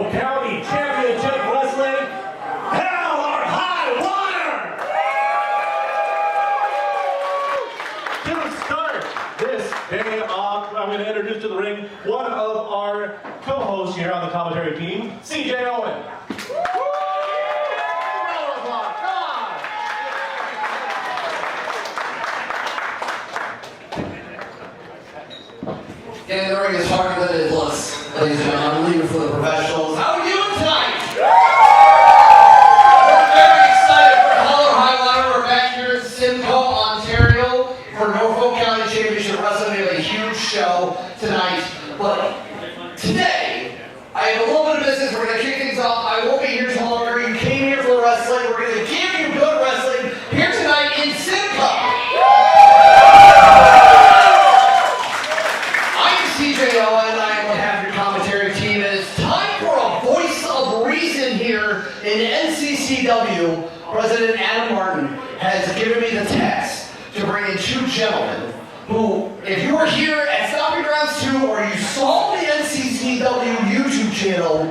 Norfolk County Championship Wrestling, Hell or High Water! To start this day off, I'm going to introduce to the ring one of our co-hosts here on the commentary team, CJ Owen. Getting the ring is harder than it looks, ladies and gentlemen. I'm leaving for the professionals. How are you doing tonight? We're very excited for Hell or High Water. We're back here in Simcoe, Ontario for Norfolk County Championship Wrestling. We have a huge show tonight. But today, I have a little bit of business. We're going to kick things off. I won't be here too longer. You came here for the wrestling. We're going to give you good wrestling here tonight in Simcoe. CJ Owen, I am one half your commentary team, and it's time for a voice of reason here in NCCW. President Adam Martin has given me the task to bring in two gentlemen who, if you were here at Stomping Grounds 2 or you saw the NCCW YouTube channel,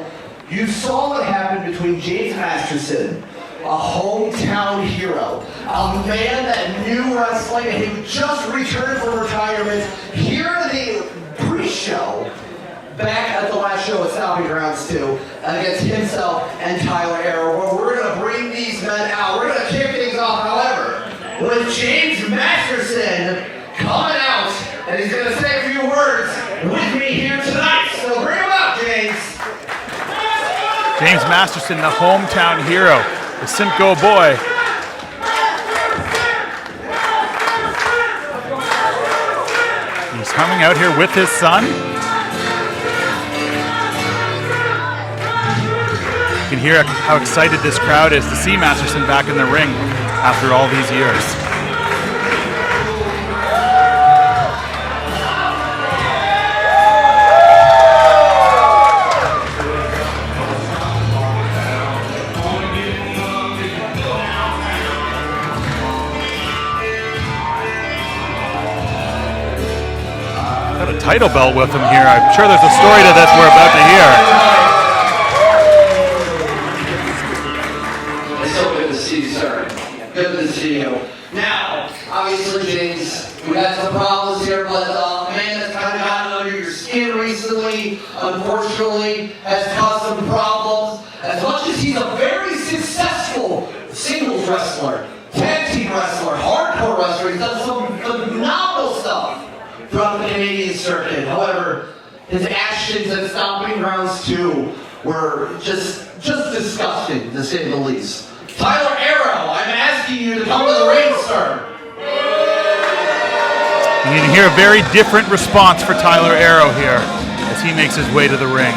you saw what happened between James Masterson, a hometown hero, a man that knew wrestling, and he just returned from retirement here at the pre-show back at the last show at Stomping Grounds 2 against himself and Tyler Aero, where we're going to bring these men out. We're going to kick things off, however, with James Masterson coming out, and he's going to say a few words with me here tonight. So bring him out, James. James Masterson, the hometown hero, the Simcoe boy. He's coming out here with his son. You can hear how excited this crowd is to see Masterson back in the ring after all these years. Title belt with him here. I'm sure there's a story to this we're about to hear. It's so good to see you, sir. Good to see you. Now, obviously, James, we had some problems here, but a man that's kind of gotten under your skin recently, unfortunately, has caused some problems. As much as he's a very successful singles wrestler, tag team wrestler, hardcore wrestler, he's done some phenomenal stuff throughout the Canadian circuit. However, his actions at Stomping Grounds 2 were just disgusting, to say the least. Tyler Aero, I'm asking you to come to the ring, sir. You need to hear a very different response for Tyler Aero here as he makes his way to the ring.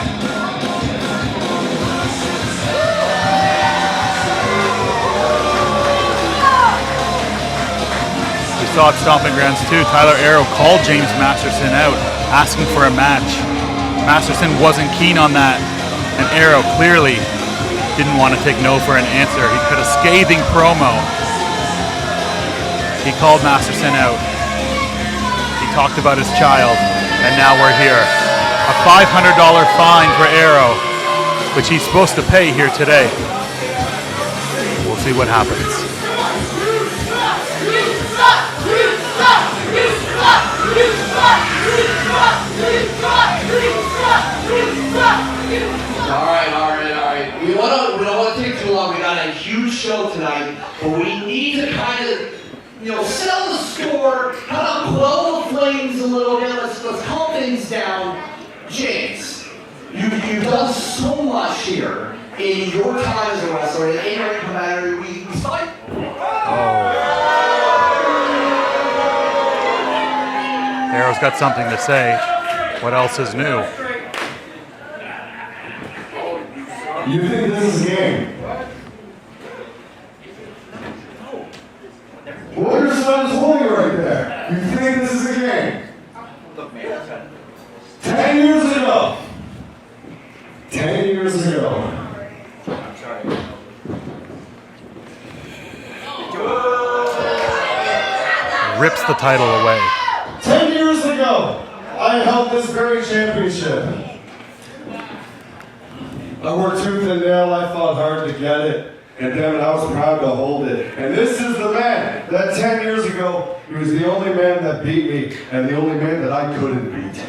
Saw at Stomping Grounds 2, Tyler Aero called James Masterson out, asking for a match. Masterson wasn't keen on that, and Aero clearly didn't want to take no for an answer. He cut a scathing promo. He called Masterson out. He talked about his child, and now we're here. A $500 fine for Aero, which he's supposed to pay here today. We'll see what happens. All right. We don't want to take too long. We got a huge show tonight, but we need to kind of, sell the score, kind of quell the flames a little bit. Let's calm things down. James, you've done so much here in your time as a wrestler, and in commander, we fight. Aero's got something to say. What else is new? You think this is a game? What your son is holding right there. You think this is a game? 10 years ago. 10 years ago. I'm sorry. Rips the title away. 10 years ago, I held this very championship. I worked tooth and nail, I fought hard to get it. And damn it, I was proud to hold it. And this is the man that 10 years ago, he was the only man that beat me, and the only man that I couldn't beat.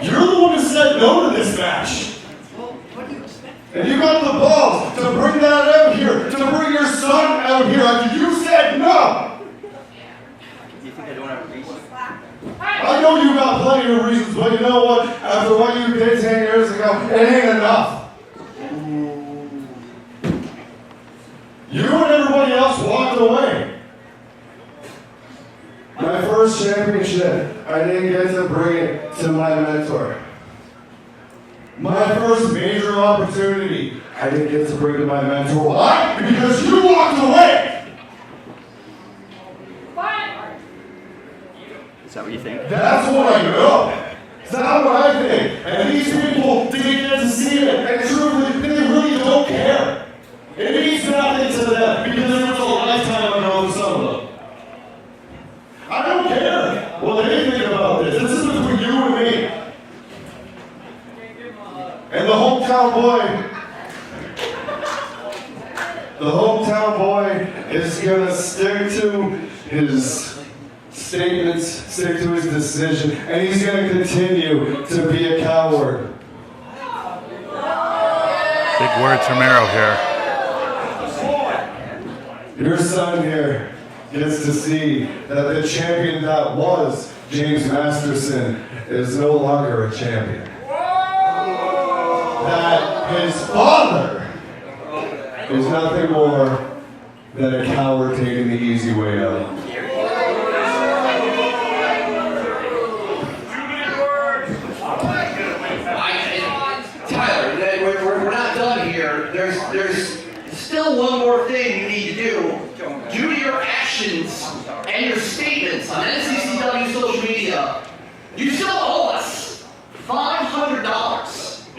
You're the one who said no to this match. And you got the balls to bring that out here, to bring your son out here after you said no. You think I don't have a reason? I know you got plenty of reasons, but you know what? After what you did 10 years ago, it ain't enough. You and everybody else walked away. My first championship, I didn't get to bring it to my mentor. My first major opportunity, I didn't get to bring to my mentor. Why? Because you walked away! Is that what you think? That's what I know. That's what I think. And these people didn't get to see it. And truly, they really don't care. It means nothing to them because it was a lifetime ago for some of them. I don't care what they think about this. This is between you and me. And the hometown boy is going to stick to his statements, stick to his decision, and he's going to continue to be a coward. Big words from Aero here. Your son here gets to see that the champion that was James Masterson is no longer a champion. That his father is nothing more than a coward taking the easy way out. Tyler, we're not done here. There's still one more thing you need to do. Due to your actions and your statements on NCCW social media, you still owe us $500. I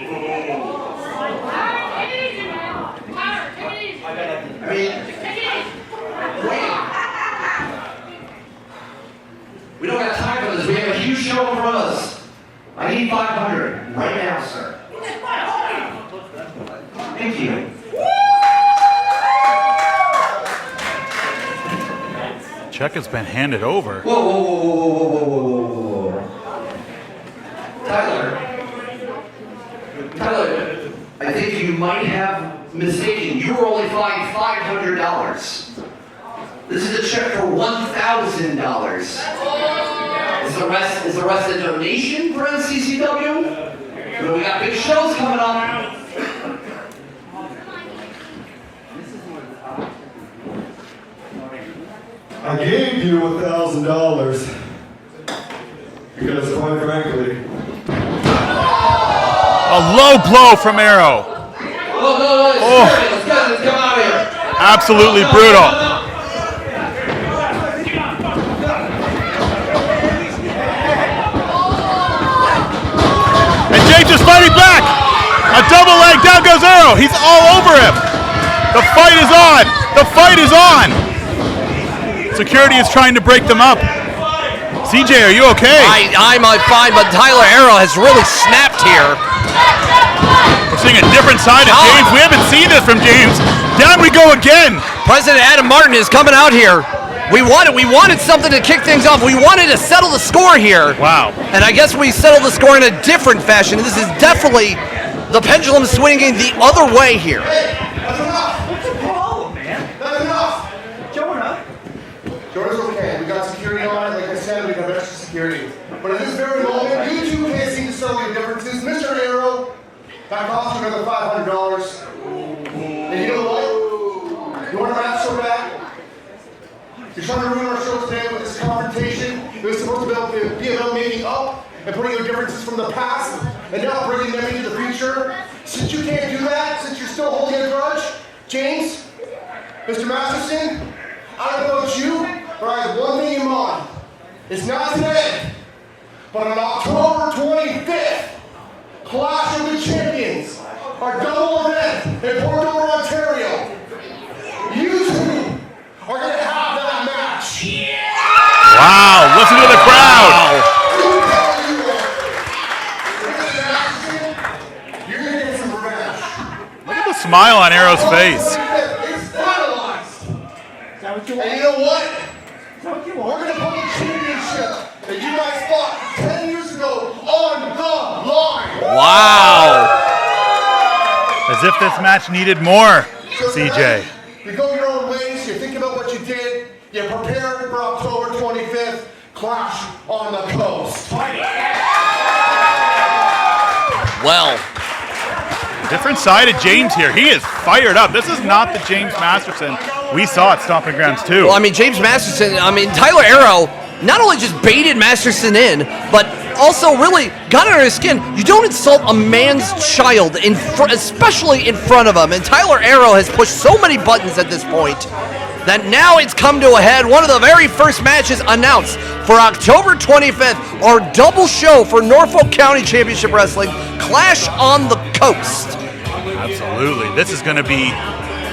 mean, wait. We don't got time for this. We have a huge show in front of us. I need $500 right now, sir. Thank you. Check has been handed over. Whoa. Tyler, I think you might have mistaken. You were only fined $500. This is a check for $1,000. Is the rest a donation for NCCW? We got big shows coming up. I gave you $1,000 because, quite frankly, A low blow from Aero. No, let's come out of here. Absolutely brutal. And James is fighting back. A double leg, down goes Aero. He's all over him. The fight is on. The fight is on. Security is trying to break them up. CJ, are you okay? I'm fine, but Tyler Aero has really snapped here. We're seeing a different side of James. We haven't seen this from James. Down we go again. President Adam Martin is coming out here. We wanted something to kick things off. We wanted to settle the score here. Wow. And I guess we settled the score in a different fashion. This is definitely the pendulum swinging the other way here. that's enough. What's the problem, man? That's enough. Jonah? Jordan's okay. We got security on it. Like I said, we got extra security. But at this very moment, you two can't seem to settle your differences. Mr. Aero, that cost you another $500. And you know what? You want our match so bad? You're trying to ruin our show today with this confrontation. It was supposed to be about making up and putting your differences from the past and now bringing them into the future. Since you can't do that, since you're still holding a grudge, James, Mr. Masterson, I don't know about you, but I have one thing in mind. It's not today, but on October 25th, Clash of the Champions, our double event in Port Dover, Ontario. You two are going to have that match. Yeah! Wow, listen to the crowd. You're going to get some revenge. Look at the smile on Aero's face. It's finalized. And you know what? We're going to put the championship that you guys fought 10 years ago on the line. Wow. As if this match needed more, CJ. You go your own ways, you think about what you did, you prepare for October 25th, Clash on the Coast. Well, Different side of James here. He is fired up. This is not the James Masterson we saw at Stomping Grounds 2. well, I mean, James Masterson, Tyler Aero not only just baited Masterson in, but also really got under his skin. You don't insult a man's child, especially in front of him. And Tyler Aero has pushed so many buttons at this point that now it's come to a head. One of the very first matches announced for October 25th, our double show for Norfolk County Championship Wrestling, Clash on the Coast. Absolutely. This is going to be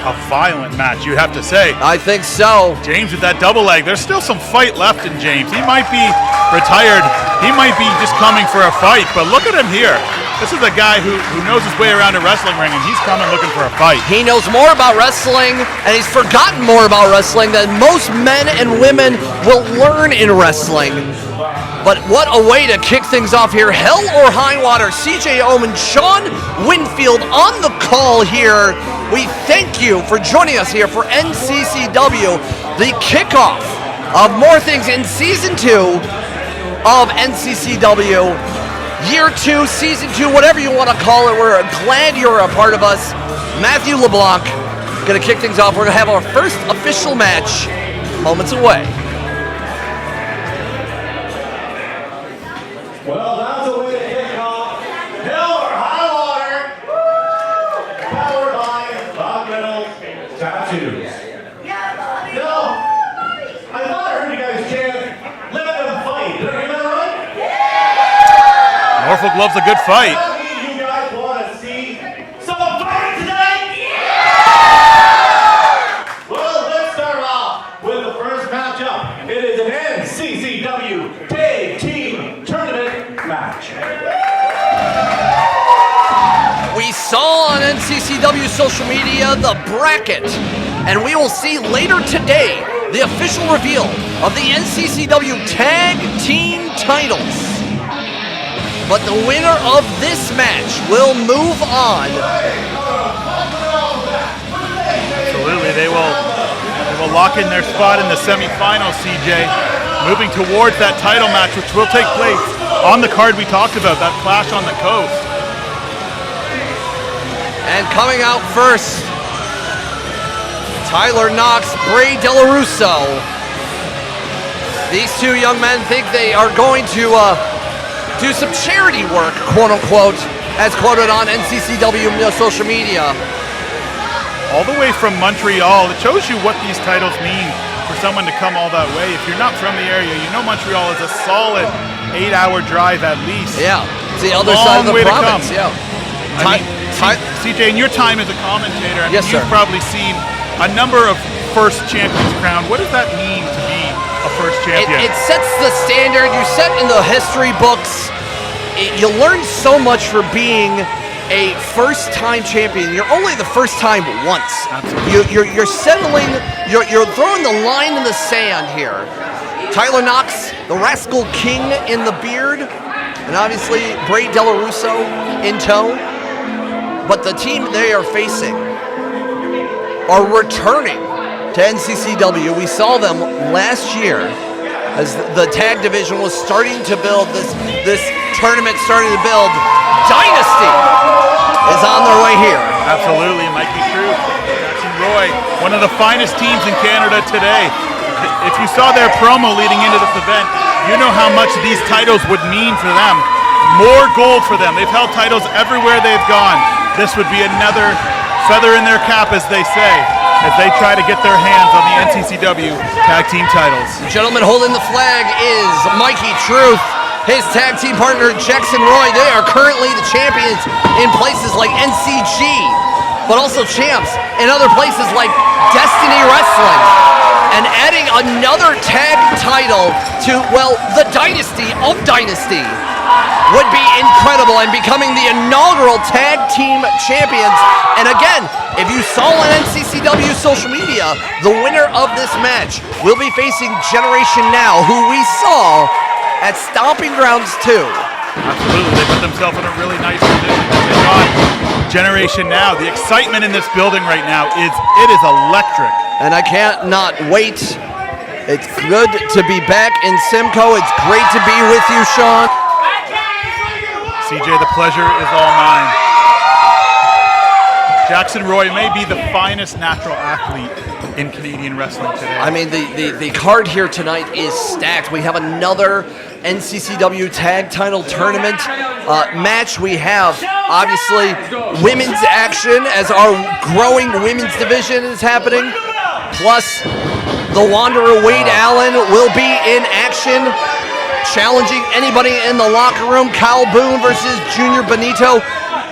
a violent match, you have to say. I think so. James with that double leg. There's still some fight left in James. He might be retired. He might be just coming for a fight, but look at him here. This is a guy who knows his way around a wrestling ring, and he's coming looking for a fight. He knows more about wrestling, and he's forgotten more about wrestling than most men and women will learn in wrestling. But what a way to kick things off here. Hell or high water. CJ Oman, Sean Winfield on the call here. We thank you for joining us here for NCCW, the kickoff of more things in Season 2 of NCCW. Year 2, Season 2, whatever you want to call it. We're glad you're a part of us. Matthew LeBlanc going to kick things off. We're going to have our first official match moments away. Well, that's a way to kick off Hell or High Water, powered by Bob Reynolds Tattoos. No, I thought I heard you guys chant, let them fight. Did I hear that right? Norfolk loves a good fight. Does that mean you guys want to see some fighting tonight? Well, let's start off with the first matchup. It is an NCCW Tag Team Tournament match. We saw on NCCW social media the bracket, and we will see later today the official reveal of the NCCW Tag Team titles. But the winner of this match will move on. Absolutely, they will lock in their spot in the semifinals, CJ. Moving towards that title match, which will take place on the card we talked about, that Clash on the Coast. And coming out first, Tyler Knox, Dello. These two young men think they are going to do some charity work, quote unquote, as quoted on NCCW social media. All the way from Montreal, it shows you what these titles mean for someone to come all that way. If you're not from the area, you know Montreal is a solid 8-hour drive at least. Yeah, it's the other side of the province. Yeah. CJ, in your time as a commentator, Yes, you've sir. probably seen a number of first champions crowned. What does that mean to be a first champion? It sets the standard. You set in the history books. You learn so much for being a first-time champion. You're only the first time once. Absolutely. You're settling. You're throwing the line in the sand here. Tyler Knox, the Rascal King in the beard, and obviously Dello in tow. But the team they are facing are returning to NCCW. We saw them last year as the tag division was starting to build, this tournament starting to build. Dynasty is on their way here. Absolutely, Mikey Cruz, Jackson Roy, one of the finest teams in Canada today. If you saw their promo leading into this event, you know how much these titles would mean for them. More gold for them. They've held titles everywhere they've gone. This would be another feather in their cap, as they say, as they try to get their hands on the NCCW tag team titles. The gentleman holding the flag is Mikey Truth. His tag team partner, Jackson Roy, they are currently the champions in places like NCG, but also champs in other places like Destiny Wrestling. And adding another tag title to, well, the Dynasty of Dynasty would be incredible, and becoming the inaugural tag team champions. And again, if you saw on NCCW social media, the winner of this match will be facing Generation Now, who we saw at Stomping Grounds 2. Absolutely, they put themselves in a really nice position. They got Generation Now. The excitement in this building right now is electric. And I can't not wait. It's good to be back in Simcoe. It's great to be with you, Sean. CJ, the pleasure is all mine. Jackson Roy may be the finest natural athlete in Canadian wrestling today. I mean, the card here tonight is stacked. We have another NCCW Tag Title Tournament match. We have, obviously, women's action as our growing women's division is happening. Plus, the Wanderer Wade Allan will be in action, challenging anybody in the locker room. Kyle Boone versus Junior Benito.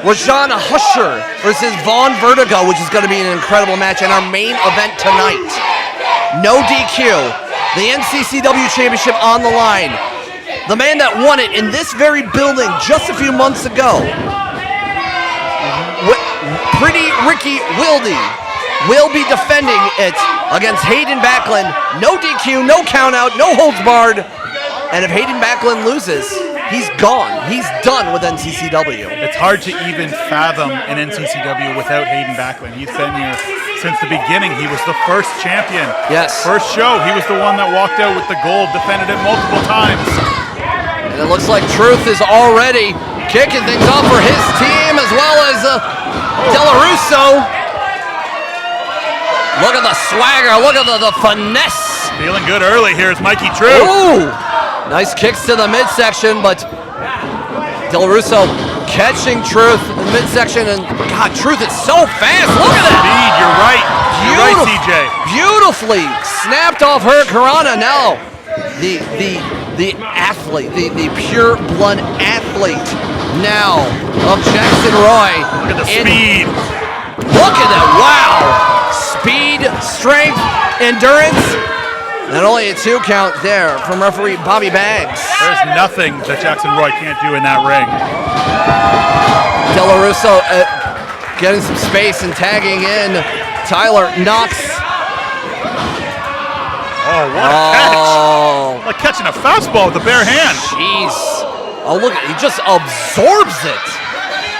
Rajan Husher versus Vaughn Vertigo, which is going to be an incredible match. And our main event tonight, no DQ, the NCCW Championship on the line. The man that won it in this very building just a few months ago, Pretty Ricky Willdy, will be defending it against Hayden Backlund. No DQ, no countout, no holds barred. And if Hayden Backlund loses, he's gone. He's done with NCCW. It's hard to even fathom an NCCW without Hayden Backlund. He's been here since the beginning. He was the first champion. Yes. First show, he was the one that walked out with the gold, defended it multiple times. And it looks like Truth is already kicking things off for his team, as well as Russo. Look at the swagger, look at the finesse. Feeling good early here is Mikey Truth. Ooh, nice kicks to the midsection, but Russo catching Truth in the midsection, and God, Truth is so fast. Look at that. Speed, you're right. You're right, CJ. Beautifully snapped off her Karana. Now, the athlete, the pure blood athlete now of Jackson Roy. Look at the speed. Look at that, wow. Speed, strength, endurance, and only a 2 count there from referee Bobby Baggs. There's nothing that Jackson Roy can't do in that ring. Russo getting some space and tagging in Tyler Knox. Oh, what a catch. Like catching a fastball with a bare hand. Jeez. Oh, look, he just absorbs it.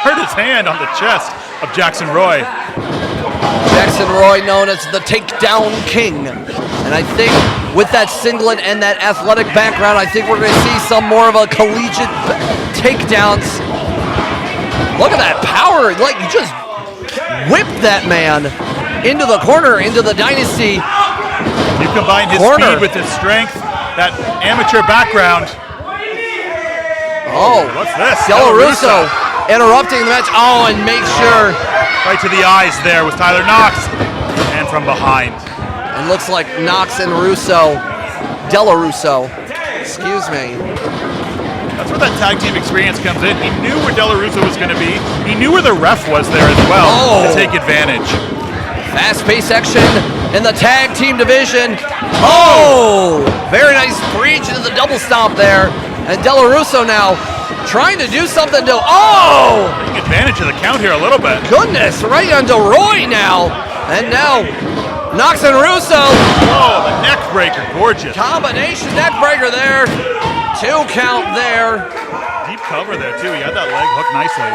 Hurt his hand on the chest of Jackson Roy. Jackson Roy, known as the Takedown King. And I think with that singlet and that athletic background, I think we're going to see some more of a collegiate takedowns. Look at that power. Like, you just whipped that man into the corner, into the Dynasty. You combine his speed with his strength, that amateur background. Oh, what's this? Russo interrupting the match. Oh, and make sure. Right to the eyes there was Tyler Knox. And from behind. And looks like Knox and Russo, Russo, excuse me. That's where that tag team experience comes in. He knew where Russo was going to be. He knew where the ref was there as well to take advantage. Fast-paced action in the tag team division. Oh! Very nice breach into the double stomp there. And Russo now trying to do something to, taking advantage of the count here a little bit. Goodness, right onto Roy now. And now, Knox and Russo. Oh, the neck breaker, gorgeous. Combination neck breaker there. 2 count there. Deep cover there too, he had that leg hooked nicely.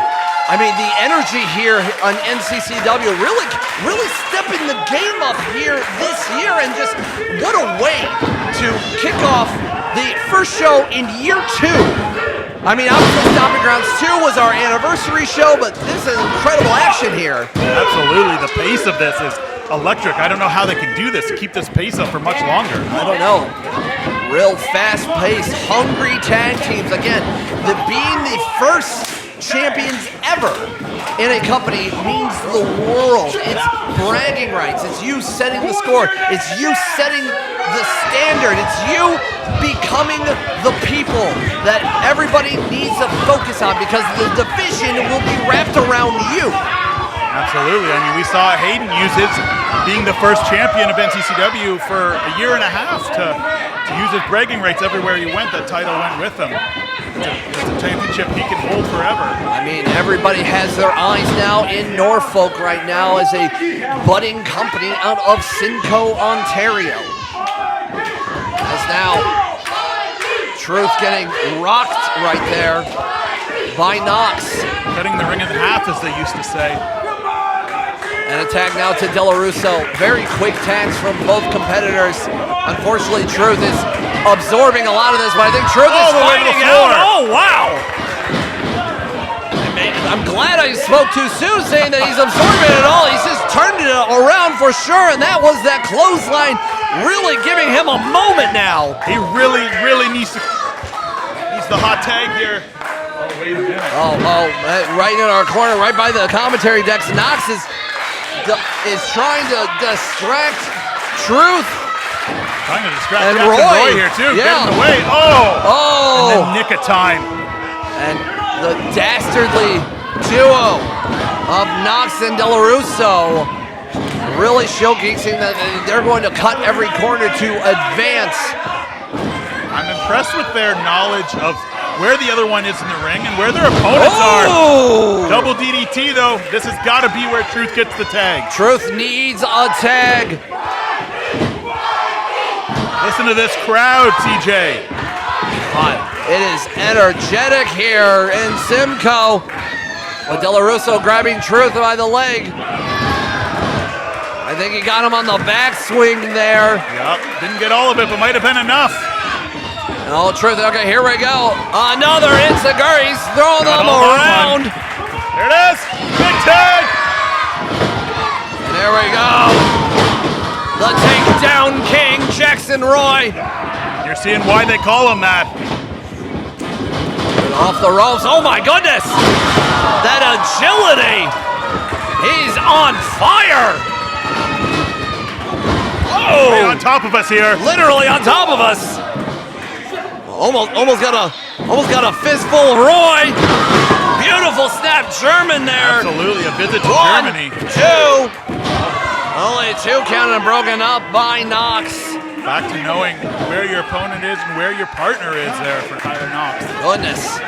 I mean, the energy here on NCCW really stepping the game up here this year, and just what a way to kick off the first show in year 2. I mean, obviously Stomping Grounds 2 was our anniversary show, but this is incredible action here. Absolutely, the pace of this is electric. I don't know how they can do this, keep this pace up for much longer. I don't know. Real fast-paced, hungry tag teams. Again, being the first champions ever in a company means the world. It's bragging rights. It's you setting the score. It's you setting the standard. It's you becoming the people that everybody needs to focus on, because the division will be wrapped around you. Absolutely. I mean, we saw Hayden use his, being the first champion of NCCW for a year and a half to use his bragging rights everywhere he went. That title went with him. It's a championship he can hold forever. I mean, everybody has their eyes now in Norfolk right now as a budding company out of Simcoe, Ontario. As now, Truth getting rocked right there by Knox. Cutting the ring in half, as they used to say. An attack now to Dello. Very quick tags from both competitors. Unfortunately, Truth is absorbing a lot of this, but I think Truth is finding out. Oh, wow! I'm glad I spoke too soon saying that he's absorbing it all. He's just turned it around for sure, and that was that clothesline really giving him a moment now. He really needs the hot tag here. Right in our corner, right by the commentary decks. Knox is trying to distract Truth. Trying to distract and Roy here too. Yeah. Getting away. In the nick of time. And the dastardly duo of Knox and Dello really showcasing that they're going to cut every corner to advance. I'm impressed with their knowledge of where the other one is in the ring and where their opponents are. Double DDT though. This has got to be where Truth gets the tag. Truth needs a tag. Listen to this crowd, TJ. God, it is energetic here in Simcoe. With Dello grabbing Truth by the leg. I think he got him on the backswing there. Yep, didn't get all of it, but might have been enough. Oh, Truth, okay, here we go. Another Inseguri, he's throwing them around. There it is, big tag. And there we go. The takedown king, Jackson Roy. You're seeing why they call him that. Off the ropes, oh my goodness. That agility. He's on fire. Oh, on top of us here. Literally on top of us. Almost got a fistful of Roy. Beautiful snap German there. Absolutely, a visit to Germany. 1, 2. Only 2 counted and broken up by Knox. Back to knowing where your opponent is and where your partner is there for Tyler Knox. Goodness.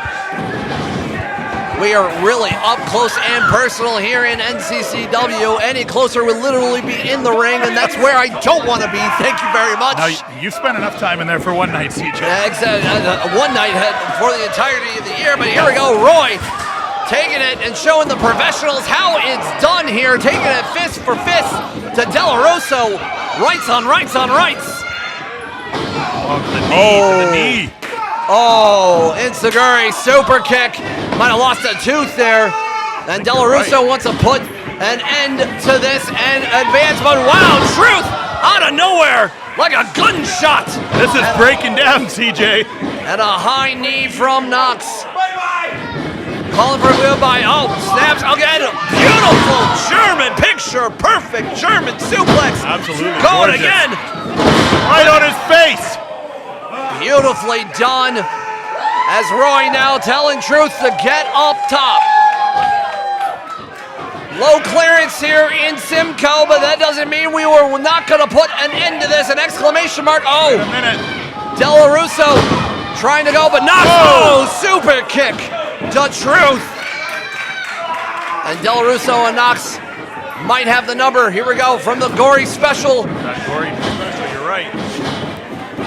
We are really up close and personal here in NCCW. Any closer would literally be in the ring, and that's where I don't want to be. Thank you very much. Now, you've spent enough time in there for one night, CJ. One night for the entirety of the year, but here we go. Roy taking it and showing the professionals how it's done here. Taking it fist for fist to Dello. Rights on rights on rights. Oh, to the knee. Oh, Inseguri, super kick. Might have lost a tooth there. And Dello wants to put an end to this and advance, but wow, Truth out of nowhere, like a gunshot. This is breaking down, CJ. And a high knee from Knox. Calling for a goodbye. Oh, snaps again. Beautiful German picture. Perfect German suplex. Absolutely. Going gorgeous. again. Right on his face. Beautifully done. As Roy now telling Truth to get up top. Low clearance here in Simcoe, but that doesn't mean we were not going to put an end to this. An exclamation mark. Oh, wait a minute. Dello trying to go, but not. Oh, super kick to Truth. And Dello and Knox might have the number. Here we go from the Gory Special. That Gory Special, you're right.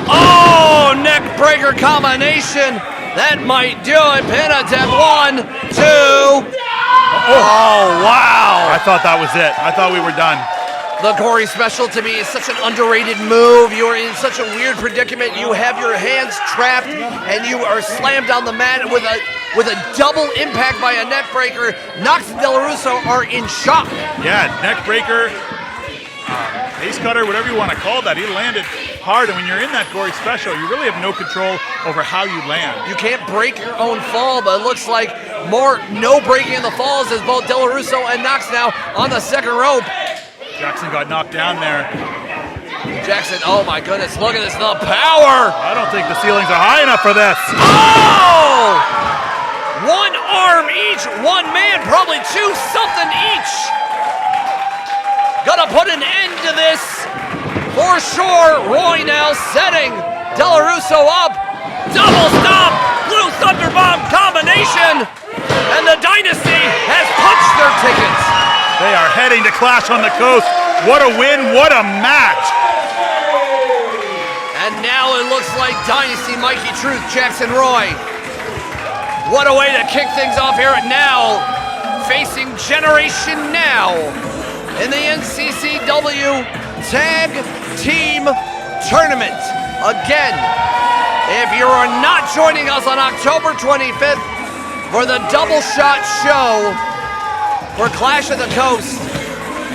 Oh, neck breaker combination. That might do it. Pin attempt. 1, 2. Oh, wow. I thought that was it. I thought we were done. The Gory Special to me is such an underrated move. You are in such a weird predicament. You have your hands trapped and you are slammed on the mat with a double impact by a neck breaker. Knox and Dello are in shock. Yeah, neck breaker, face cutter, whatever you want to call that. He landed hard, and when you're in that Gory Special, you really have no control over how you land. You can't break your own fall, but it looks like more no breaking in the falls as both Dello and Knox now on the second rope. Jackson got knocked down there. Jackson, oh my goodness, look at this, the power! I don't think the ceilings are high enough for this. Oh! One arm each, one man, probably 2 something each. gonna put an end to this for sure. Roy now setting Russo up. Double stop, Blue Thunder Bomb combination, and the Dynasty has punched their tickets. They are heading to Clash on the Coast. What a win, what a match. And now it looks like Dynasty, Mikey Truth, Jackson Roy. What a way to kick things off here now, facing Generation Now in the NCCW Tag Team Tournament. Again, if you are not joining us on October 25th for the Double Shot Show for Clash of the Coast,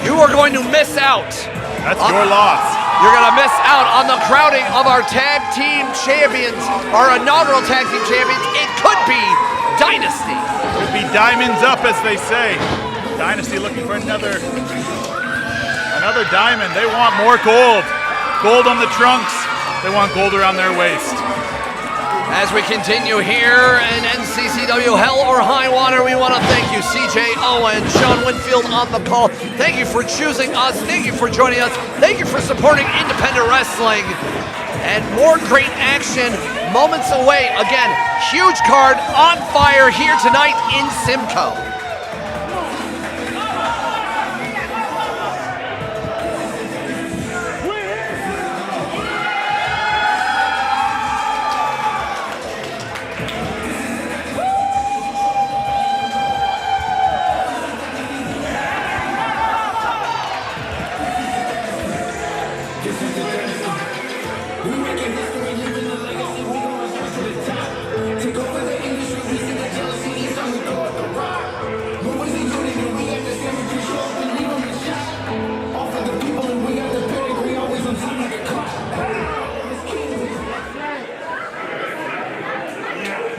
you are going to miss out. That's your loss. You're going to miss out on the crowning of our tag team champions, our inaugural tag team champions. It could be Dynasty. Could be diamonds up, as they say. Dynasty looking for another diamond. They want more gold. Gold on the trunks. They want gold around their waist. As we continue here in NCCW Hell or High Water, we want to thank you, CJ Owen, Sean Winfield on the call. Thank you for choosing us. Thank you for joining us. Thank you for supporting independent wrestling. And more great action moments away. Again, huge card on fire here tonight in Simcoe.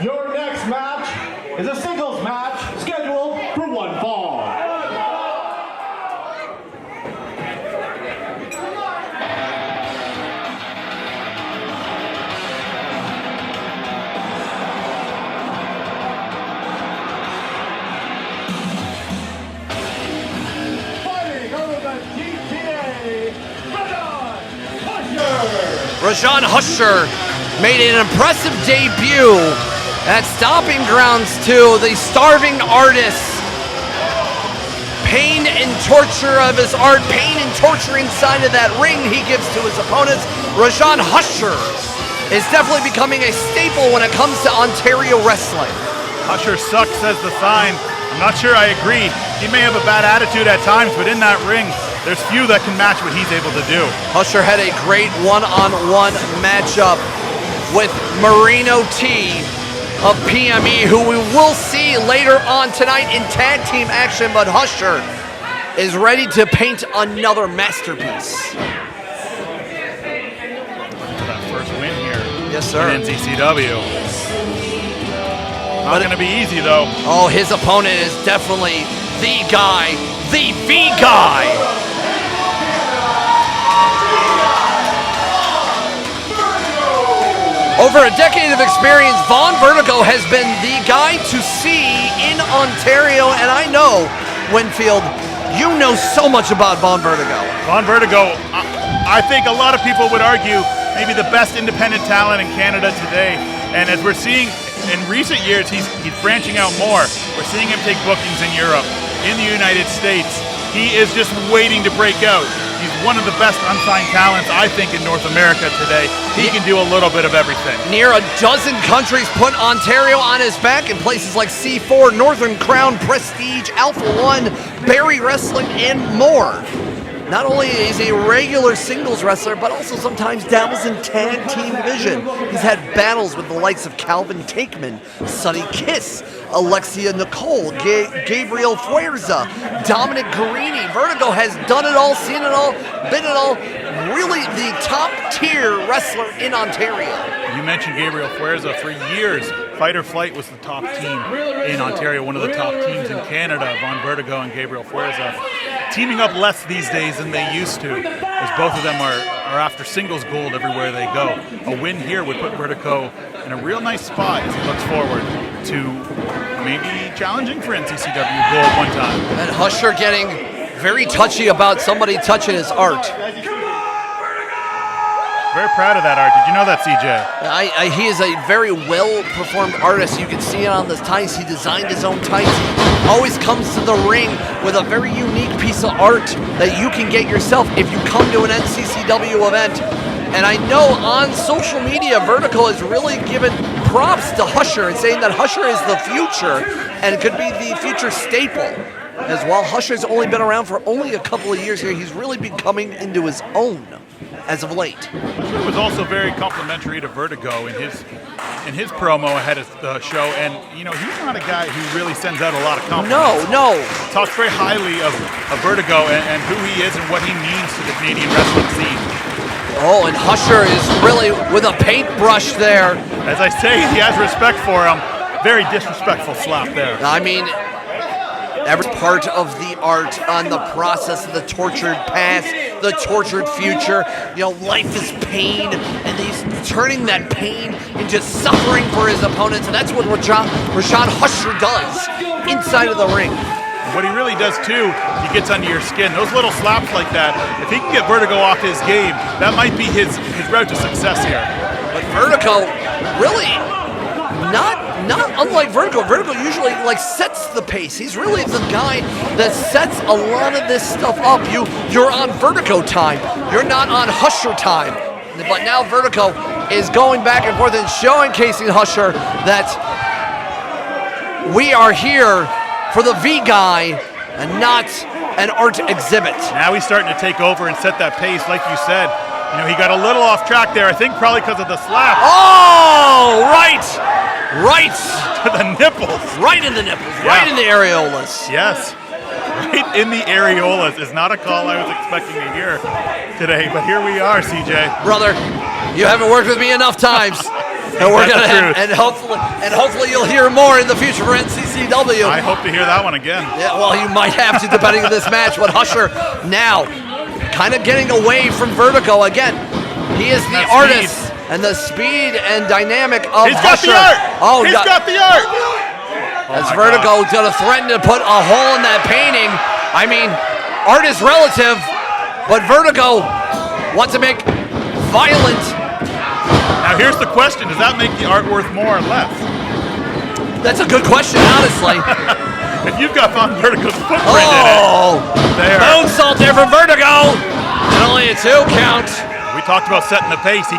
Your next match is a singles match scheduled for one fall. Fighting over the GTA, Rajan Husher made an impressive debut at Stomping Grounds 2, the starving artist. Pain and torture of his art, pain and torture inside of that ring he gives to his opponents. Rajan Husher is definitely becoming a staple when it comes to Ontario wrestling. Husher sucks, says the sign. I'm not sure I agree. He may have a bad attitude at times, but in that ring, there's few that can match what he's able to do. Husher had a great one-on-one matchup with Marino T of PME, who we will see later on tonight in tag team action, but Husher is ready to paint another masterpiece. For that first win here. Yes, sir. In NCCW. Not going to be easy, though. Oh, his opponent is definitely the guy, the V guy. Over a decade of experience, Vaughn Vertigo has been the guy to see in Ontario, and I know, Winfield, you know so much about Vaughn Vertigo. Vaughn Vertigo, I think a lot of people would argue maybe the best independent talent in Canada today. And as we're seeing in recent years, he's branching out more. We're seeing him take bookings in Europe, in the United States. He is just waiting to break out. He's one of the best unsigned talents, I think, in North America today. He can do a little bit of everything. Near a dozen countries put Ontario on his back in places like C4, Northern Crown, Prestige, Alpha One, Barrie Wrestling, and more. Not only is he a regular singles wrestler, but also sometimes dabbles in tag team division. He's had battles with the likes of Calvin Takeman, Sonny Kiss, Alexia Nicole, Gabriel Fuerza, Dominic Guarini. Vertigo has done it all, seen it all, been it all. Really the top tier wrestler in Ontario. You mentioned Gabriel Fuerza. For years, Fight or Flight was the top team in Ontario, one of the top teams in Canada, Vaughn Vertigo and Gabriel Fuerza. Teaming up less these days than they used to, as both of them are after singles gold everywhere they go. A win here would put Vertigo in a real nice spot as he looks forward to maybe challenging for NCCW gold one time. And Husher getting very touchy about somebody touching his art. Very proud of that art. Did you know that, CJ? He is a very well-performed artist. You can see it on the tights. He designed his own tights. He always comes to the ring with a very unique piece of art that you can get yourself if you come to an NCCW event. And I know on social media, Vertigo has really given props to Husher and saying that Husher is the future and could be the future staple. As while Husher's only been around for only a couple of years here, he's really been coming into his own as of late. It was also very complimentary to Vertigo in his promo ahead of the show, and you know he's not a guy who really sends out a lot of compliments. No. Talks very highly of Vertigo and who he is and what he means to the Canadian wrestling scene. Oh, and Husher is really with a paintbrush there. As I say, he has respect for him. Very disrespectful slap there. I mean, every part of the art on the process of the tortured past, the tortured future. You know, life is pain, and he's turning that pain into suffering for his opponents, and that's what Rajan Husher does inside of the ring. What he really does too, he gets under your skin. Those little slaps like that, if he can get Vertigo off his game, that might be his route to success here. But Vertigo, really, not unlike Vertigo. Vertigo usually sets the pace. He's really the guy that sets a lot of this stuff up. You're on Vertigo time. You're not on Husher time. But now Vertigo is going back and forth and showcasing Husher that we are here for the V guy and not an art exhibit. Now he's starting to take over and set that pace, like you said. You know, he got a little off track there, I think probably because of the slap. Oh, right To the nipples. Right in the nipples, Yeah. right in the areolas. Yes, right in the areolas is not a call I was expecting to hear today, but here we are, CJ. Brother, you haven't worked with me enough times. And we're That's gonna the truth. and hopefully you'll hear more in the future for NCCW. I hope to hear that one again. Yeah, well, you might have to depending on this match. But Husher now kind of getting away from Vertigo again. He is the That artist speed. and the speed and dynamic of He's got Husher. the art. Oh, He's got the art. as my Vertigo gonna threaten to put a hole in that painting. I mean, art is relative, but Vertigo wants to make violent. Now here's the question: does that make the art worth more or less? That's a good question, honestly. If you've got Von Vertigo's footprint in it, there. Moonsault there from Vertigo, and only a 2 count. We talked about setting the pace. He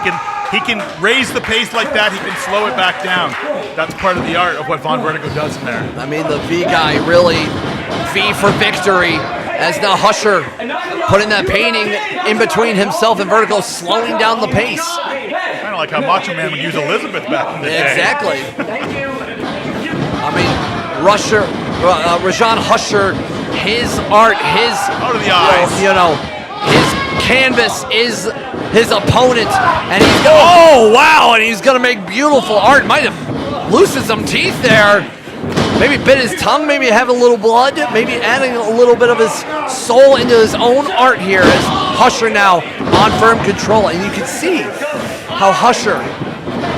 can raise the pace like that. He can slow it back down. That's part of the art of what Von Vertigo does in there. I mean, the V guy really V for victory. As now Husher putting that painting in between himself and Vertigo, slowing down the pace. Kind of like how Macho Man would use Elizabeth back in the day. Exactly. I mean, Rajan Husher, his art, his Out of the eyes. his canvas is his opponent, and and he's gonna make beautiful art. Might have loosened some teeth there. Maybe bit his tongue, maybe have a little blood, maybe adding a little bit of his soul into his own art here as Husher now on firm control. And you can see how Husher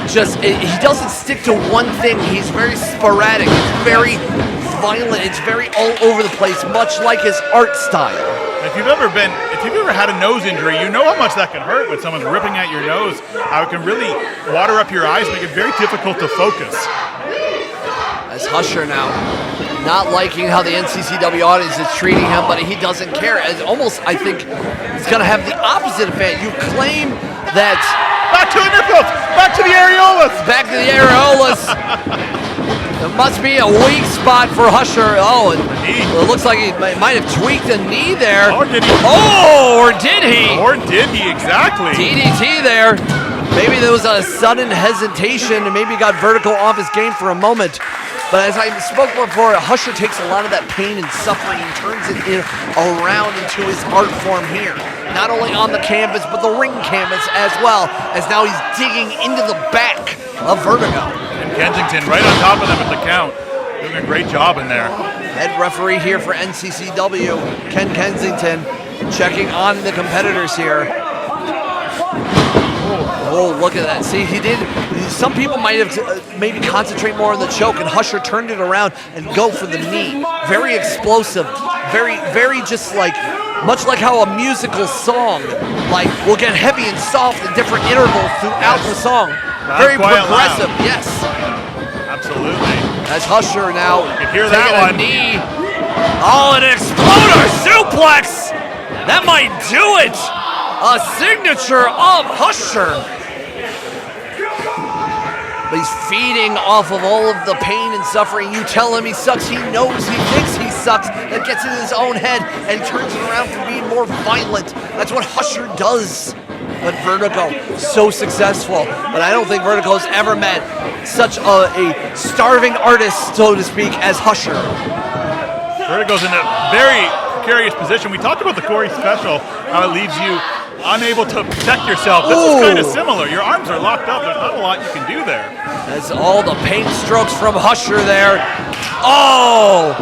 he doesn't stick to one thing. He's very sporadic, it's very violent, it's very all over the place, much like his art style. If you've ever had a nose injury, you know how much that can hurt when someone's ripping at your nose. How it can really water up your eyes, make it very difficult to focus. As Husher now not liking how the NCCW audience is treating him, but he doesn't care. As almost, I think, it's going to have the opposite effect. You claim that... Back to the nipples! Back to the areolas! Back to the areolas! It must be a weak spot for Husher. Oh, it looks like he might have tweaked a knee there. Or did he? Oh, or did he? Or did he, exactly. DDT there. Maybe there was a sudden hesitation and maybe got Vertigo off his game for a moment. But as I spoke before, Husher takes a lot of that pain and suffering and turns it around into his art form here. Not only on the canvas, but the ring canvas as well, as now he's digging into the back of Vertigo. And Kensington right on top of them at the count. Doing a great job in there. Head referee here for NCCW, Ken Kensington, checking on the competitors here. Oh, look at that. See, he did. Some people might have maybe concentrate more on the choke, and Husher turned it around and go for the knee. Very explosive. Very just like, much like how a musical song, like, will get heavy and soft in different intervals throughout the song. Very progressive, yes. Absolutely. As Husher now You hear taking that a one. knee. Oh, an exploder suplex! That might do it! A signature of Husher. But he's feeding off of all of the pain and suffering. You tell him he sucks, he knows, he thinks he sucks. That gets in his own head, and he turns it around for being more violent. That's what Husher does. But Vertigo, so successful. But I don't think Vertigo's ever met such a starving artist, so to speak, as Husher. Vertigo's in a very precarious position. We talked about the Corey special, how it leaves you unable to protect yourself. This is kind of similar. Your arms are locked up. There's not a lot you can do there. That's all the paint strokes from Husher there. Oh!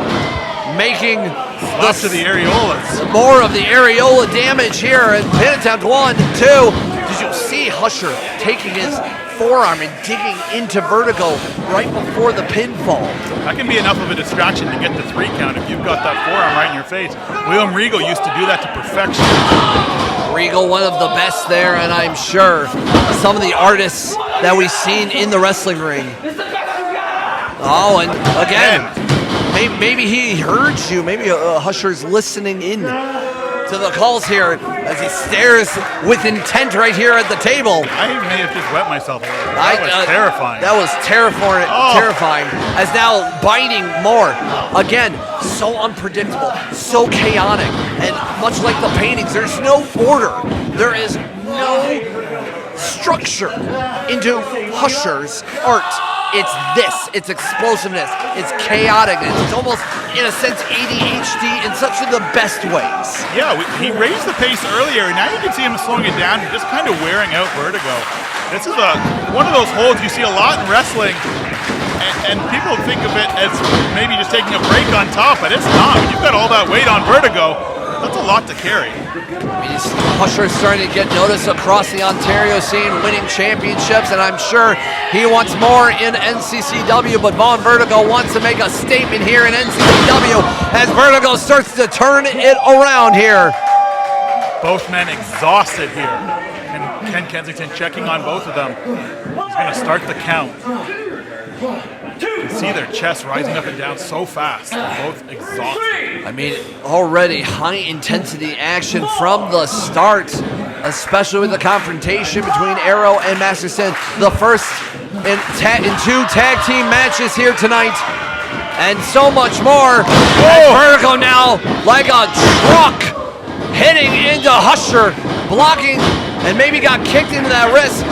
Making Lots of the areolas. more of the areola damage here. And pin attempt 1, 2. Did you see Husher taking his forearm and digging into Vertigo right before the pinfall? That can be enough of a distraction to get the 3 count if you've got that forearm right in your face. William Regal used to do that to perfection. Regal, one of the best there, and I'm sure some of the artists that we've seen in the wrestling ring. Oh, and again, maybe he heard you. Maybe Husher's listening in to the calls here as he stares with intent right here at the table. I may have just wet myself a little bit. That was terrifying. That was terrifying. As now biting more. Again, so unpredictable, so chaotic, and much like the paintings, there's no order. There is no structure into Husher's art. It's this, it's explosiveness, it's chaoticness, it's almost, in a sense, ADHD in such of the best ways. Yeah, he raised the pace earlier, and now you can see him slowing it down and just kind of wearing out Vertigo. This is one of those holds you see a lot in wrestling, and people think of it as maybe just taking a break on top, but it's not. When you've got all that weight on Vertigo, that's a lot to carry. Husher's starting to get noticed across the Ontario scene, winning championships, and I'm sure he wants more in NCCW, but Vaughn Vertigo wants to make a statement here in NCCW as Vertigo starts to turn it around here. Both men exhausted here. And Ken Kensington checking on both of them. He's going to start the count. You can see their chests rising up and down so fast. They're both exhausted. I mean, already high-intensity action from the start, especially with the confrontation between Aero and Masterson. The first in 2 tag team matches here tonight, and so much more. And Vertigo now, like a truck, hitting into Husher, blocking, and maybe got kicked into that wrist.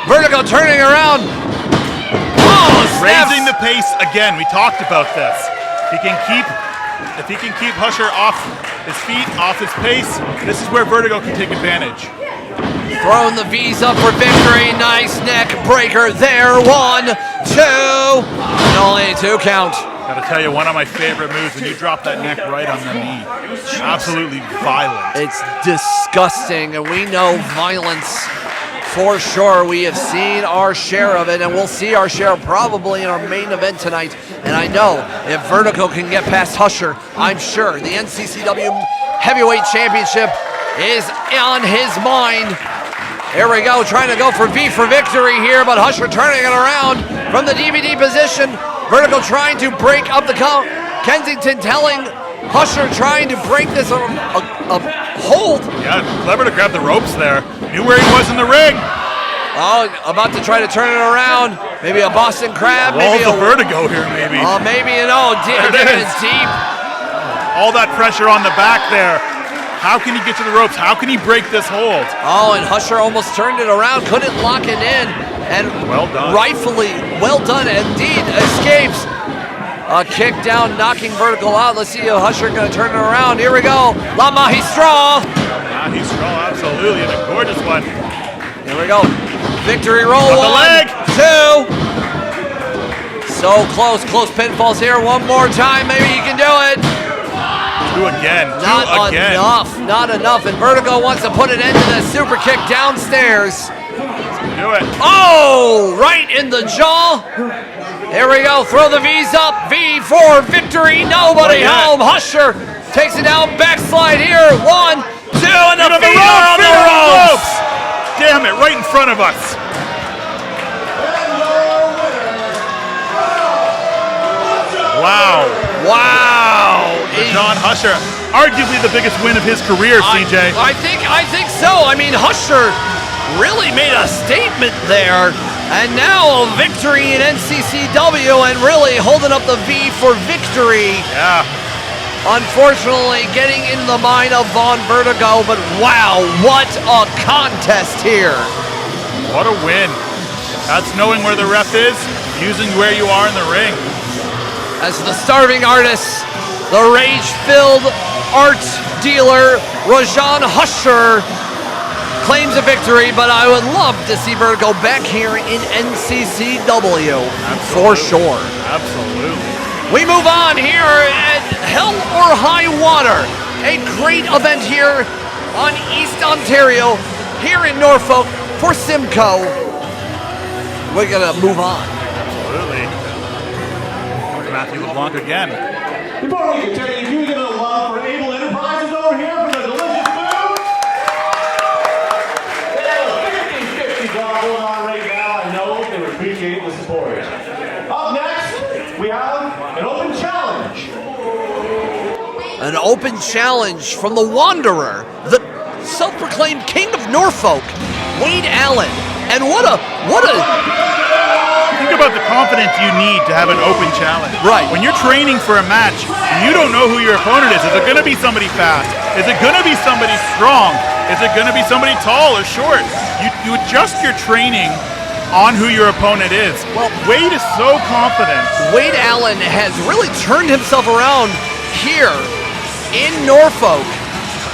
Vertigo turning around. Raising the pace again. We talked about this. If he can keep Husher off his feet, off his pace, this is where Vertigo can take advantage. Throwing the V's up for victory. Nice neck breaker there. 1, 2. And only a 2 count. Gotta tell you, one of my favorite moves when you drop that neck right on the knee. Absolutely violent. It's disgusting, and we know violence. For sure, we have seen our share of it, and we'll see our share probably in our main event tonight. And I know if Vertigo can get past Husher, I'm sure the NCCW Heavyweight Championship is on his mind. Here we go, trying to go for V for victory here, but Husher turning it around from the DVD position. Vertigo trying to break up the count. Kensington telling Husher trying to break this hold. Yeah, clever to grab the ropes there. Knew where he was in the ring. Oh, about to try to turn it around. Maybe a Boston Crab. Walls Maybe of Vertigo here, maybe. Maybe deep. All that pressure on the back there. How can he get to the ropes? How can he break this hold? Oh, and Husher almost turned it around. Couldn't lock it in. And well done. Rightfully well done. Indeed, escapes. A kick down, knocking Vertigo out. Let's see if Husher going to turn it around. Here we go. La Magistral. Magistral, absolutely, and a gorgeous one. Here we go. Victory roll. On the 1, leg. 2. So close pinfalls here. One more time. Maybe he can do it. Two again. Not enough. Not enough. And Vertigo wants to put an end to the super kick downstairs. Do it. Oh, right in the jaw. There we go. Throw the V's up. V for victory. Nobody home. Husher takes it down. Backslide here. 1, 2, and the feet are on the ropes. Damn it, right in front of us. Wow. Wow. John Husher, arguably the biggest win of his career, CJ. I think so. I mean, Husher really made a statement there. And now a victory in NCCW and really holding up the V for victory. Yeah. Unfortunately, getting into the mind of Vaughn Vertigo, but wow, what a contest here. What a win. That's knowing where the ref is, using where you are in the ring. As the starving artist, the rage-filled art dealer, Rajan Husher, claims a victory, but I would love to see Vertigo back here in NCCW. For sure. Absolutely. We move on here at Hell or High Water, a great event here on East Ontario, here in Norfolk for Simcoe. We're gonna move on. Absolutely. Matthew LeBlanc again. Before we continue, can you give it a love for Able Enterprises over here for the delicious food? They have a 50-50 draw going on right now. I know they would appreciate the support. Up next, we have an open challenge. An open challenge from the Wanderer, the self-proclaimed king of Norfolk, Wade Allan. And what a Think about the confidence you need to have an open challenge. Right. When you're training for a match, you don't know who your opponent is. Is it going to be somebody fast? Is it going to be somebody strong? Is it going to be somebody tall or short? You adjust your training on who your opponent is. Well, Wade is so confident. Wade Allan has really turned himself around here in Norfolk,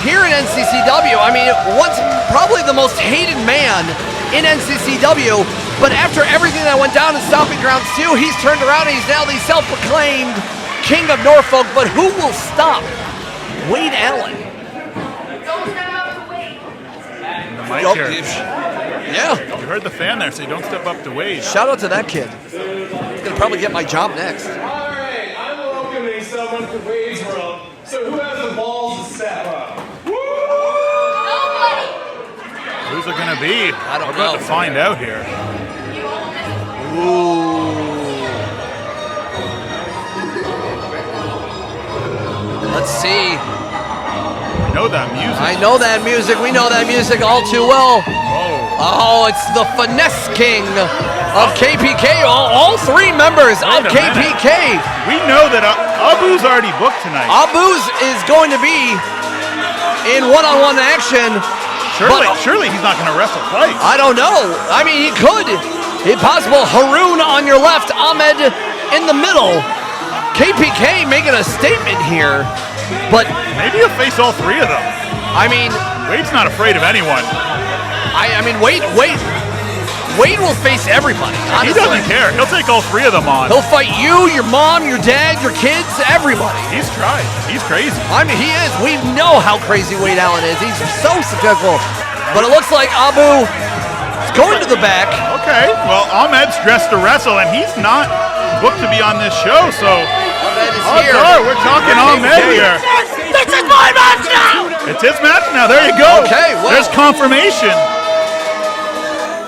here in NCCW. I mean, once probably the most hated man in NCCW, but after everything that went down in Stomping Grounds 2, he's turned around and he's now the self-proclaimed king of Norfolk. But who will stop Wade Allan? The mic here. Yeah. You heard the fan there say, don't step up to Wade. Shout out to that kid. He's gonna probably get my job next. All right, I'm welcoming someone to Wade's world. So who has the balls to step up? Who's it going to be? I don't We're about know. to find out here. Ooh. Let's see. I know that music. I know that music. We know that music all too well. Oh. Oh, it's the Finesse King of KPK. All three members of Wait a minute. KPK. We know that Abu's already booked tonight. Abu's is going to be in one-on-one action. Surely he's not going to wrestle twice. I don't know. I mean, he could. It's possible. Haroon on your left, Ahmed in the middle. KPK making a statement here, but Maybe he'll face all three of them. I mean, Wade's not afraid of anyone. I mean, Wade will face everybody. He Honestly. doesn't care. He'll take all three of them on. He'll fight you, your mom, your dad, your kids, everybody. He's tried. He's crazy. I mean, he is. We know how crazy Wade Allan is. He's so successful. But it looks like Abu is going to the back. Okay. Well, Ahmed's dressed to wrestle, and he's not booked to be on this show, so... Ahmed is Oh, here. sorry, we're talking Ahmed here. This is my match now! It's his match now. There you go. Okay, well. There's confirmation.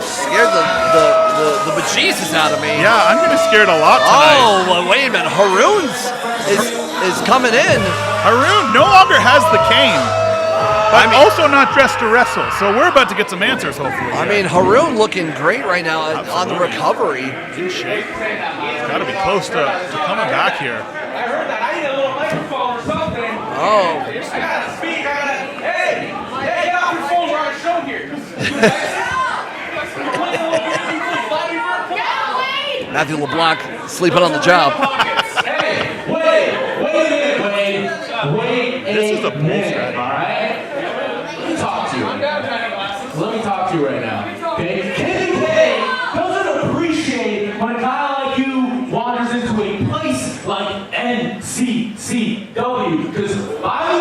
Scared the bejesus out of me. Yeah, I'm getting scared a lot tonight. Oh, well, wait a minute. Haroon's is coming in. Haroon no longer has the cane, but also not dressed to wrestle. So we're about to get some answers, hopefully. I mean, Haroon looking great right now on the recovery. in shape. He's got to be close to coming back here. I heard that. I need a little microphone or something. Oh. I gotta speak. Hey, get off your phone. We're on a show here. Matthew LeBlanc sleeping on the job. Hey, wait This is a a minute, all right? Let me talk to you. Let me talk to you right now. Okay? KPK doesn't appreciate when a guy like you wanders into a place like NCCW. Because by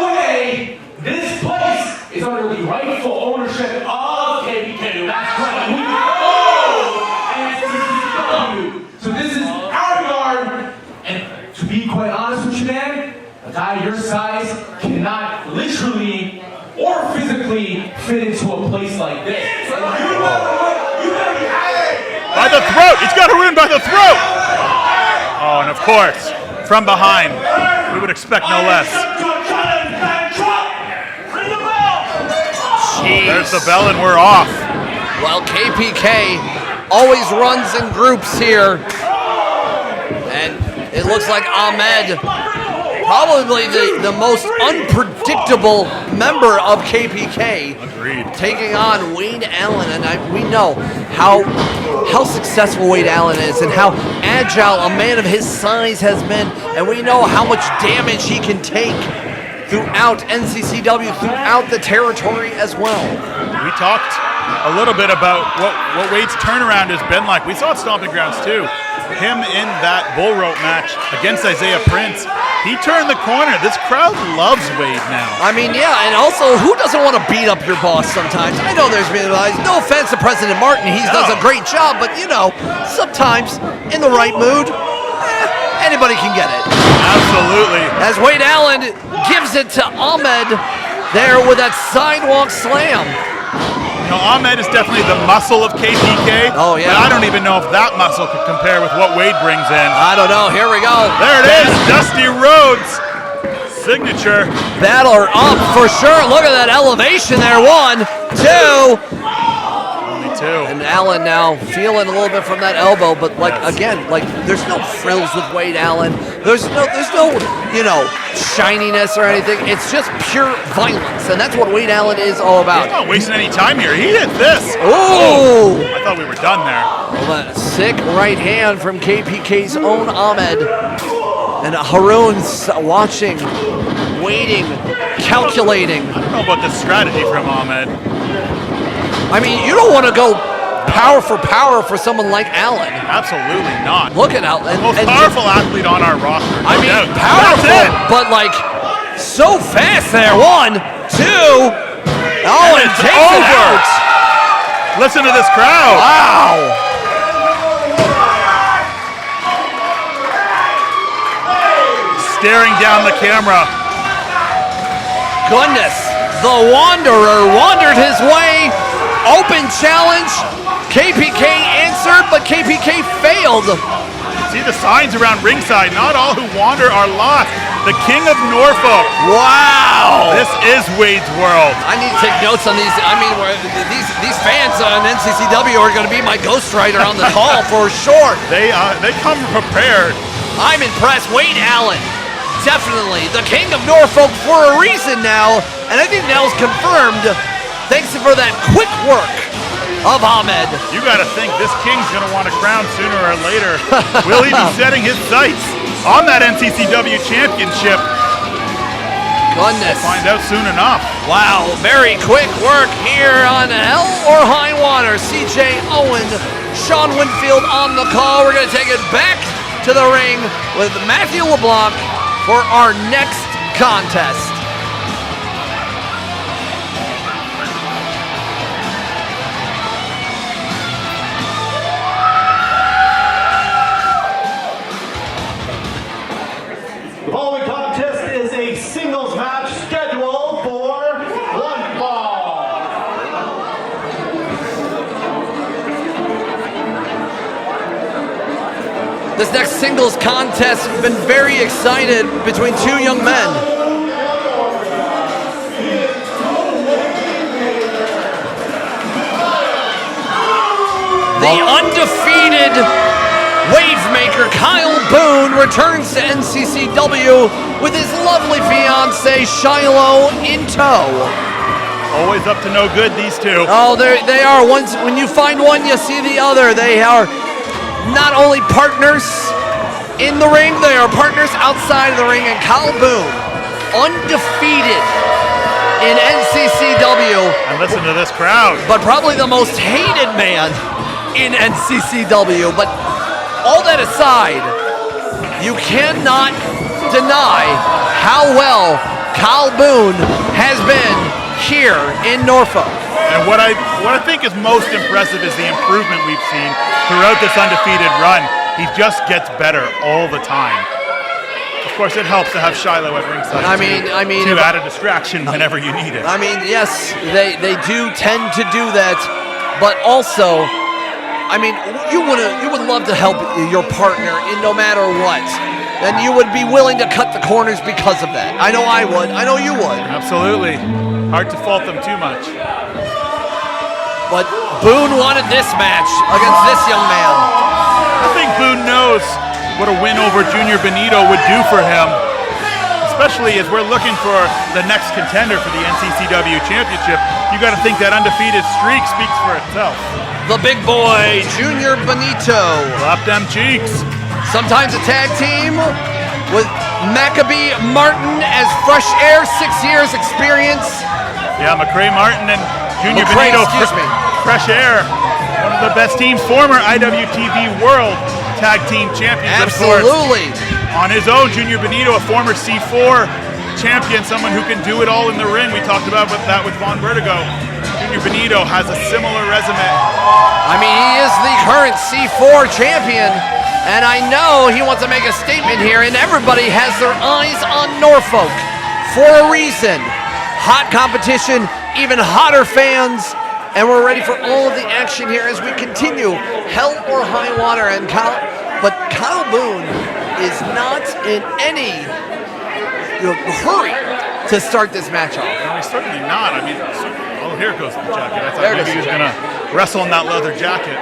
magically fit into a place like this. By the throat! He's got Haroon by the throat! Oh, and of course, from behind, we would expect no less. Jeez. There's the bell and we're off. Well, KPK always runs in groups here. And it looks like Ahmed, probably the most unpredictable member of KPK. Agreed. Taking on Wade Allan, and we know how successful Wade Allan is and how agile a man of his size has been, and we know how much damage he can take throughout NCCW, throughout the territory as well. We talked a little bit about what Wade's turnaround has been like. We saw it Stomping Grounds too. Him in that bull rope match against Isaiah Prince. He turned the corner. This crowd loves Wade now. I mean, yeah, and also, who doesn't want to beat up your boss sometimes? I know there's been, no offense to President Martin, he does a great job, but you know, sometimes in the right mood, anybody can get it. Absolutely. As Wade Allan gives it to Ahmed there with that sidewalk slam. You know, Ahmed is definitely the muscle of KPK. Oh, yeah. But I don't even know if that muscle could compare with what Wade brings in. I don't know. Here we go. There it is. Dusty Rhodes signature. Battler up for sure. Look at that elevation there. 1, 2. Only 2. And Allan now feeling a little bit from that elbow, but like again, like there's no frills with Wade Allan. There's no, you know, shininess or anything. It's just pure violence, and that's what Wade Allan is all about. He's not wasting any time here. He hit this. Ooh! I thought we were done there. Well, a sick right hand from KPK's own Ahmed. And Haroon's watching, waiting, calculating. I don't know about the strategy from Ahmed. I mean, you don't want to go power for someone like Allan. Absolutely not. Look at Allan. Most powerful athlete on our roster. I no mean, doubt. powerful, That's it. but like so fast there. 1, 2. Oh, and it's takes over. it out. Listen to this crowd. Wow. Staring down the camera. Goodness. The Wanderer wandered his way. Open challenge. KPK answered, but KPK failed. See the signs around ringside. Not all who wander are lost. The King of Norfolk. Wow. This is Wade's world. I need to take notes on these. I mean, these fans on NCCW are going to be my ghostwriter on the call for sure. They come prepared. I'm impressed. Wade Allan, definitely the King of Norfolk for a reason now, and I think now is confirmed. Thanks for that quick work of Ahmed. You got to think this king's going to want a crown sooner or later. Will he be setting his sights on that NCCW championship? Goodness. We'll find out soon enough. Wow, very quick work here on Hell or High Water. CJ Owen, Sean Winfield on the call. We're going to take it back to the ring with Matthew LeBlanc for our next contest. The following contest is a singles match scheduled for one fall. This next singles contest has been very excited between two young men. The undefeated Wavemaker Kyle Boone returns to NCCW with his lovely fiancée Shilo in tow. Always up to no good, these two. Oh, they are. When you find one, you see the other. They are not only partners in the ring, they are partners outside of the ring. And Kyle Boone, undefeated in NCCW. And listen to this crowd. But probably the most hated man in NCCW. But all that aside, you cannot deny how well Kyle Boone has been here in Norfolk. And what I think is most impressive is the improvement we've seen throughout this undefeated run. He just gets better all the time. Of course, it helps to have Shilo at ringside. I mean, to add a distraction whenever you need it. I mean, yes, they do tend to do that, but also, I mean, you would love to help your partner in no matter what, and you would be willing to cut the corners because of that. I know I would. I know you would. Absolutely. Hard to fault them too much. But Boone wanted this match against this young man. I think Boone knows what a win over Junior Benito would do for him, especially as we're looking for the next contender for the NCCW Championship. You got to think that undefeated streak speaks for itself. The big boy, Junior Benito. Slap them cheeks. Sometimes a tag team with Maccabee Martin as fresh air, 6 years experience. Yeah, McCray Martin and Junior McCray, Benito, excuse me. fresh air. One of the best teams, former IWTV World Tag Team Champions, Absolutely. Of course. On his own, Junior Benito, a former C4 champion, someone who can do it all in the ring. We talked about that with Vaughn Vertigo. Junior Benito has a similar resume. I mean, he is the current C4 champion, and I know he wants to make a statement here, and everybody has their eyes on Norfolk for a reason. Hot competition, even hotter fans, and we're ready for all of the action here as we continue. Hell or high water, and Kyle Boone is not in any hurry to start this match off. No, he's certainly not. I mean, oh, here goes the jacket. I thought maybe he was going to wrestle in that leather jacket.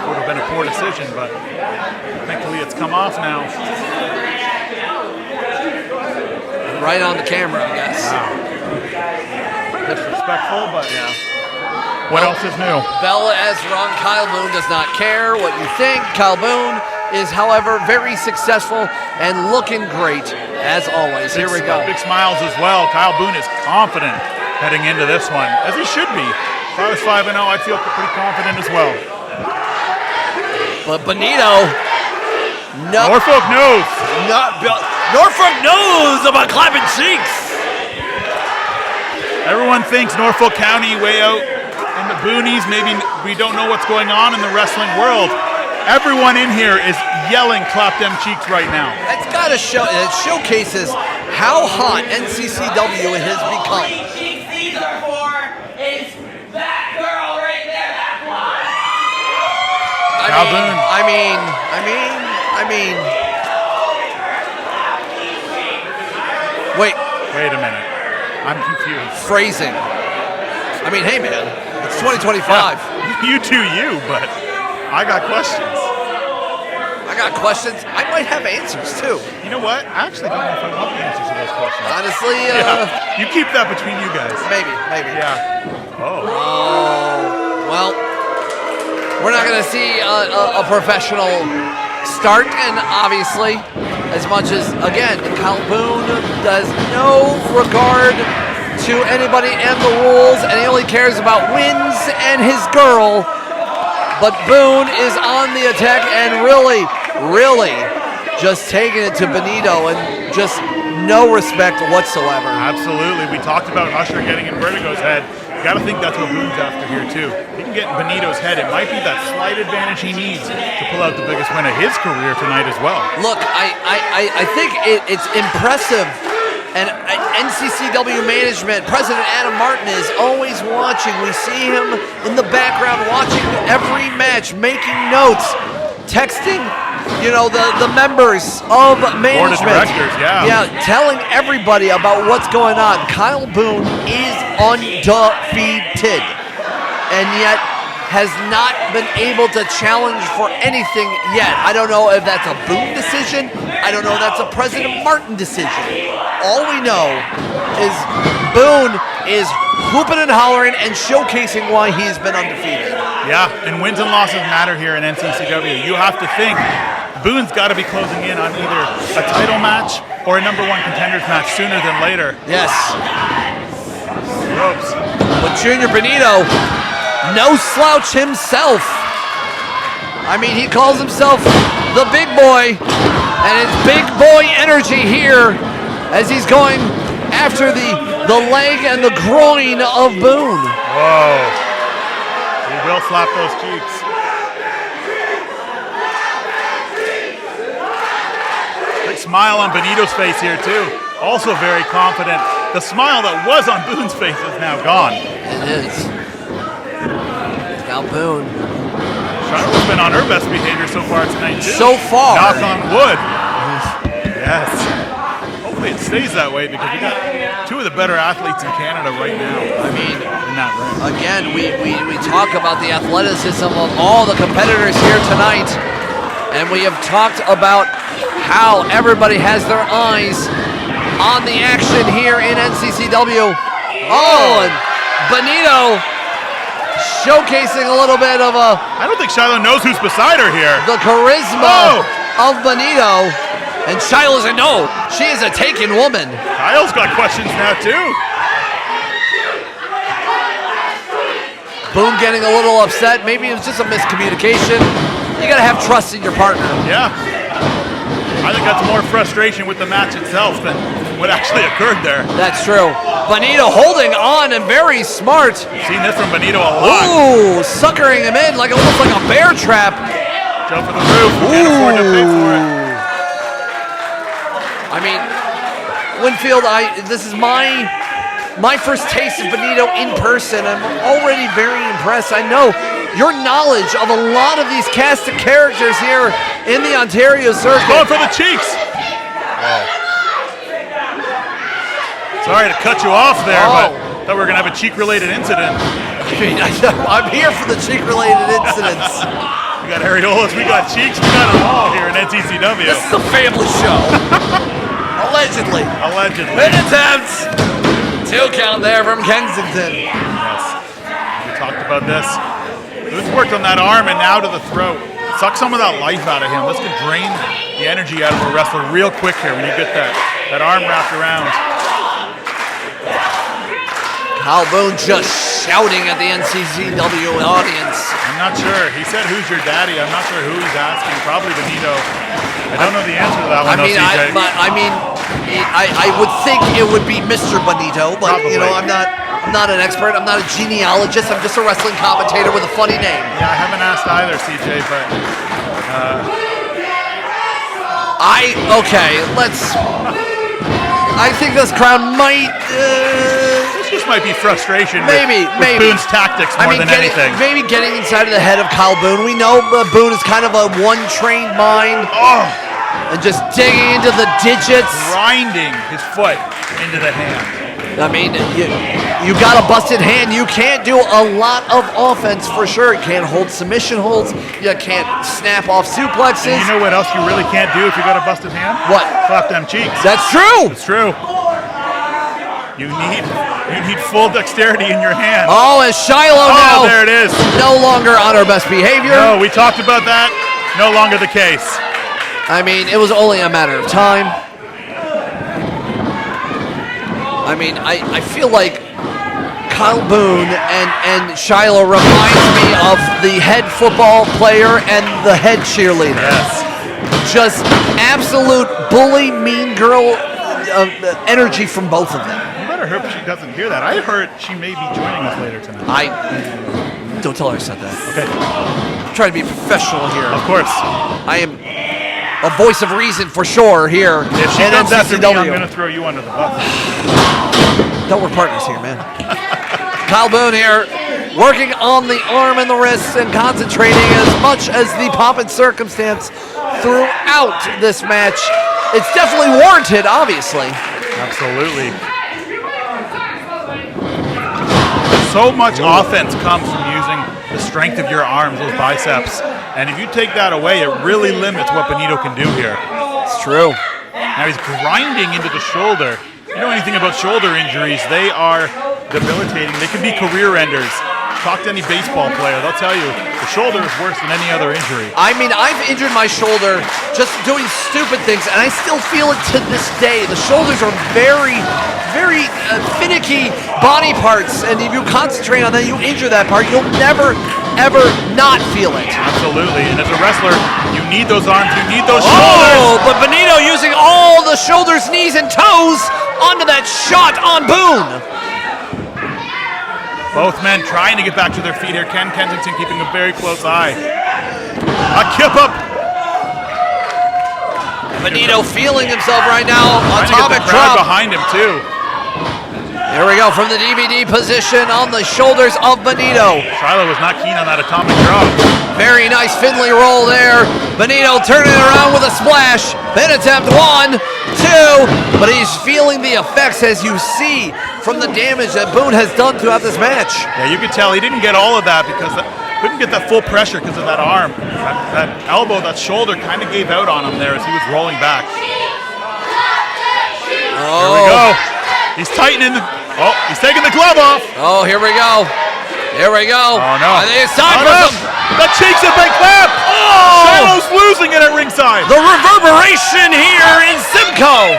Would have been a poor decision, but thankfully it's come off now. Right on the camera, I guess. Wow. Disrespectful, but yeah. What else is new? Bella Ezra, Kyle Boone does not care what you think. Kyle Boone is, however, very successful and looking great as always. Here we go. Big smiles as well. Kyle Boone is confident heading into this one, as he should be. If I was 5-0, I'd feel pretty confident as well. But Benito, Norfolk knows. Norfolk knows about clapping cheeks. Everyone thinks Norfolk County way out in the boonies. Maybe we don't know what's going on in the wrestling world. Everyone in here is yelling "clap them cheeks" right now. That's got to show. It showcases how hot NCCW has become. These are for is that girl right there, that blonde. I mean. Wait a minute. I'm confused. Phrasing. I mean, hey man, it's 2025. Yeah, you do you, but I got questions. I got questions. I might have answers too. You know what? I actually don't know if I want the answers to those questions. Honestly, yeah. You keep that between you guys. Maybe. Yeah. Oh. Well, we're not going to see a professional start, and obviously, as much as, again, Kyle Boone does no regard to anybody and the rules, and he only cares about wins and his girl. But Boone is on the attack and really just taking it to Benito and just no respect whatsoever. Absolutely. We talked about Usher getting in Vertigo's head. You got to think that's what Boone's after here, too. He can get in Benito's head. It might be that slight advantage he needs to pull out the biggest win of his career tonight as well. Look, I think it's impressive. And NCCW management, President Adam Martin is always watching. We see him in the background watching every match, making notes, texting, the members of management. Board of directors, yeah. Yeah, telling everybody about what's going on. Kyle Boone is undefeated, and yet has not been able to challenge for anything yet. I don't know if that's a Boone decision. I don't know if that's a President Martin decision. All we know is Boone is hooping and hollering and showcasing why he's been undefeated. Yeah, and wins and losses matter here in NCCW. You have to think Boone's got to be closing in on either a title match or a #1 contenders match sooner than later. Yes. Ropes. But Junior Benito, no slouch himself. I mean, he calls himself the big boy, and it's big boy energy here as he's going after the leg and the groin of Boone. Whoa. He will slap those cheeks. Big smile on Benito's face here too. Also very confident. The smile that was on Boone's face is now gone. It is. Now Boone. Shilo's been on her best behavior so far tonight too. So far. Knock on wood. Yes. Hopefully it stays that way because we got two of the better athletes in Canada right now. I mean, in that ring. Again, we talk about the athleticism of all the competitors here tonight, and we have talked about how everybody has their eyes on the action here in NCCW. Oh, and Benito showcasing a little bit of I don't think Shilo knows who's beside her here. the charisma of Benito. And Shilo said, no, she is a taken woman. Kyle's got questions now too. Boone getting a little upset. Maybe it was just a miscommunication. You gotta have trust in your partner. Yeah. I think that's more frustration with the match itself than what actually occurred there. That's true. Benito holding on and very smart. Seen this from Benito a lot. Ooh, suckering him in like almost like a bear trap. Jump for the roof. Can't afford to pay for it. I mean, Winfield, this is my first taste of Benito in person. I'm already very impressed. I know your knowledge of a lot of these cast of characters here in the Ontario circuit. Going for the cheeks. Whoa. Sorry to cut you off there, but thought we were gonna have a cheek-related incident. I mean, I'm here for the cheek-related incidents. We got areolas, we got cheeks, we got them all here in NCCW. This is a family show. Allegedly. Allegedly. An attempt. 2 count there from Kensington. Yes. We talked about this. Boone's worked on that arm and now to the throat. Suck some of that life out of him. Let's get drain the energy out of a wrestler real quick here when you get that arm wrapped around. Kyle Boone just shouting at the NCCW audience. I'm not sure. He said, "Who's your daddy?" I'm not sure who he's asking. Probably Benito. I don't know the answer to that one, CJ. I would think it would be Mr. Benito, but Probably. you know, I'm not an expert. I'm not a genealogist. I'm just a wrestling commentator with a funny name. Yeah, I haven't asked either, CJ, but I think this crowd might. This just might be frustration. Maybe. with Boone's tactics more than anything. Maybe getting inside of the head of Kyle Boone. We know Boone is kind of a one-trained mind. And just digging into the digits. Grinding his foot into the hand. I mean, you got a busted hand. You can't do a lot of offense for sure. You can't hold submission holds. You can't snap off suplexes. And you know what else you really can't do if you got a busted hand? What? Clap them cheeks. That's true. It's true. You need full dexterity in your hand. Oh, and Shilo now. Oh, there it is. No longer on her best behavior. No, we talked about that. No longer the case. I mean, it was only a matter of time. I mean, I feel like Kyle Boone and Shilo reminds me of the head football player and the head cheerleader. Yes. Just absolute bully, mean girl energy from both of them. You better hope she doesn't hear that. I heard she may be joining us later tonight. Don't tell her I said that. Okay. I'm trying to be professional here. Of course. I am a voice of reason for sure here. If she comes after me, I'm going to throw you under the bus. Don't work partners here, man. Kyle Boone here, working on the arm and the wrist and concentrating as much as the pomp and circumstance throughout this match. It's definitely warranted, obviously. Absolutely. So much offense comes from using the strength of your arms, those biceps. And if you take that away, it really limits what Benito can do here. It's true. Now he's grinding into the shoulder. You know anything about shoulder injuries, they are debilitating. They can be career enders. Talk to any baseball player, they'll tell you the shoulder is worse than any other injury. I mean, I've injured my shoulder just doing stupid things, and I still feel it to this day. The shoulders are very, very finicky body parts, and if you concentrate on that, you injure that part, you'll never, ever not feel it. Absolutely, and as a wrestler, you need those arms, you need those shoulders. Oh, but Benito using all the shoulders, knees, and toes onto that shot on Boone. Both men trying to get back to their feet here. Ken Kensington keeping a very close eye. A kip up. And Benito feeling himself right now. Trying to get Atomic the crowd drop. behind him too. Here we go from the DVD position on the shoulders of Benito. Shilo was not keen on that atomic drop. Very nice Finley roll there. Benito turning it around with a splash. Pin attempt 1, 2, but he's feeling the effects as you see from the damage that Boone has done throughout this match. Yeah, you could tell he didn't get all of that because couldn't get that full pressure because of that arm. That elbow, that shoulder kind of gave out on him there as he was rolling back. Here we go. He's tightening. He's taking the glove off. Oh, here we go. Here we go. Oh, no. I think it's time for some. The cheeks have been clapped. Oh! Shilo's losing it at ringside. The reverberation here in Simcoe.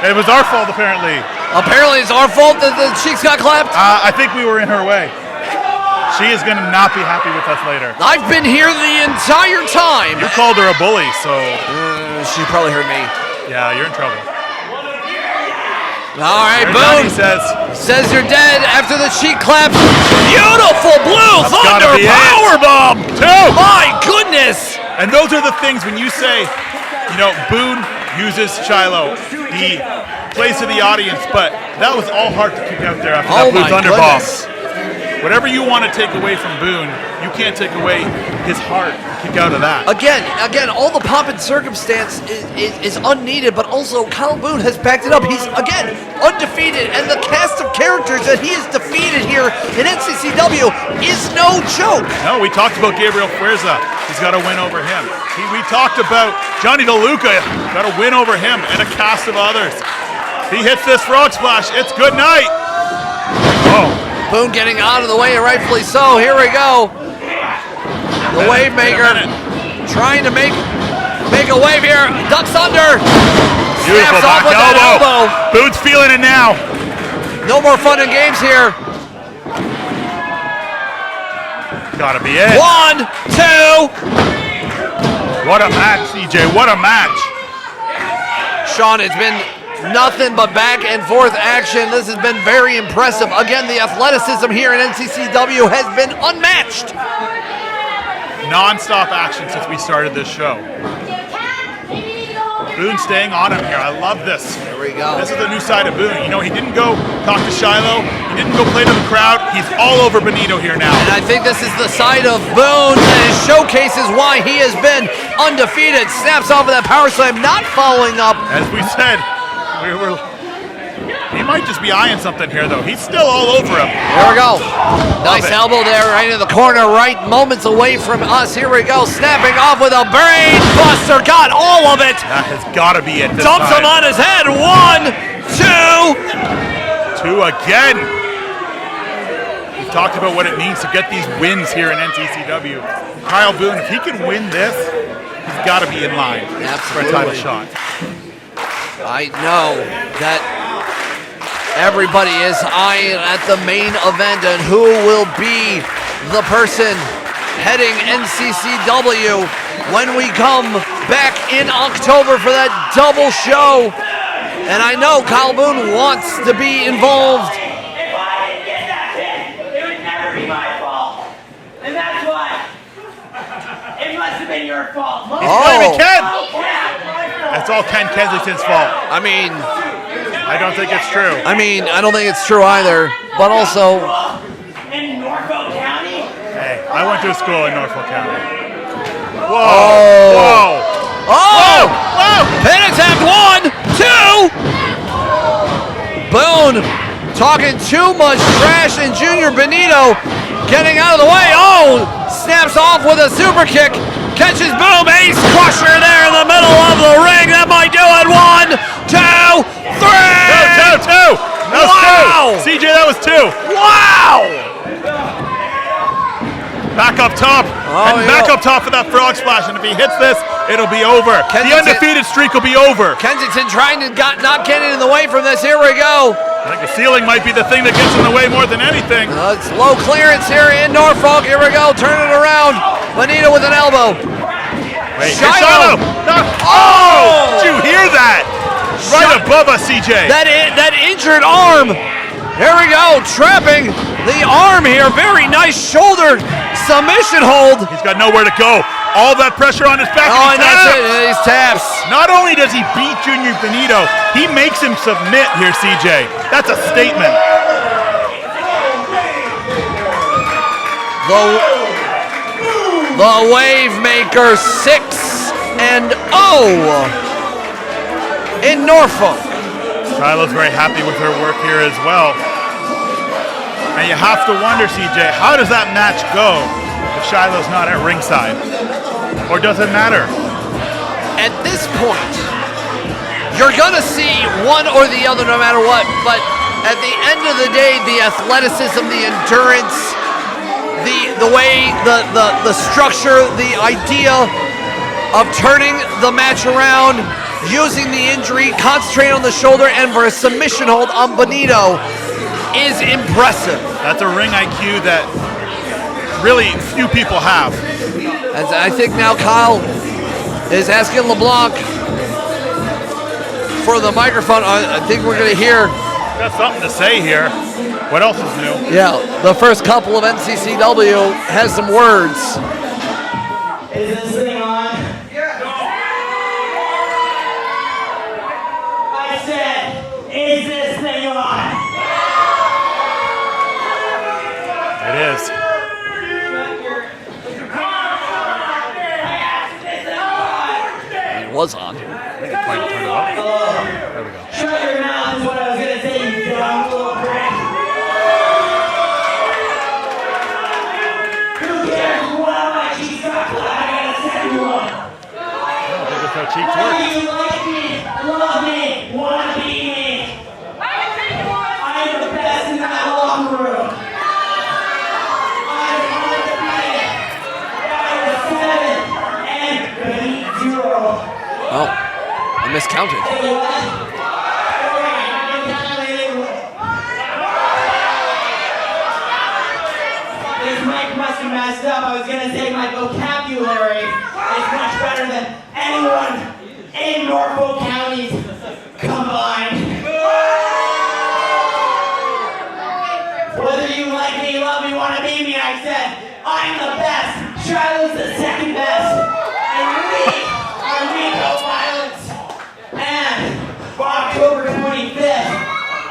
It was our fault, apparently. Apparently, it's our fault that the cheeks got clapped. I think we were in her way. She is going to not be happy with us later. I've been here the entire time. You called her a bully, so... She probably heard me. Yeah, you're in trouble. All right, Johnny Boone says you're dead after the cheek claps. Beautiful blue That's thunder gotta be it. powerbomb. 2. My goodness. And those are the things when you say, Boone uses Shilo. He plays to the audience, but that was all hard to kick out there after that blue thunder bomb. Whatever you want to take away from Boone, you can't take away his heart and kick out of that. Again, all the pomp and circumstance is unneeded, but also Kyle Boone has backed it up. He's, again, undefeated, and the cast of characters that he has defeated here in NCCW is no joke. No, we talked about Gabriel Fuerza. He's got to win over him. We talked about Johnny DeLuca. Got to win over him and a cast of others. He hits this frog splash. It's good night. Oh. Boone getting out of the way, rightfully so. Here we go. The wave maker trying to make a wave here. Ducks under. Beautiful Snaps off back with that elbow. Boone's feeling it now. No more fun and games here. Gotta be it. 1, 2. What a match, CJ. What a match. Sean, it's been nothing but back and forth action. This has been very impressive. Again, the athleticism here in NCCW has been unmatched. Non-stop action since we started this show. Boone staying on him here. I love this. Here we go. This is the new side of Boone. He didn't go talk to Shilo. He didn't go play to the crowd. He's all over Benito here now. And I think this is the side of Boone that showcases why he has been undefeated. Snaps off of that power slam, not following up. As we said, he might just be eyeing something here, though. He's still all over him. Here we go. Nice elbow there right in the corner, right moments away from us. Here we go. Snapping off with a brain buster. Got all of it. That has got to be it this Dumps time. him on his head. 1, 2. 2 again. We've talked about what it means to get these wins here in NCCW. Kyle Boone, if he can win this, he's got to be in line for a title shot. I know that everybody is eyeing at the main event and who will be the person heading NCCW when we come back in October for that double show. And I know Kyle Boone wants to be involved. If I didn't get that hit, it would never be my fault. And that's why it must have been your fault. He's blaming Ken. Yeah. That's all Ken Kensington's fault. I mean, I don't think it's true. I don't think it's true either. But also, In Norfolk County? Hey, I went to a school in Norfolk County. Whoa! Oh. Whoa! Whoa! Pin attempt 1, 2. Boone talking too much trash, and Junior Benito getting out of the way. Oh, snaps off with a super kick. Catches Boom, ace crusher there in the middle of the ring. That might do it. 1, 2, 3. Two. That was Wow. 2. CJ, that was 2. Wow. Back up top. And back up top for that frog splash. And if he hits this, it'll be over. The undefeated streak will be over. Kensington trying to not get in the way from this. Here we go. I think the ceiling might be the thing that gets in the way more than anything. It's low clearance here in Norfolk. Here we go. Turn it around. Benito with an elbow. Wait, Shilo. No. Oh! Did you hear that? Right above us, CJ. That injured arm. Here we go. Trapping the arm here. Very nice shoulder submission hold. He's got nowhere to go. All that pressure on his back. Oh, and that's taps. it. He's taps. Not only does he beat Junior Benito, he makes him submit here, CJ. That's a statement. The Wave Maker 6-0 in Norfolk. Shiloh's very happy with her work here as well. And you have to wonder, CJ, how does that match go if Shiloh's not at ringside? Or does it matter? At this point, you're going to see one or the other no matter what, but at the end of the day, the athleticism, the endurance, the way, the structure, the idea of turning the match around, using the injury, concentrating on the shoulder, and for a submission hold on Benito is impressive. That's a ring IQ that really few people have. And I think now Kyle is asking LeBlanc for the microphone. I think we're going to hear. Got something to say here. What else is new? Yeah, the first couple of NCCW has some words. Is this thing on? I said, is this thing on? It is. It was on. I think I'm trying to turn it off. There we go. Shut your mouth is what I was going to say, you dumb little prick. Who cares what my cheeks got? I got a second one. I don't think that's how cheeks Whether work. you like me, love me, want to be me, I am the best in that locker room. I'm undefeated. I was 7 and beat 0. Oh, I miscounted. Hey, what? This mic must have messed up. I was going to say my vocabulary is much better than anyone in Norfolk counties combined. Whether you like me, love me, want to be me, I said, I'm the best. Shiloh's the second best. And we are Rico Violence. And October 25th,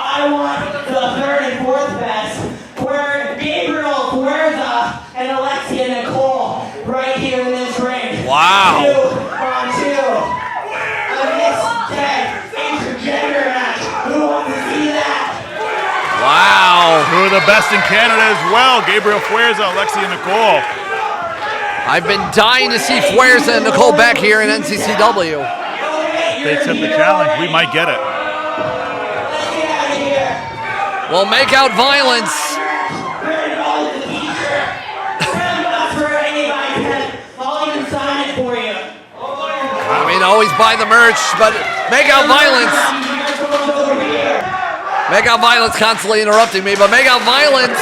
I want the 3rd and 4th best, where Gabriel Fuerza and Alexia Nicole right here in this ring. Wow. 2 on 2. A mixed tag intergender match. Who wants to see that? Wow. Who are the best in Canada as well? Gabriel Fuerza, Alexia Nicole. I've been dying to see Fuerza and Nicole back here in NCCW. If they accept the challenge, we might get it. Let's get out of here. Well, make out violence. We're all in the t-shirt. Not for anybody. I'll even sign it for you. I mean, always buy the merch, but make out violence. Make out violence constantly interrupting me, but make out violence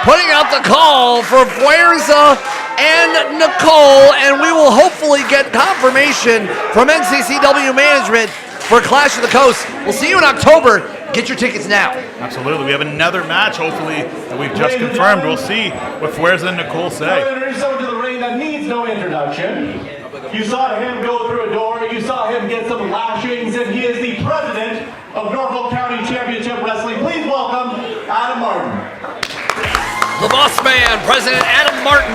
putting out the call for Fuerza and Nicole, and we will hopefully get confirmation from NCCW management for Clash of the Coast. We'll see you in October. Get your tickets now. Absolutely. We have another match, hopefully, that we've just confirmed. We'll see what Fuerza and Nicole say. Introduce someone to the ring that needs no introduction. You saw him go through a door. You saw him get some lashings, and he is the president of Norfolk County Championship Wrestling. Please welcome Adam Martin. The boss man, President Adam Martin.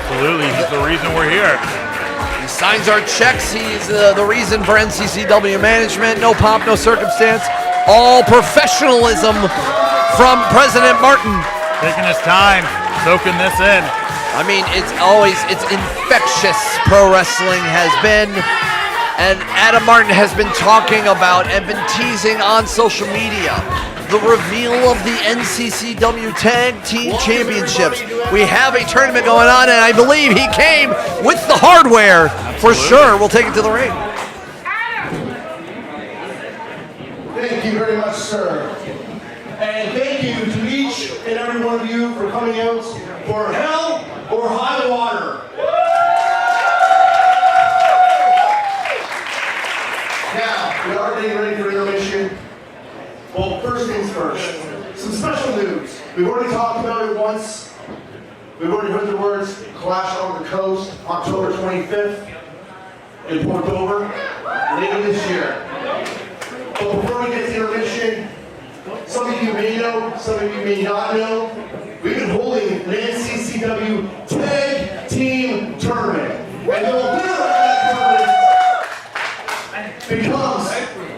Absolutely. He's the reason we're here. He signs our checks. He's the reason for NCCW management. No pomp, no circumstance. All professionalism from President Martin. Taking his time, soaking this in. I mean, it's infectious, pro wrestling has been. And Adam Martin has been talking about and been teasing on social media the reveal of the NCCW Tag Team Championships. We have a tournament going on, and I believe he came with the hardware. For sure. We'll take it to the ring. Thank you very much, sir. And thank you to each and every one of you for coming out for Hell or High Water. Now, we are getting ready for intermission. Well, first things first. Some special news. We've already talked about it once, We've already heard the words Clash on the Coast, October 25th in Port Dover, later this year. But before we get to intermission, some of you may know, some of you may not know, we've been holding an NCCW Tag Team Tournament. And the winner of that tournament becomes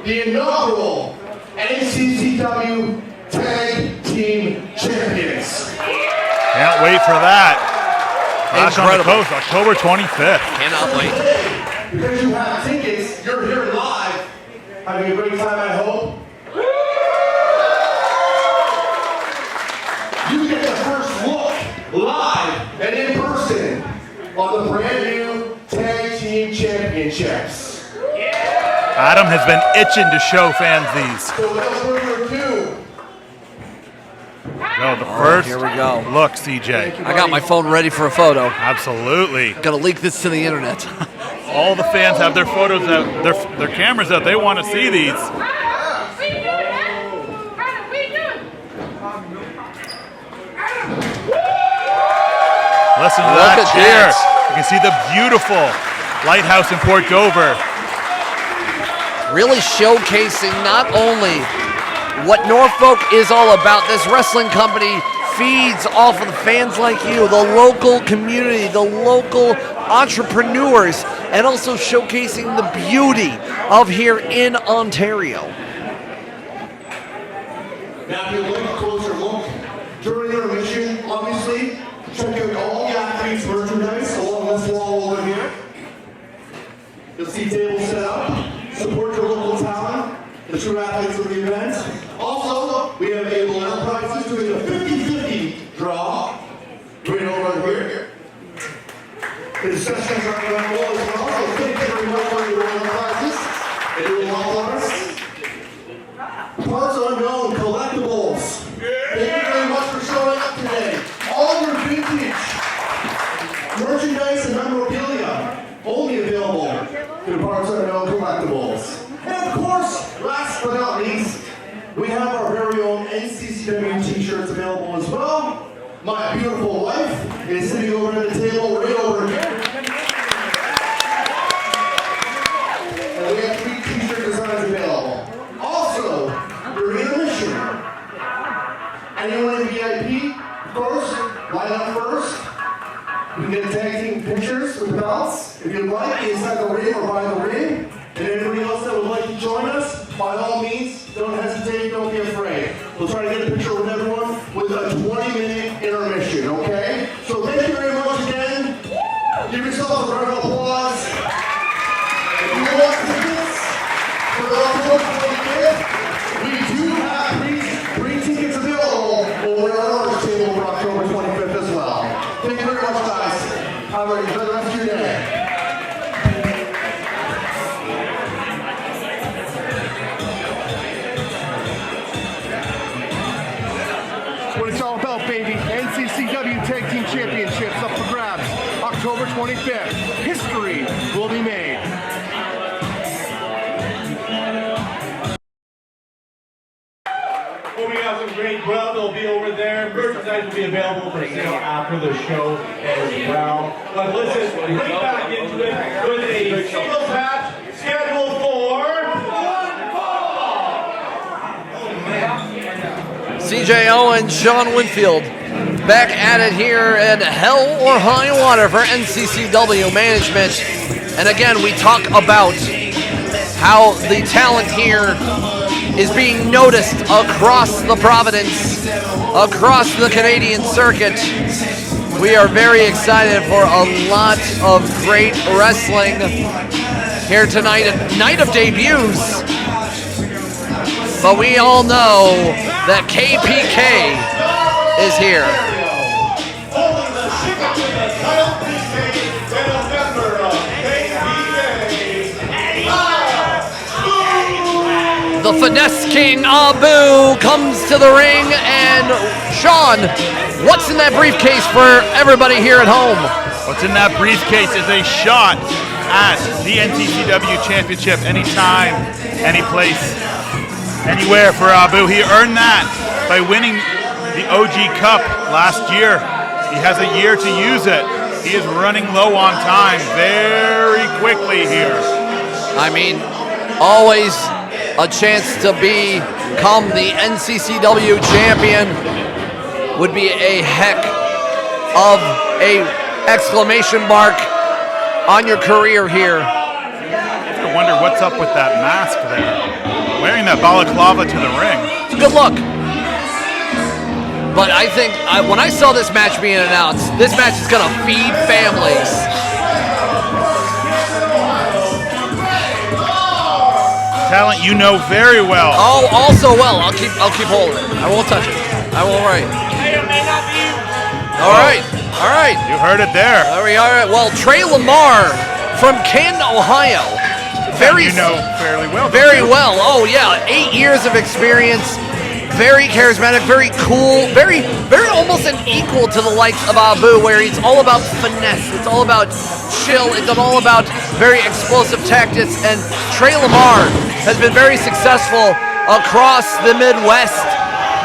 the inaugural NCCW Tag Team Champions. Can't wait for that. Clash on the Coast, October 25th. Cannot wait. Because you have tickets, you're here live, having a great time at home. You get the first look live and in person on the brand new Tag Team Championships. Adam has been itching to show fans these. So without further ado, So the first here we go. look, CJ. I got my phone ready for a photo. Absolutely. Gotta leak this to the internet. All the fans have their photos out, their cameras out. They want to see these. Listen to Look that at cheer. that. You can see the beautiful lighthouse in Port Dover. Really showcasing not only what Norfolk is all about. This wrestling company feeds off of the fans like you, the local community, the local entrepreneurs, and also showcasing the beauty of here in Ontario. now if you look a closer look, during intermission, obviously, check out all the athletes' merchandise along this wall over here. You'll see tables set up. Support your local talent, the true athletes of the event. Also, we have a Dello prizes doing a 50-50 draw right over here. The sessions are going on as well, so thank you very much for your Dello prizes. They do a lot for us. Parts Unknown Collectibles. Thank you very much for showing up today. All your vintage merchandise and memorabilia only available through Parts Unknown Collectibles. And of course, last but not least, we have our very own NCCW t-shirts available as well. My beautiful wife is sitting over at the table right over here. And we have 3 t-shirt designs available. Also, during intermission, anyone in VIP, of course, line up first. You can get tag team pictures with belts if you'd like, inside the ring or by the ring. And anybody else that would like to join us, by all means, don't hesitate, don't be afraid. We'll try to get a picture with everyone with a 20-minute intermission, okay? So thank you very much again. Give yourself a round of applause. If you want tickets for the October 25th, we do have free tickets available over at our orange table for October 25th as well. Thank you very much, guys. Have a good rest of your day. What it's all about, baby. NCCW Tag Team Championships up for grabs. October 25th. History will be made. Well, we got some great grub. They'll be over there. Merchandise will be available for sale after the show as well. But listen, right back into it with a singles match scheduled for CJ Owen, Sean Winfield, back at it here at Hell or High Water for NCCW management. And again, we talk about how the talent here is being noticed across the Providence, across the Canadian circuit. We are very excited for a lot of great wrestling here tonight, a night of debuts. But we all know that KPK is here. holding the ticket to the title PK and a member of KPK. The Finesse King Abu comes to the ring, and Sean, what's in that briefcase for everybody here at home? What's in that briefcase is a shot at the NCCW Championship anytime, any place, anywhere for Abu. He earned that by winning the OG Cup last year He has a year to use it. He is running low on time very quickly here. I mean, always a chance to become the NCCW champion would be a heck of a exclamation mark on your career here. I wonder what's up with that mask there. Wearing that balaclava to the ring. It's a good look. But I think when I saw this match being announced, this match is going to feed families. Talent you know very well. Oh, also well. I'll keep holding it. I won't touch it. I won't worry. All right. You heard it there. There we are. Well, Tre Lamar from Canton, Ohio. You know fairly well. Very well. Oh yeah, 8 years of experience. Very charismatic, very cool, very almost an equal to the likes of Abu, where it's all about finesse, it's all about chill, it's all about very explosive tactics, and Tre Lamar has been very successful across the Midwest.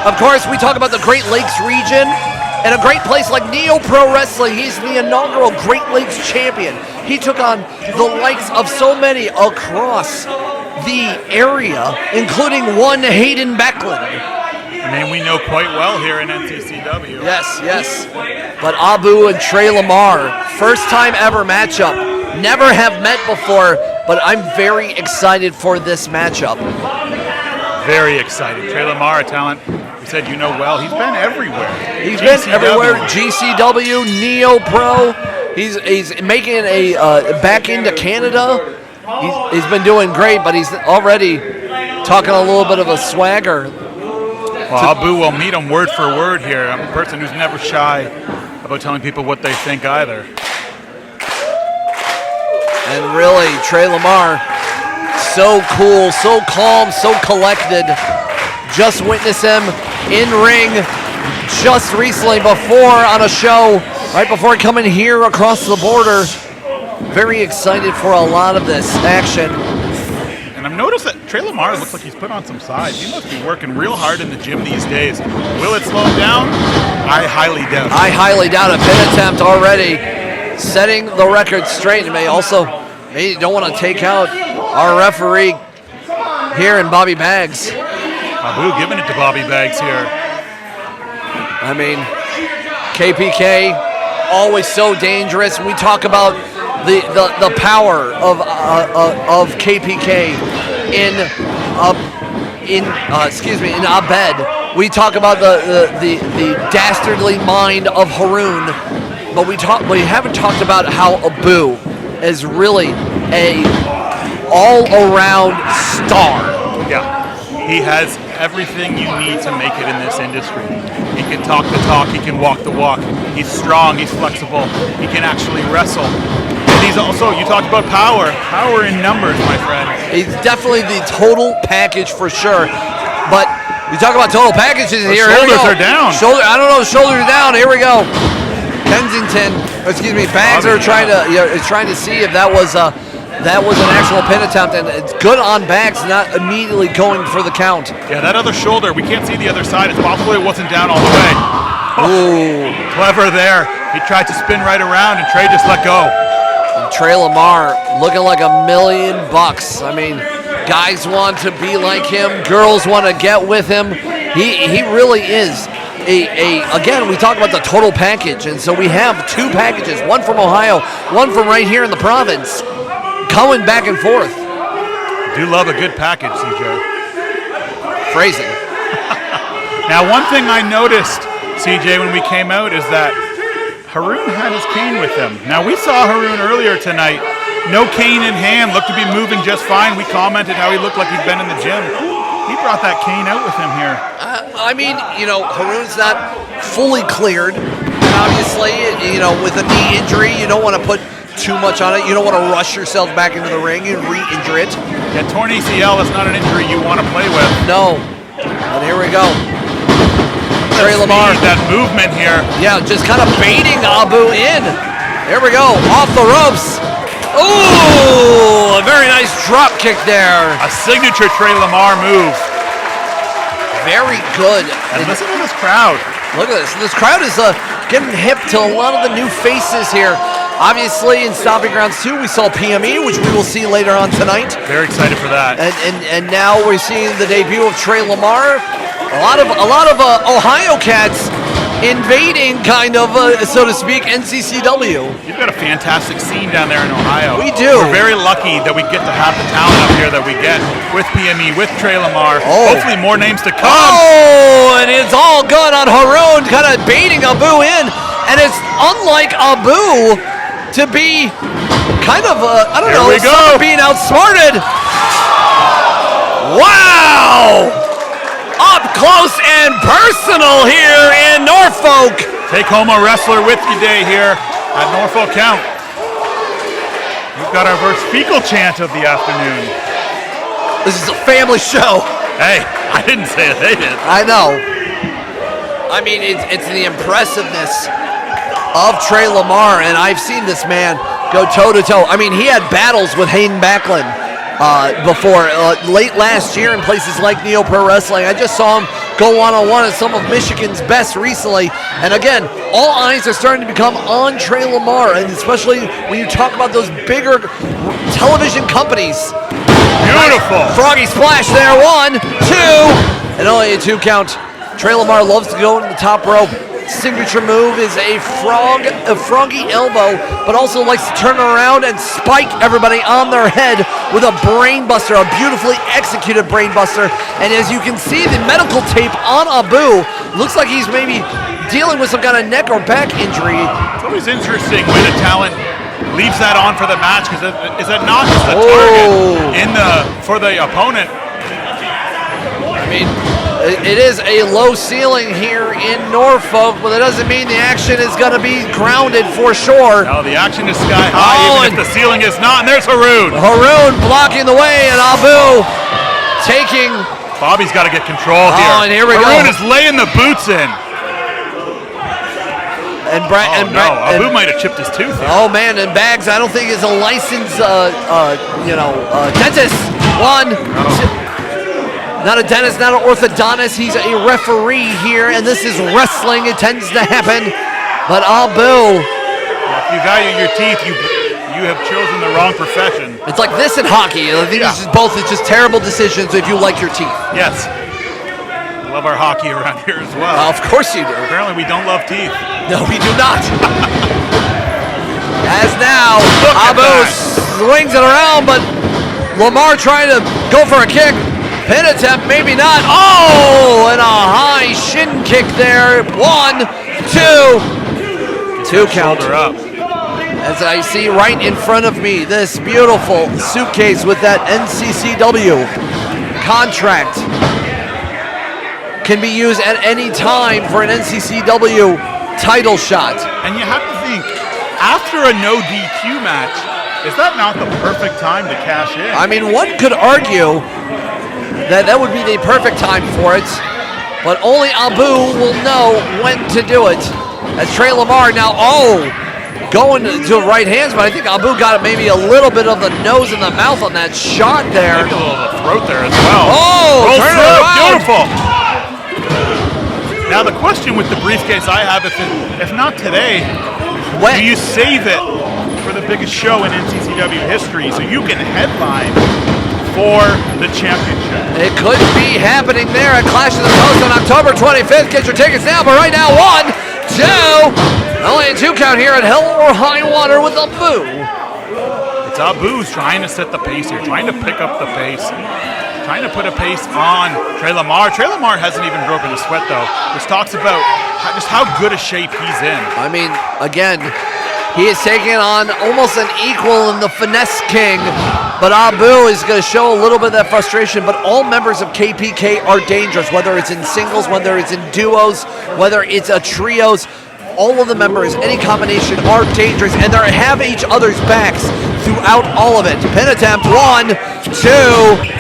Of course, we talk about the Great Lakes region, and a great place like Neo Pro Wrestling. He's the inaugural Great Lakes champion. He took on the likes of so many across the area, including one Hayden Backlund. A name we know quite well here in NCCW. Yes. But Abu and Tre Lamar, first time ever matchup. Never have met before, but I'm very excited for this matchup. Very excited. Tre Lamar, a talent we said you know well. He's been everywhere. He's been everywhere. GCW, Neo Pro. He's making a back into Canada. He's been doing great, but he's already talking a little bit of a swagger. Well, Abu will meet him word for word here. I'm a person who's never shy about telling people what they think either. And really, Tre Lamar, so cool, so calm, so collected. Just witnessed him in ring just recently on a show, right before coming here across the border. Very excited for a lot of this action. And I've noticed that Tre Lamar looks like he's put on some size. He must be working real hard in the gym these days. Will it slow him down? I highly doubt it. I highly doubt it. Pin attempt already, setting the record straight. And maybe don't want to take out our referee here in Bobby Bags. Abu giving it to Bobby Bags here. I mean, KPK, always so dangerous. We talk about the power of KPK in Abed. We talk about the dastardly mind of Haroon, but we haven't talked about how Abu is really a all-around star. Yeah, he has everything you need to make it in this industry. He can talk the talk, he can walk the walk. He's strong, he's flexible, he can actually wrestle. And he's also, you talked about power in numbers, my friend. He's definitely the total package for sure. But we talk about total packages here. Shoulders are down. Shoulders are down. Here we go. Bags are trying to see if that was an actual pin attempt, and it's good on Bags, not immediately going for the count. Yeah, that other shoulder, we can't see the other side. It's possible it wasn't down all the way. Ooh. Clever there. He tried to spin right around, and Tre just let go. And Tre Lamar looking like $1 million. I mean, guys want to be like him. Girls want to get with him. He really is again, we talk about the total package, and so we have two packages, one from Ohio, one from right here in the province, going back and forth. Do love a good package, CJ. Phrasing. Now, one thing I noticed, CJ, when we came out is that Haroon had his cane with him. Now, we saw Haroon earlier tonight. No cane in hand, looked to be moving just fine. We commented how he looked like he'd been in the gym. He brought that cane out with him here. I mean, Haroon's not fully cleared. And obviously, with a knee injury, you don't want to put too much on it. You don't want to rush yourself back into the ring and re-injure it. Yeah, torn ACL, that's not an injury you want to play with. No. And here we go. Tre Lamar. That movement here. Yeah, just kind of baiting Abu in. There we go. Off the ropes. Ooh, a very nice drop kick there. A signature Tre Lamar move. Very good. And listen to this crowd. Look at this. This crowd is getting hip to a lot of the new faces here. Obviously, in Stomping Grounds 2, we saw PME, which we will see later on tonight. Very excited for that. And now we're seeing the debut of Tre Lamar. A lot of Ohio cats invading, kind of, so to speak, NCCW. You've got a fantastic scene down there in Ohio. We do. We're very lucky that we get to have the talent up here that we get with PME, with Tre Lamar. Oh. Hopefully more names to come. Oh, and it's all good on Haroon, kind of baiting Abu in. And it's unlike Abu to be kind of, I don't know, sort of being outsmarted. Wow! Up close and personal here in Norfolk. Take home a wrestler with you day here at Norfolk Count. We've got our first fecal chant of the afternoon. This is a family show. Hey, I didn't say it, they did. I know. I mean, it's the impressiveness of Tre Lamar, and I've seen this man go toe-to-toe. I mean, he had battles with Hayden Backlund before, late last year in places like Neo Pro Wrestling. I just saw him go one-on-one at some of Michigan's best recently. And again, all eyes are starting to become on Tre Lamar, and especially when you talk about those bigger television companies. Beautiful. Froggy splash there, 1, 2, and only a 2 count. Tre Lamar loves to go into the top rope. Signature move is a froggy elbow, but also likes to turn around and spike everybody on their head with a brain buster, a beautifully executed brain buster. And as you can see, the medical tape on Abu looks like he's maybe dealing with some kind of neck or back injury. It's always interesting when a talent leaves that on for the match, because is it not just a target for the opponent? I mean, it is a low ceiling here in Norfolk, but that doesn't mean the action is going to be grounded for sure. No, the action is sky high, even if the ceiling is not. And there's Haroon. Haroon blocking the way, and Abu taking. Bobby's got to get control here. Oh, and here we go. Haroon is laying the boots in. And Abu might have chipped his tooth here. Oh man, and Bags, I don't think is a licensed, dentist. 1, 2. Not a dentist, not an orthodontist. He's a referee here, and this is wrestling. It tends to happen. But Abu. If you value your teeth, you have chosen the wrong profession. It's like this in hockey. I think it's just terrible decisions if you like your teeth. Yes. We love our hockey around here as well. Of course you do. Apparently we don't love teeth. No, we do not. As now, Abu swings it around, but Lamar trying to go for a kick. Pin attempt, maybe not. Oh, and a high shin kick there. 1, 2. 2 count. Up. As I see right in front of me, this beautiful suitcase with that NCCW contract can be used at any time for an NCCW title shot. And you have to think, after a no DQ match, is that not the perfect time to cash in? I mean, one could argue that would be the perfect time for it, but only Abu will know when to do it. As Tre Lamar now, going to right hands, but I think Abu got maybe a little bit of the nose and the mouth on that shot there. Maybe a little of the throat there as well. Oh, turn it around. Beautiful. Now the question with the briefcase I have, if not today, do you save it for the biggest show in NCCW history so you can headline for the championship? It could be happening there at Clash of the Coast on October 25th. Get your tickets now, but right now, 1, 2, only a 2 count here at Hell or High Water with Abu. It's Abu's trying to set the pace here, trying to pick up the pace, trying to put a pace on Tre Lamar. Tre Lamar hasn't even broken a sweat though, which talks about just how good a shape he's in. I mean, again, he is taking on almost an equal in the Finesse King, but Abu is going to show a little bit of that frustration, but all members of KPK are dangerous, whether it's in singles, whether it's in duos, whether it's a trios. All of the members, any combination, are dangerous, and they have each other's backs throughout all of it. Pin attempt, 1, 2.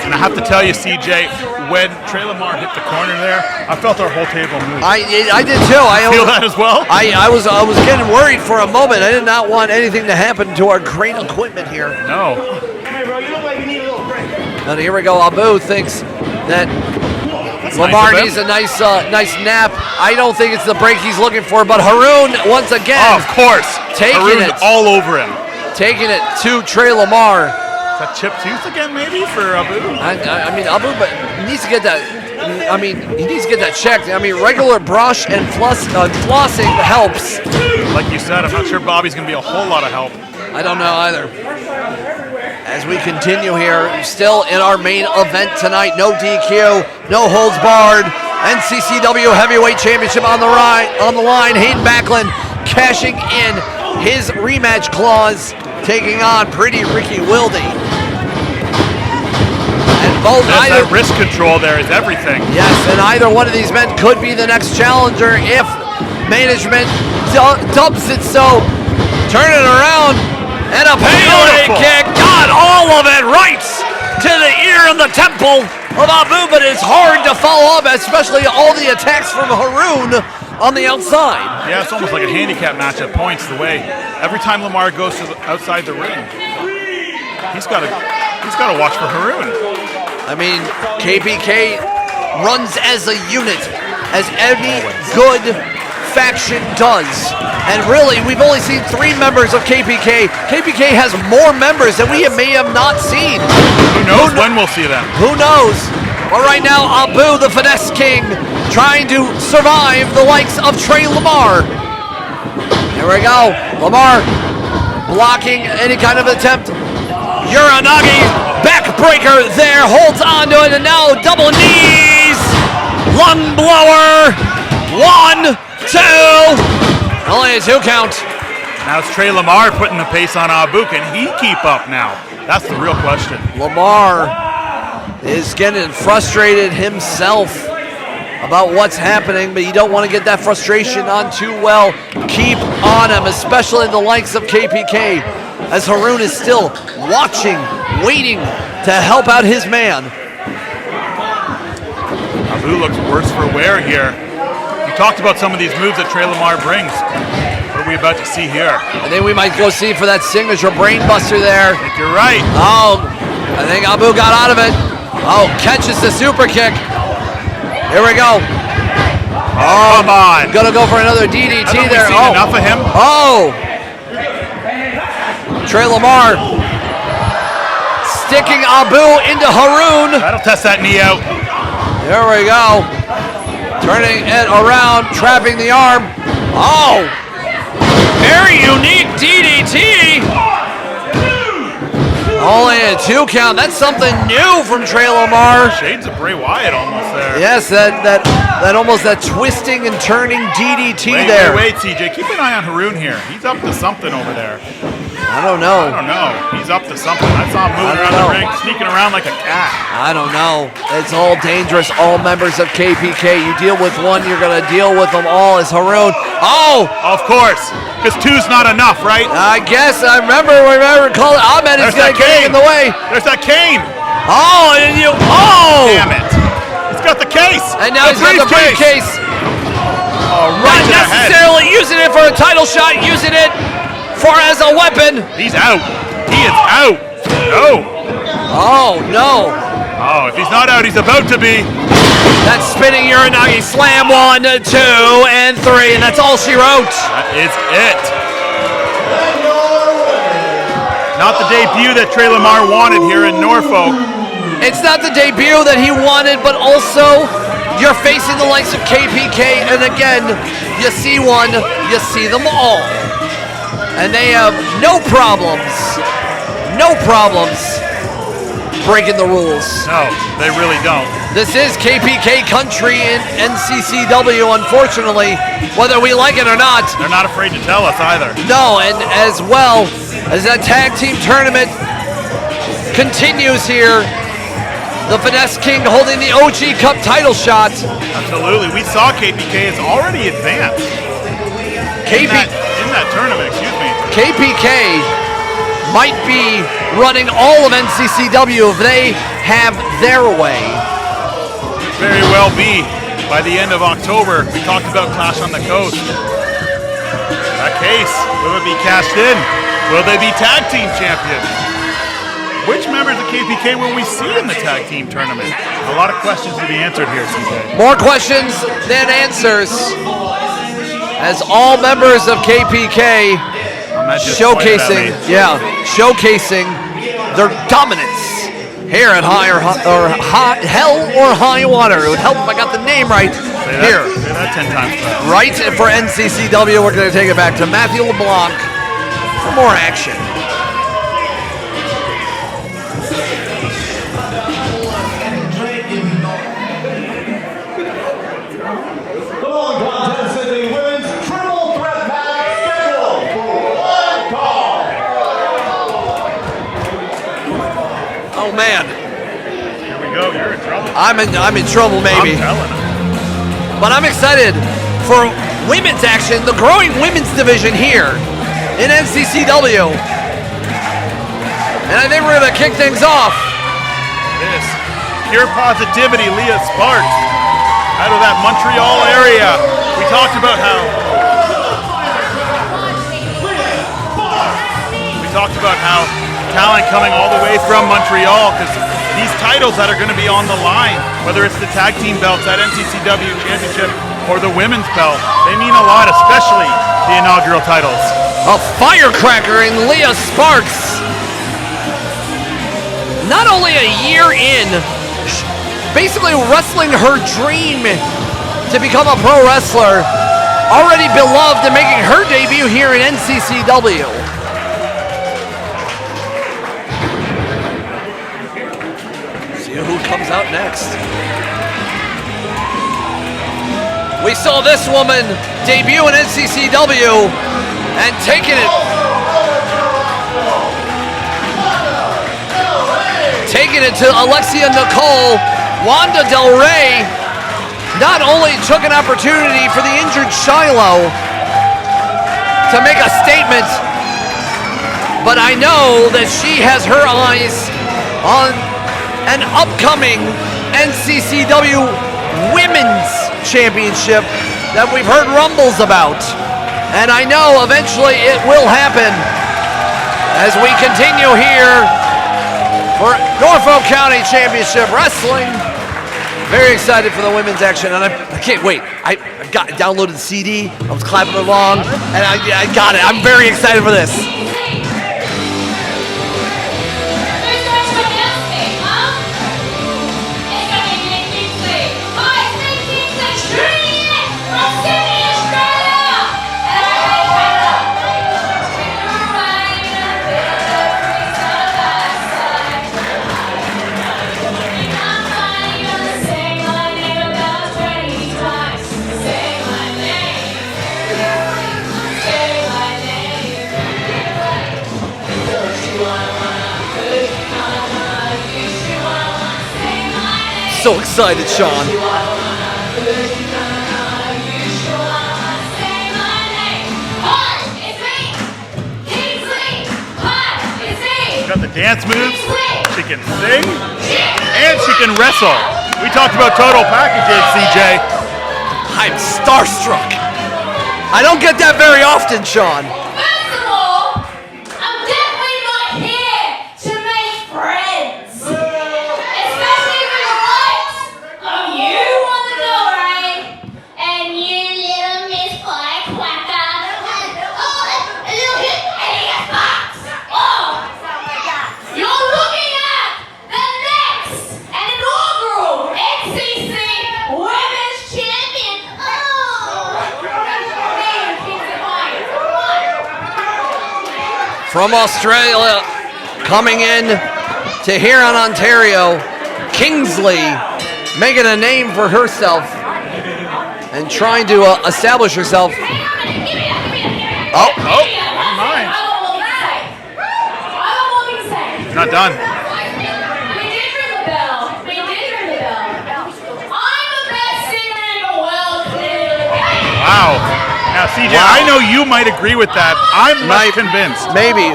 And I have to tell you, CJ, when Tre Lamar hit the corner there, I felt our whole table move. I did too. I feel that as well. I was getting worried for a moment. I did not want anything to happen to our great equipment here. No. Hey, bro, you look like you need a little break. And here we go. Abu thinks that Lamar nice of him. needs a nice nap. I don't think it's the break he's looking for, but Haroon, once again, Oh, of course. taking Haroon's it. all over him. Taking it to Tre Lamar. Is that chip tooth again, maybe, for Abu? I mean, Abu, but he needs to get that. I mean, he needs to get that checked. I mean, regular brush and flossing helps. Like you said, I'm not sure Bobby's going to be a whole lot of help. I don't know either. As we continue here, still in our main event tonight, no DQ, no holds barred. NCCW Heavyweight Championship on the line. Hayden Backlund cashing in his rematch clause, taking on Pretty Ricky Willdy. And both That wrist control there is everything. Yes, and either one of these men could be the next challenger if management dubs it so. Turn it around, and a payday kick. Got all of it right to the ear and the temple of Abu, but it's hard to follow up, especially all the attacks from Haroon on the outside. Yeah, it's almost like a handicap match at points, the way every time Lamar goes to outside the ring, he's got to watch for Haroon. I mean, KPK runs as a unit, as any good faction does. And really, we've only seen 3 members of KPK. KPK has more members than we may have not seen. Who knows when we'll see them? Who knows? But right now, Abu, the Finesse King, trying to survive the likes of Tre Lamar. Here we go. Lamar blocking any kind of attempt. Uranagi, backbreaker there, holds on to it, and now double knees. Lung blower. 1, 2. Only a 2 count. Now it's Tre Lamar putting the pace on Abu. Can he keep up now? That's the real question. Lamar is getting frustrated himself about what's happening, but you don't want to get that frustration on too well. Keep on him, especially the likes of KPK, as Haroon is still watching, waiting to help out his man. Abu looks worse for wear here. We talked about some of these moves that Tre Lamar brings. What are we about to see here? I think we might go see for that signature brain buster there. I think you're right. Oh, I think Abu got out of it. Oh, catches the super kick. Here we go. Oh, come on. Gonna go for another DDT Haven't there. we seen enough of him? Oh. Tre Lamar sticking Abu into Haroon. That'll test that knee out. There we go. Turning it around, trapping the arm. Oh. Very unique DDT. Only a 2 count. That's something new from Tre Lamar. Shades of Bray Wyatt almost there. Yes, that almost that twisting and turning DDT there. Wait, CJ. Keep an eye on Haroon here. He's up to something over there. I don't know. I don't know. He's up to something. I saw him moving around the ring, sneaking around like a cat. I don't know. It's all dangerous. All members of KPK. You deal with one, you're going to deal with them all as Haroon. Oh! Of course. Because 2's not enough, right? I guess I remember calling Ahmed is going to get in the way. There's that cane. Oh, and you. Oh! Damn it. He's got the case. And now he's got the briefcase. Oh, right Not to the head. necessarily using it for a title shot, using it for as a weapon. He's out. He is out. No. Oh, no. Oh, if he's not out, he's about to be. That spinning Uranagi slam. 1, 2, and 3, and that's all she wrote. That is it. Not the debut that Tre Lamar wanted here in Norfolk. It's not the debut that he wanted, but also you're facing the likes of KPK, and again, you see one, you see them all. And they have no problems breaking the rules. No, they really don't. This is KPK country in NCCW, unfortunately, whether we like it or not. They're not afraid to tell us either. No, and as well as that tag team tournament continues here, the Finesse King holding the OG Cup title shot. Absolutely. We saw KPK has already advanced in that tournament, excuse me. KPK might be running all of NCCW if they have their way. Very well be. By the end of October, we talked about Clash on the Coast. That case, will it be cashed in? Will they be tag team champions? Which members of KPK will we see in the tag team tournament? A lot of questions to be answered here, CJ. More questions than answers, as all members of KPK showcasing their dominance here at Hell or High Water. It would help if I got the name right here. Say that 10 times fast. Right for NCCW, we're going to take it back to Matthew LeBlanc for more action. The following contest is the women's triple threat match scheduled for one call. Oh man, Here we go. You're in trouble. I'm in trouble maybe. I'm telling him. But I'm excited for women's action, the growing women's division here in NCCW. And I think we're going to kick things off. This pure positivity, Leah Sparks, out of that Montreal area. We talked about how talent coming all the way from Montreal, because these titles that are going to be on the line, whether it's the tag team belts, that NCCW championship, or the women's belt, they mean a lot, especially the inaugural titles. A firecracker in Leah Sparks. Not only a year in, basically wrestling her dream to become a pro wrestler, already beloved and making her debut here in NCCW. See who comes out next. We saw this woman debut in NCCW and taking it to Alexia Nicole. Wanda Delrey not only took an opportunity for the injured Shilo to make a statement, but I know that she has her eyes on an upcoming NCCW Women's Championship that we've heard rumbles about. And I know eventually it will happen as we continue here for Norfolk County Championship Wrestling. Very excited for the women's action, and I can't wait. I downloaded the CD, I was clapping along, and I got it. I'm very excited for this. So excited, Sean. Got the dance moves, she can sing, and she can wrestle. We talked about total packages, CJ. I'm starstruck. I don't get that very often, Sean. First of all, I'm definitely not here to make friends. Especially with the likes of you on the Delrey and you little Miss Firecracker. Oh, a little hit idiot box. Oh, you're looking at the next and inaugural NCC Women's Champion. From Australia, coming in to here in Ontario, Kingsley, making a name for herself and trying to establish herself. Oh, never mind. She's not done. We did ring the bell. I'm the best singer in the world, clearly. Wow. Now, CJ, I know you might agree with that. I'm not convinced. Maybe. I'm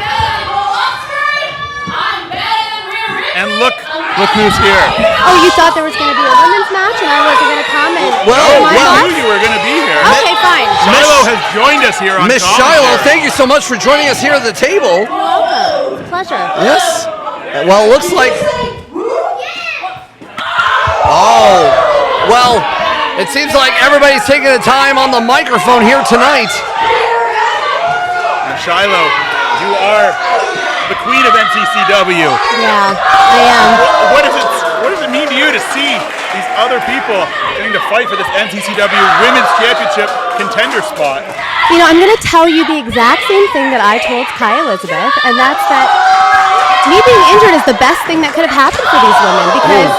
better than Will Oxford. I'm better than Rhea Ripley. And look who's here. Oh, you thought there was going to be a women's match and I wasn't going to come and Well, my We boss? knew you were going to be here. Okay, fine. Shilo has joined us here on Miss commentary. Shilo, thank you so much for joining us here at the table. You're welcome. pleasure. Yes. Well, it looks like. Oh. Well, it seems like everybody's taking the time on the microphone here tonight. And Shilo, you are the queen of NCCW. Yeah, I am. What does it mean to you to see these other people getting to fight for this NCCW Women's Championship contender spot? You know, I'm going to tell you the exact same thing that I told Kai Elizabeth, and that's that me being injured is the best thing that could have happened for these women, because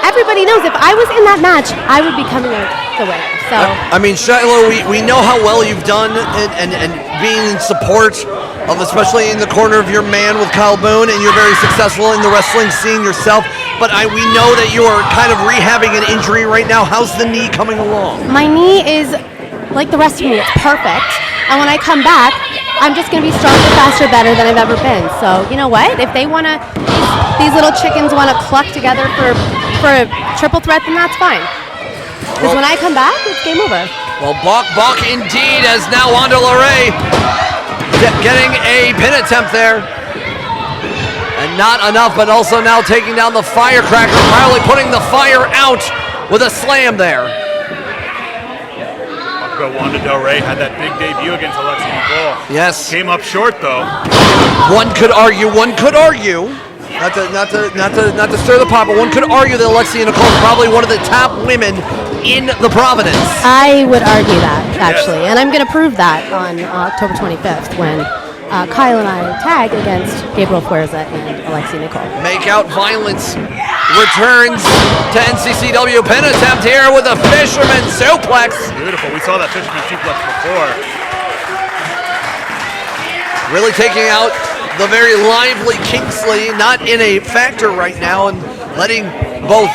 everybody knows if I was in that match, I would be coming out the winner. So I mean, Shilo, we know how well you've done and being in support of, especially in the corner of your man with Kyle Boone, and you're very successful in the wrestling scene yourself. But we know that you are kind of rehabbing an injury right now. How's the knee coming along? my knee is like the rest of me. It's perfect. And when I come back, I'm just going to be stronger, faster, better than I've ever been. So you know what? If they want to, these little chickens want to cluck together for a triple threat, then that's fine. Because when I come back, it's game over. Well, Bach indeed, as now Wanda getting a pin attempt there. And not enough, but also now taking down the firecracker, finally putting the fire out with a slam there. Talk about Wanda Delrey, had that big debut against Alexi Nicole. Yes. Came up short though. One could argue, not to stir the pot, but one could argue that Alexia Nicole is probably one of the top women in the Providence. I would argue that, actually. And I'm going to prove that on October 25th when Kyle and I tag against Gabriel Fuerza and Alexia Nicole. Make out violence returns to NCCW pin attempt here with a fisherman suplex. Beautiful. We saw that fisherman suplex before. Really taking out the very lively Kingsley, not in a factor right now, and letting both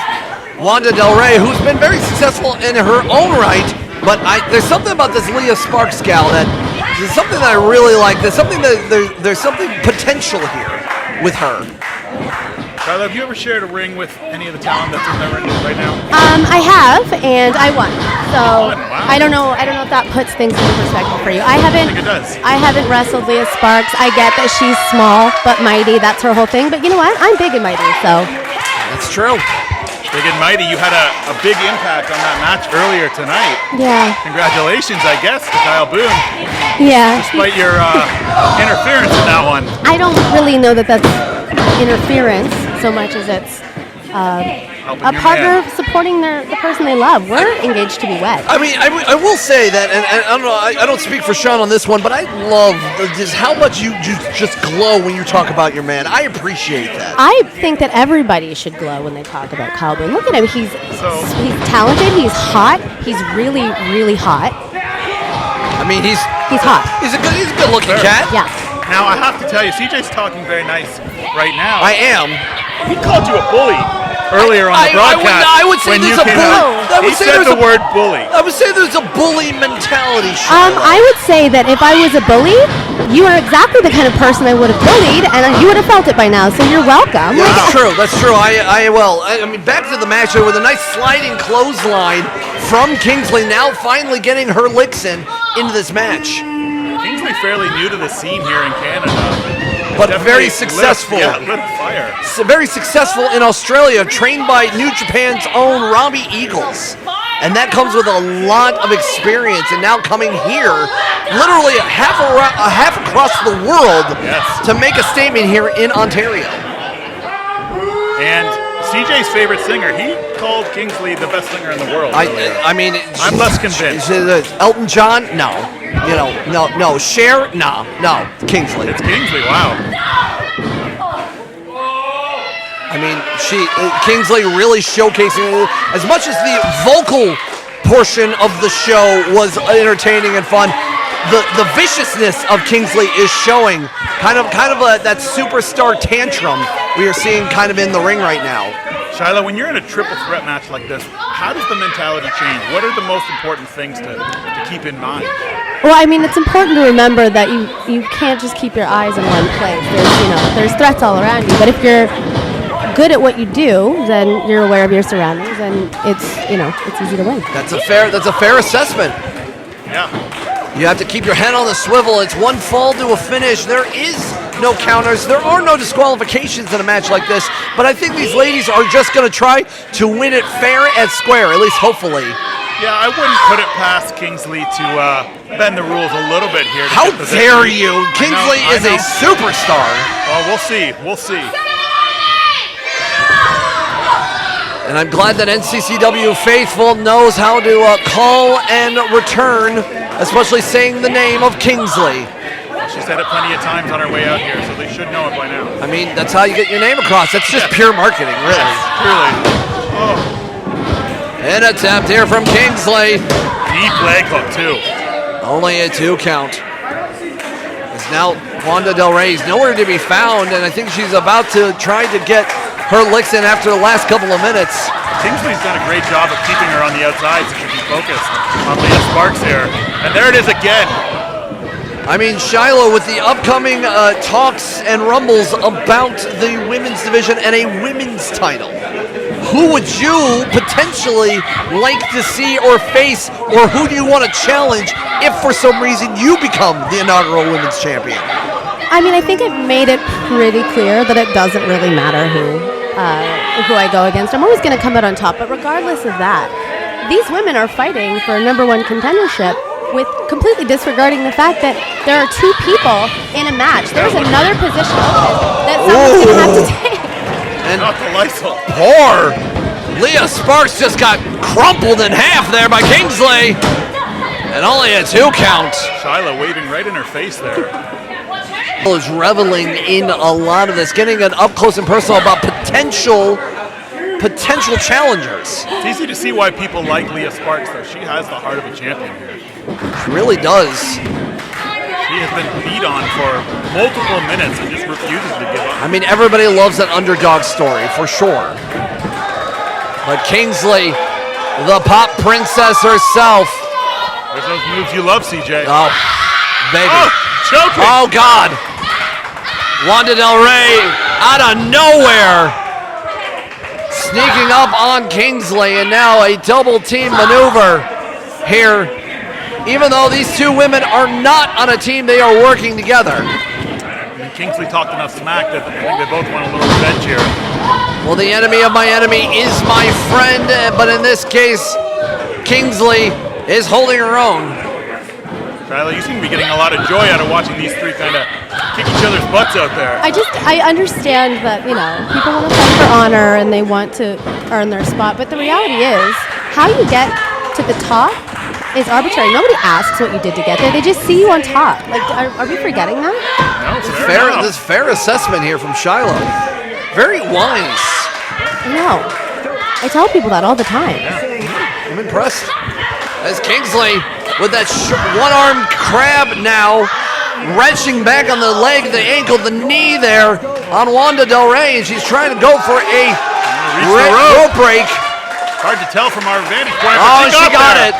Wanda Delrey, who's been very successful in her own right, but there's something about this Leah Sparks gal that there's something that I really like. There's something potential here with her. Tyler, have you ever shared a ring with any of the talent that's in the ring right now? I have, and I won. So Wow. I don't know if that puts things into perspective for you. I think it does. haven't wrestled Leah Sparks. I get that she's small but mighty. That's her whole thing. But you know what? I'm big and mighty, so. That's true. Big and mighty, you had a big impact on that match earlier tonight. Yeah. Congratulations, I guess, to Kyle Boone, Yeah. despite your interference in that one. I don't really know that that's interference so much as it's a your partner man. supporting the person they love. We're engaged to be wed. I mean, I will say that, and I don't know, I don't speak for Sean on this one, but I love just how much you just glow when you talk about your man. I appreciate that. I think that everybody should glow when they talk about Kyle Boone. Look at him. He's talented. He's hot. He's really, really hot. I mean, he's hot. He's a good looking Sure. cat. Yeah. Now, I have to tell you, CJ's talking very nice right now. I am. He called you a bully earlier on the broadcast. I would say when there's you a came bully. out. He said the word bully. I would say there's a bully mentality. I would say that if I was a bully, you are exactly the kind of person I would have bullied, and you would have felt it by now. So you're welcome. That's true. That's true. I mean, back to the match there with a nice sliding clothesline from Kingsley. Now finally getting her licks into this match. Kingsley fairly new to the scene here in Canada. But very Definitely successful. Lit fire. Very successful in Australia, trained by New Japan's own Robbie Eagles. And that comes with a lot of experience. And now coming here, literally half across the world to make a statement here in Ontario. And CJ's favorite singer, he called Kingsley the best singer in the world. I mean, I'm less convinced. Elton John? No. No. Cher? No. Kingsley. It's Kingsley, wow. I mean, Kingsley really showcasing, as much as the vocal portion of the show was entertaining and fun, the viciousness of Kingsley is showing kind of that superstar tantrum we are seeing kind of in the ring right now. Shilo, when you're in a triple threat match like this, how does the mentality change? What are the most important things to keep in mind? Well, I mean, it's important to remember that you can't just keep your eyes in one place. There's threats all around you, but if you're good at what you do, then you're aware of your surroundings, and it's easy to win. That's a fair assessment. Yeah. You have to keep your head on the swivel. It's one fall to a finish. There is no counters. There are no disqualifications in a match like this. But I think these ladies are just going to try to win it fair and square, at least hopefully. Yeah, I wouldn't put it past Kingsley to bend the rules a little bit here. How dare you? Kingsley is a superstar. Well, we'll see. We'll see. And I'm glad that NCCW faithful knows how to call and return, especially saying the name of Kingsley. She said it plenty of times on her way out here, so they should know it by now. I mean, that's how you get your name across. That's just pure marketing, really. Yes, truly. Oh. An attempt here from Kingsley. Deep leg hook, too. Only a 2 count. It's now Wanda Delrey's nowhere to be found, and I think she's about to try to get her licks in after the last couple of minutes. Kingsley's done a great job of keeping her on the outside so she can focus on Leah Sparks here. And there it is again. I mean, Shilo, with the upcoming talks and rumbles about the women's division and a women's title, who would you potentially like to see or face, or who do you want to challenge if for some reason you become the inaugural women's champion? I mean, I think I've made it pretty clear that it doesn't really matter who I go against. I'm always going to come out on top, but regardless of that, these women are fighting for a #1 contendership with completely disregarding the fact that there are 2 people in a match. There's another position that someone's going to have to take. And not the Lysol. Poor Leah Sparks just got crumpled in half there by Kingsley. And only a 2 count. Shilo waving right in her face there. Is reveling in a lot of this, getting an up close and personal about potential challengers. It's easy to see why people like Leah Sparks, though. She has the heart of a champion here. She really does. She has been beat on for multiple minutes and just refuses to give up. I mean, everybody loves an underdog story, for sure. But Kingsley, the pop princess herself. There's those moves you love, CJ. Oh, baby. Oh, choking. Oh, God. Wanda Delrey out of nowhere. Sneaking up on Kingsley, and now a double team maneuver here. Even though these 2 women are not on a team, they are working together. And Kingsley talked enough smack that I think they both want a little revenge here. Well, the enemy of my enemy is my friend, but in this case, Kingsley is holding her own. Tyler, you seem to be getting a lot of joy out of watching these 3 kind of kick each other's butts out there. I understand that, people want to fight for honor and they want to earn their spot, but the reality is, how you get to the top is arbitrary. Nobody asks what you did to get there. They just see you on top. Like, are we forgetting that? No, it's fair. This fair assessment here from Shilo. Very wise. No. I tell people that all the time. I'm impressed. As Kingsley, with that one-armed crab now, wrenching back on the leg, the ankle, the knee there on Wanda Delrey, and she's trying to go for a rope break. Hard to tell from our vantage point, but Oh, she got there. it.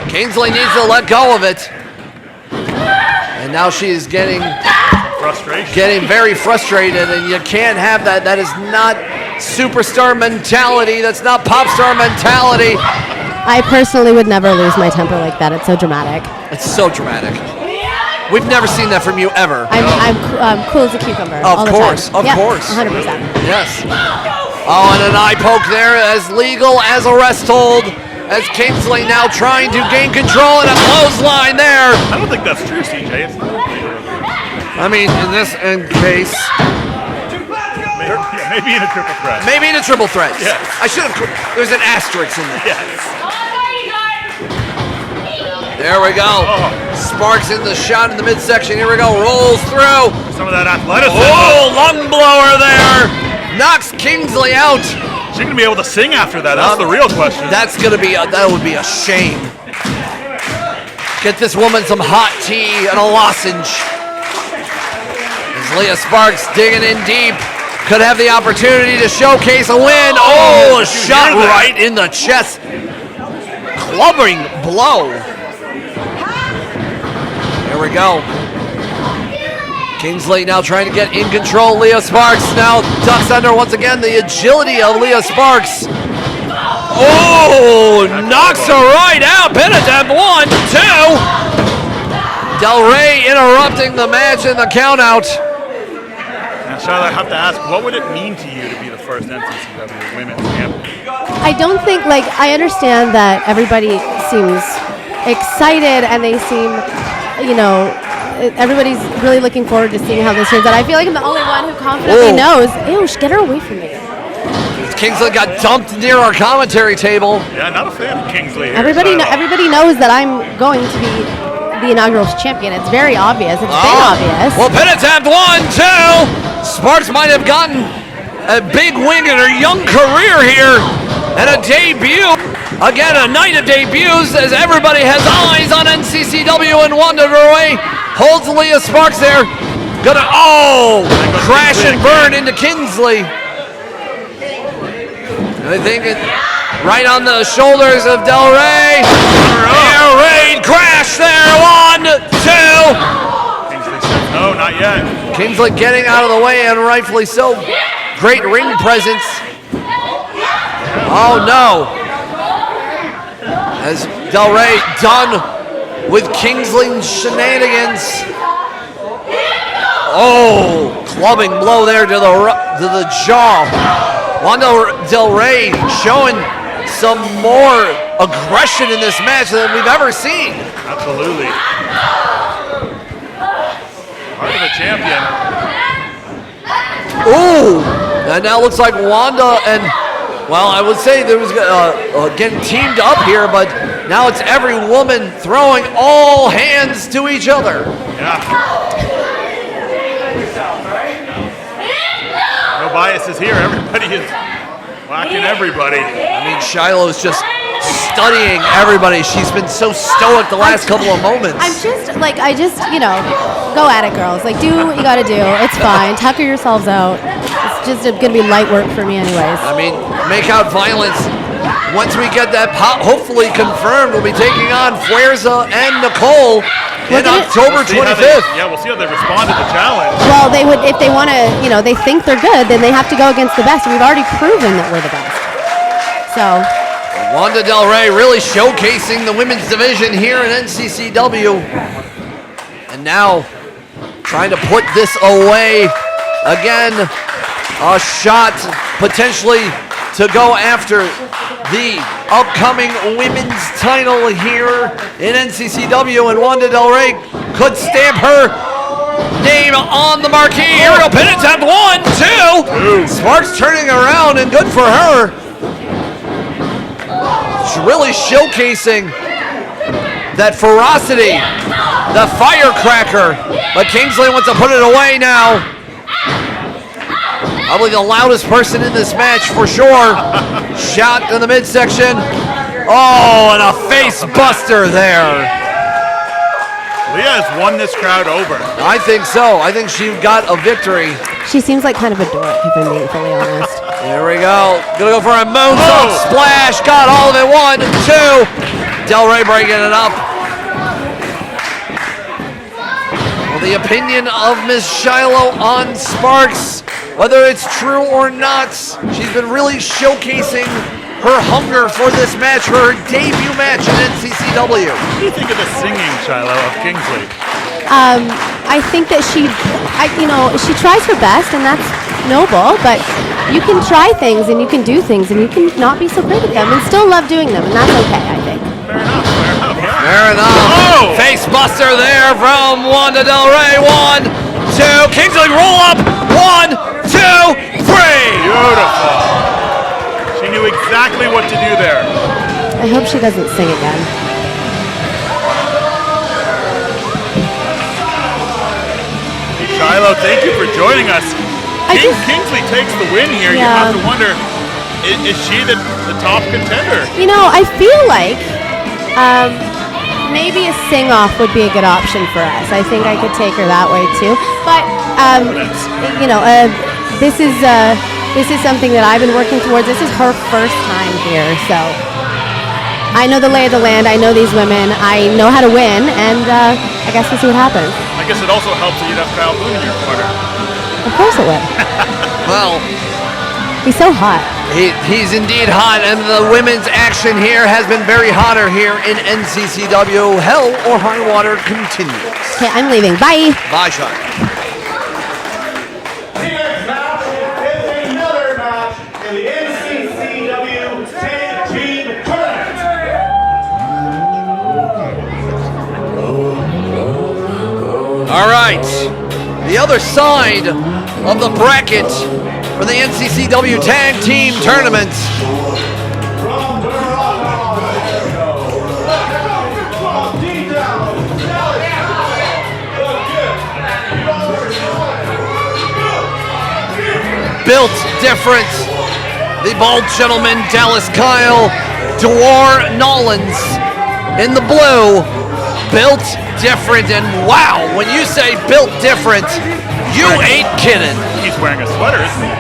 Kingsley needs to let go of it. And now she is getting very frustrated, and you can't have that. That is not superstar mentality. That's not pop star mentality. I personally would never lose my temper like that. It's so dramatic. It's so dramatic. We've never seen that from you ever. I'm cool as a cucumber. all the Of time. course. 100%. Yes. Oh, and an eye poke there, as legal as a rest hold. As Kingsley now trying to gain control, and a clothesline there. I don't think that's true, CJ. It's not. I mean, in this case, maybe in a triple threat. maybe in a triple threat. Yes. I should have. There's an asterisk in there. Yes. There we go. Oh. Sparks in the shot in the midsection. Here we go. Rolls through. Some of that athleticism. Oh, lung blower there. Knocks Kingsley out. She gonna be able to sing after that? That's the real question. That would be a shame. Get this woman some hot tea and a lozenge. As Leah Sparks digging in deep. Could have the opportunity to showcase a win. Oh, a shot right in the chest. Clubbing blow. Here we go. Kingsley now trying to get in control. Leah Sparks now ducks under once again. The agility of Leah Sparks. Oh, knocks her right out. Pin attempt, 1, 2. Delrey interrupting the match in the countout. Now, Shilo, I have to ask, what would it mean to you to be the first NCCW Women's Champion? I don't think, like, I understand that everybody seems excited and they seem, you know, everybody's really looking forward to seeing how this turns out. I feel like I'm the only one who confidently knows. Ew, get her away from me. Kingsley got dumped near our commentary table. Yeah, not a fan of Kingsley here. Everybody knows that I'm going to be the inaugural champion. It's very obvious. It's been obvious. Well, pin attempt 1, 2. Sparks might have gotten a big win in her young career here and a debut. Again, a night of debuts as everybody has eyes on NCCW and Wanda Delrey holds Leah Sparks there. Gonna, crash and burn into Kingsley. I think it right on the shoulders of Delrey. Air raid crash there. 1, 2. Kingsley says, no, not yet. Kingsley getting out of the way, and rightfully so. Great ring presence. Oh no. As Delrey done with Kingsley's shenanigans. Oh, clubbing blow there to the jaw. Wanda Delrey showing some more aggression in this match than we've ever seen. Absolutely. Part of a champion. Ooh, and now looks like Wanda and, well, I would say there was getting teamed up here, but now it's every woman throwing all hands to each other. Yeah. No biases here. Everybody is whacking everybody. I mean, Shiloh's just studying everybody. She's been so stoic the last couple of moments. I'm just, like, you know, go at it, girls. Like, do what you gotta do. It's fine. Tucker yourselves out. It's just gonna be light work for me anyways. I mean, make out violence. Once we get that hopefully confirmed, we'll be taking on Fuerza and Nicole in October 25th. We'll see how they respond to the challenge. Well, they would, if they want to, you know, they think they're good, then they have to go against the best. We've already proven that we're the best. So. Wanda Delrey really showcasing the women's division here in NCCW. And now trying to put this away. Again, a shot potentially to go after the upcoming women's title here in NCCW, and Wanda Delrey could stamp her name on the marquee. Aerial pin attempt 1, 2. Sparks turning around, and good for her. She's really showcasing that ferocity, the firecracker, but Kingsley wants to put it away now. Probably the loudest person in this match for sure. Shot in the midsection. Oh, and a face buster there. Leah has won this crowd over. I think so. I think she got a victory. She seems like kind of a dork, if I'm being fully honest. There we go. Gonna go for a moonsault splash. Got all of it. 1, 2. Delrey breaking it up. Well, the opinion of Miss Shilo on Sparks, whether it's true or not, she's been really showcasing her hunger for this match, for her debut match in NCCW. What do you think of the singing, Shilo, of Kingsley? I think that she tries her best, and that's noble, but you can try things, and you can do things, and you can not be so great at them, and still love doing them, and that's okay, I think. Fair enough. Face buster there from Wanda Delrey. 1, 2. Kingsley roll up. 1, 2, 3. Beautiful. She knew exactly what to do there. I hope she doesn't sing again. Shilo, thank you for joining us. Kingsley takes the win here. You have to wonder, is she the top contender? You know, I feel like maybe a sing-off would be a good option for us. I think I could take her that way too. But you know, this is something that I've been working towards. This is her first time here, so I know the lay of the land. I know these women. I know how to win, and I guess we'll see what happens. I guess it also helps that you'd have Boone in your corner. Of course it would. Well, He's so hot. He's indeed hot, and the women's action here has been very hotter here in NCCW. Hell or High Water continues. Okay, I'm leaving. Bye. Bye, Sean. The next match is another match in the NCCW Tag Team Tournament. All right, the other side of the bracket for the NCCW Tag Team Tournament. From Built different. The bald gentleman, Dallas Kyle, Dwar Nollins in the blue. Built different, and wow, when you say built different, you ain't kidding. He's wearing a sweater, isn't he?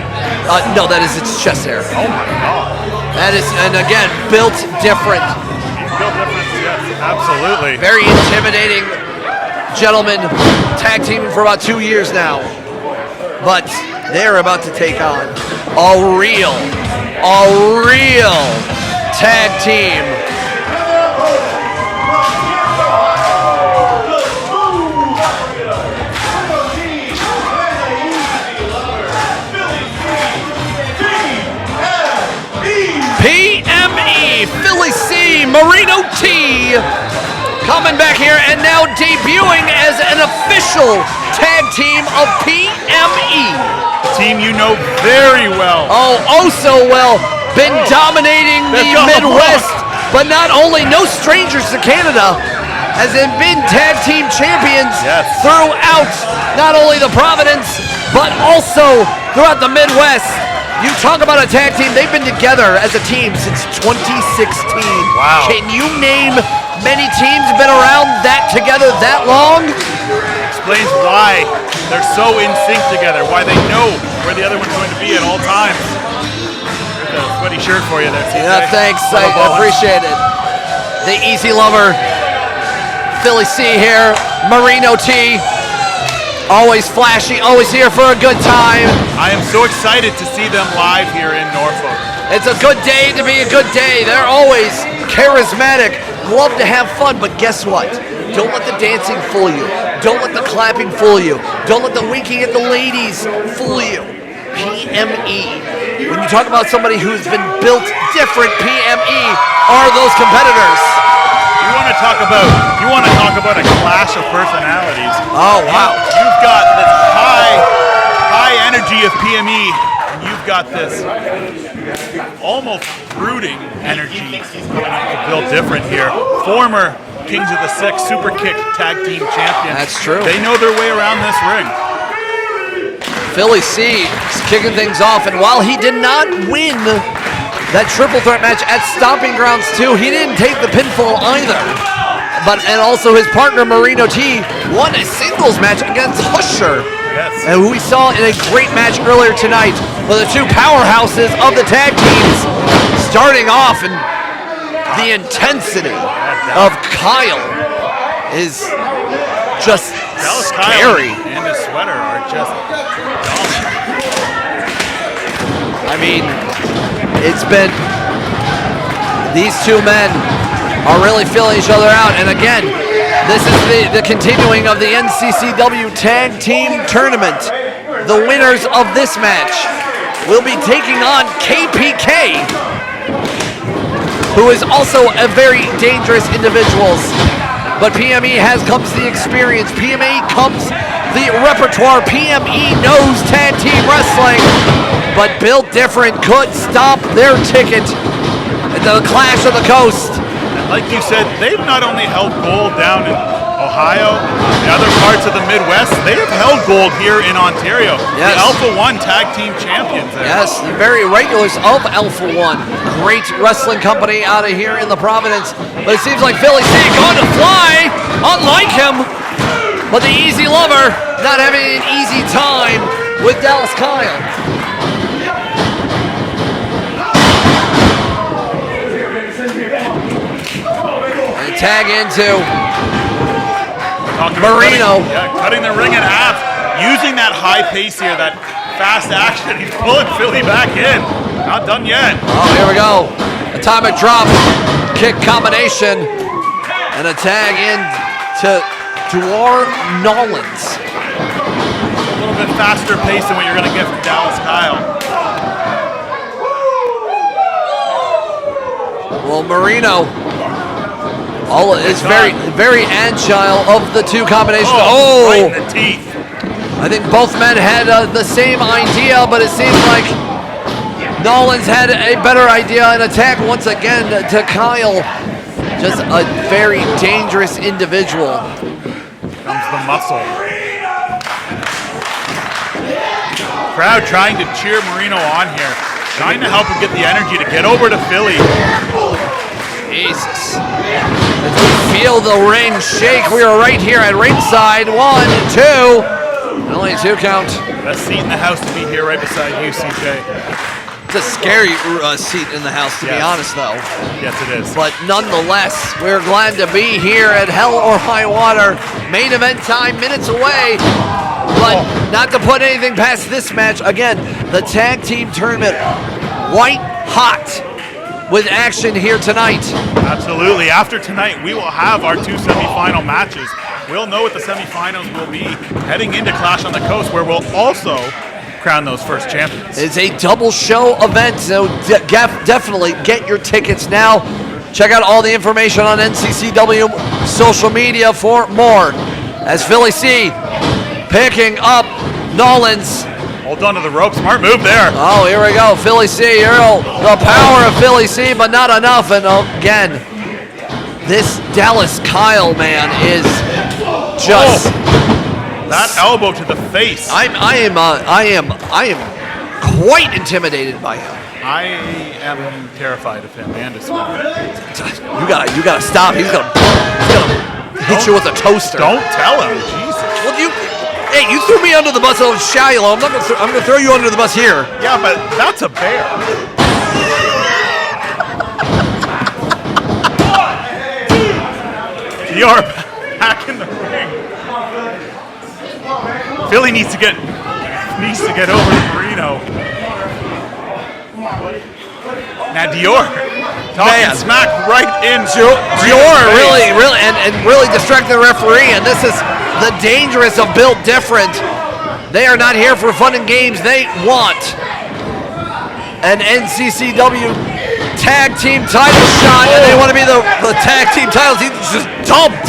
No, that is its chest hair. Oh my God. That is, and again, built different. He's built different, yes, absolutely. Very intimidating gentleman, tag teaming for about 2 years now. But they're about to take on a real tag team. PME, Philly C, Marino T, coming back here and now debuting as an official tag team of PME. Team you know very well. Oh so well. Been dominating the Midwest, but not only no strangers to Canada, has been tag team champions throughout not only the Providence, but also throughout the Midwest. You talk about a tag team, they've been together as a team since 2016. Wow. Can you name many teams been around that together that long? Explains why they're so in sync together, why they know where the other one's going to be at all times. Here's a sweaty shirt for you there, TJ. Yeah, thanks, I appreciate it. The Easy Lover, Philly C here, Marino T. Always flashy, always here for a good time. I am so excited to see them live here in Norfolk. It's a good day to be a good day. They're always charismatic, love to have fun, but guess what? Don't let the dancing fool you. Don't let the clapping fool you. Don't let the winking at the ladies fool you. PME. When you talk about somebody who's been built different, PME are those competitors. You want to talk about a clash of personalities. Oh wow. You've got this high energy of PME, and you've got this almost brooding energy coming up to Built Different here. Former Kings of the Six Super Kick Tag Team Champions. That's true. They know their way around this ring. Philly C is kicking things off, and while he did not win that triple threat match at Stomping Grounds 2, he didn't take the pinfall either. And also his partner Marino T won a singles match against Husher. Yes. And who we saw in a great match earlier tonight for the two powerhouses of the tag teams. Starting off, and the intensity of Kyle is just Dallas scary. Kyle and his sweater are just dominant. I mean, it's been, these two men are really filling each other out. And again, this is the continuing of the NCCW Tag Team Tournament. The winners of this match will be taking on KPK, who is also a very dangerous individual. But PME comes the experience. PME comes the repertoire. PME knows tag team wrestling, but Built Different could stop their ticket at the Clash of the Coast. Like you said, they've not only held gold down in Ohio, the other parts of the Midwest, they have held gold here in Ontario. Yes. The Alpha One Tag Team Champions there. Yes, the very regulars of Alpha One. Great wrestling company out of here in the Providence. But it seems like Philly C going to fly, unlike him. But the Easy Lover not having an easy time with Dallas Kyle. Tag into Marino. Cutting the ring in half, using that high pace here, that fast action. He's pulling Philly back in. Not done yet. Oh, here we go. Atomic drop, kick combination, and a tag in to Dwar Nollins. A little bit faster pace than what you're going to get from Dallas Kyle. Well, Marino is very agile of the two combinations. Right in the teeth. I think both men had the same idea, but it seems like Nollins had a better idea. An attack once again to Kyle. Just a very dangerous individual. Comes the muscle. Crowd trying to cheer Marino on here. Trying to help him get the energy to get over to Philly. Jesus. As we feel the ring shake, we are right here at ringside. 1, 2. Only 2 count. Best seat in the house to be here right beside you, CJ. It's a scary seat in the house, to be honest, though. Yes, it is. But nonetheless, we're glad to be here at Hell or High Water. Main event time, minutes away. But not to put anything past this match. Again, the tag team tournament, white hot with action here tonight. Absolutely. After tonight, we will have our 2 semifinal matches. We'll know what the semifinals will be heading into Clash on the Coast, where we'll also crown those first champions. It's a double show event, so definitely get your tickets now. Check out all the information on NCCW social media for more. As Philly C picking up Nollins. Hold on to the rope. Smart move there. Oh, here we go. Philly C. Earl, the power of Philly C, but not enough. And again, this Dallas Kyle man is just that elbow to the face. I am quite intimidated by him. I am terrified of him and his smile. You gotta stop. He's gonna hit you with a toaster. Don't tell him. Jesus. Well, hey, you threw me under the bus on Shilo. I'm gonna throw you under the bus here. Yeah, but that's a bear. You're back in the ring. Philly needs to get over to Marino. Now Dior talking smack right in. Dior really distracting the referee, and this is the dangerous of Built Different. They are not here for fun and games. They want an NCCW tag team title shot, and they want to be the tag team titles. He just dumped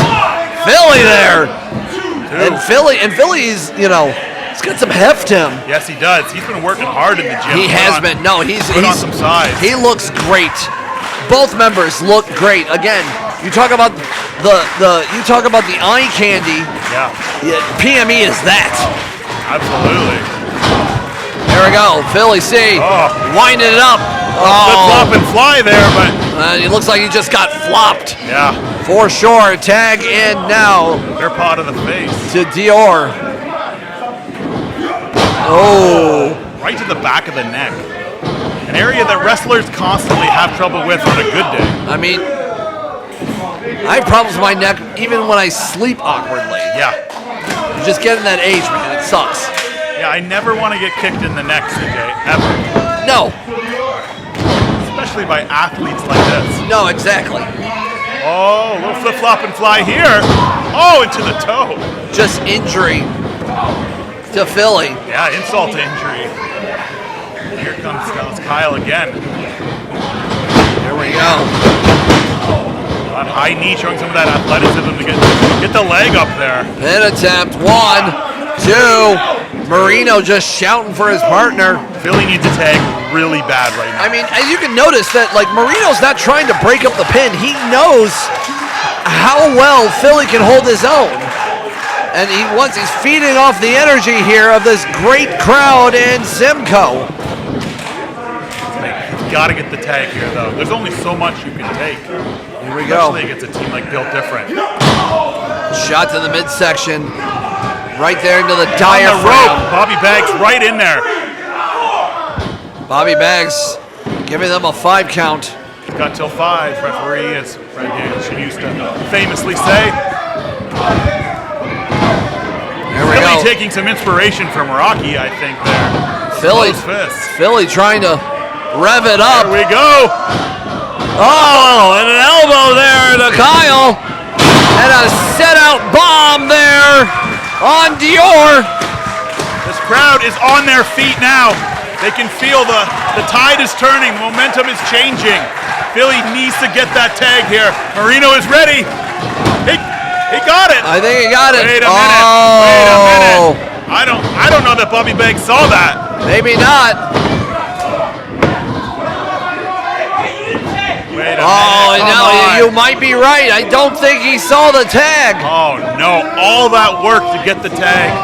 Philly there. And Philly's, he's got some heft to him. Yes, he does. He's been working hard in the gym. He has been. No, he's on some size. He looks great. Both members look great. Again, you talk about the eye candy. Yeah. PME is that. Absolutely. There we go. Philly C winding it up. Flip, flop, and fly there, but it looks like he just got flopped. Yeah. For sure. Tag in now. They're pot of the face. To Dior. Oh. Right to the back of the neck. An area that wrestlers constantly have trouble with on a good day. I mean, I have problems with my neck even when I sleep awkwardly. Yeah. You're just getting that age, man. It sucks. Yeah, I never want to get kicked in the neck, CJ. Ever. No. Especially by athletes like this. No, exactly. Oh, a little flip-flop and fly here. Oh, into the toe. Just injury to Philly. Yeah, insult to injury. Here comes Kyle again. There we go. That high knee showing some of that athleticism to get the leg up there. Pin attempt. 1, 2. Marino just shouting for his partner. Philly needs a tag really bad right now. I mean, as you can notice that, Marino's not trying to break up the pin. He knows how well Philly can hold his own. And he's feeding off the energy here of this great crowd in Simcoe. He's got to get the tag here, though. There's only so much you can take. Here we go. Especially against a team like Built Different. Shot to the midsection. Right there into the diaphragm. On the rope. Bobby Baggs right in there. Bobby Baggs giving them a 5 count. Got till 5. Referee, as Fred Hanson used to famously say. There we go. Philly taking some inspiration from Rocky, I think, there. Philly, Close fists. Philly trying to rev it up. Here we go. Oh, and an elbow there to Kyle. And a set-out bomb there on Dior. This crowd is on their feet now. They can feel the tide is turning, momentum is changing. Philly needs to get that tag here. Marino is ready. He got it. I think he got it. Wait a minute. Wait a minute. I don't know that Bobby Banks saw that. Maybe not. Wait a Oh, minute. no, Come on. you might be right. I don't think he saw the tag. Oh no, all that work to get the tag.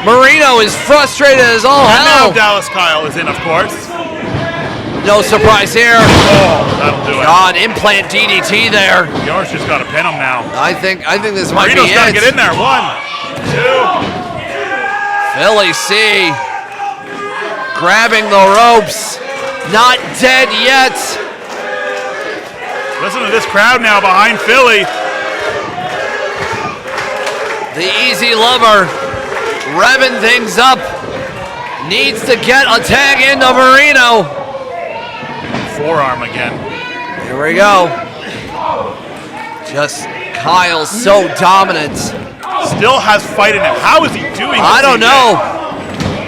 Marino is frustrated as all And hell. now Dallas Kyle is in, of course. No surprise here. Oh, that'll do it. God, implant DDT there. Yours just got to pin him now. I think this might Marino's be got to it. get in there. 1, 2. Philly C grabbing the ropes. Not dead yet. Listen to this crowd now behind Philly. The Easy Lover revving things up. Needs to get a tag into Marino. Forearm again. Here we go. Just Kyle so dominant. Still has fight in him. How is he doing this? I don't know.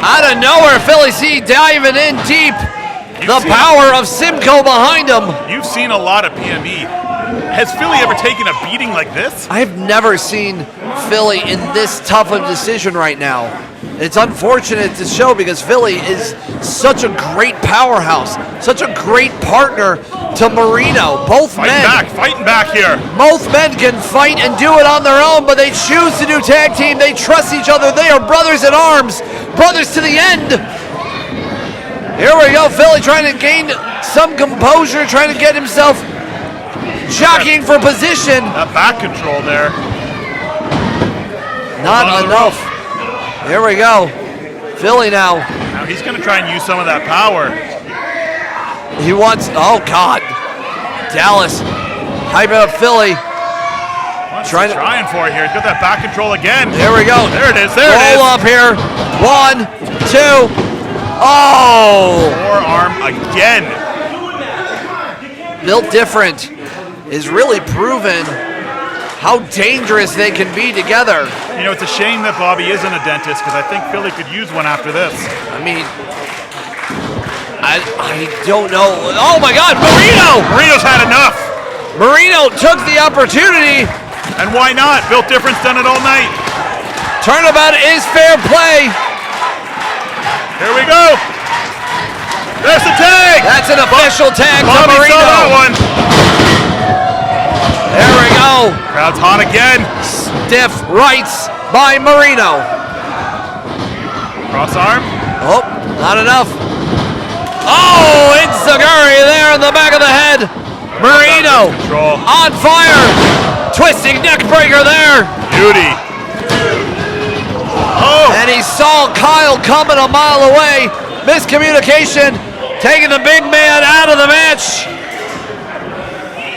Out of nowhere, Philly C diving in deep. The power of Simcoe behind him. You've seen a lot of PME. Has Philly ever taken a beating like this? I've never seen Philly in this tough of a decision right now. It's unfortunate to show because Philly is such a great powerhouse, such a great partner to Marino. Both men. Fighting back here. Both men can fight and do it on their own, but they choose to do tag team. They trust each other. They are brothers in arms, brothers to the end. Here we go, Philly trying to gain some composure, trying to get himself jockeying for position. That back control there. Not enough. Here we go. Philly now. Now he's going to try and use some of that power. He wants, oh God. Dallas hyping up Philly. What's he trying for here? He's got that back control again. There we go. There it is. There it is. Roll up here. 1, 2. Oh! Forearm again. Built Different is really proven how dangerous they can be together. You know, it's a shame that Bobby isn't a dentist because I think Philly could use one after this. I mean, I don't know. Oh my God, Marino! Marino's had enough. Marino took the opportunity. And why not? Built Different's done it all night. Turnabout is fair play. Here we go. There's the tag. That's an official tag to Bobby Marino. saw that one. There we go. Crowd's hot again. Stiff rights by Marino. Cross arm. Oh, not enough. Oh, Enziguri there in the back of the head. Marino on fire. Twisting neck breaker there. Beauty. Oh. And he saw Kyle coming a mile away. Miscommunication, taking the big man out of the match.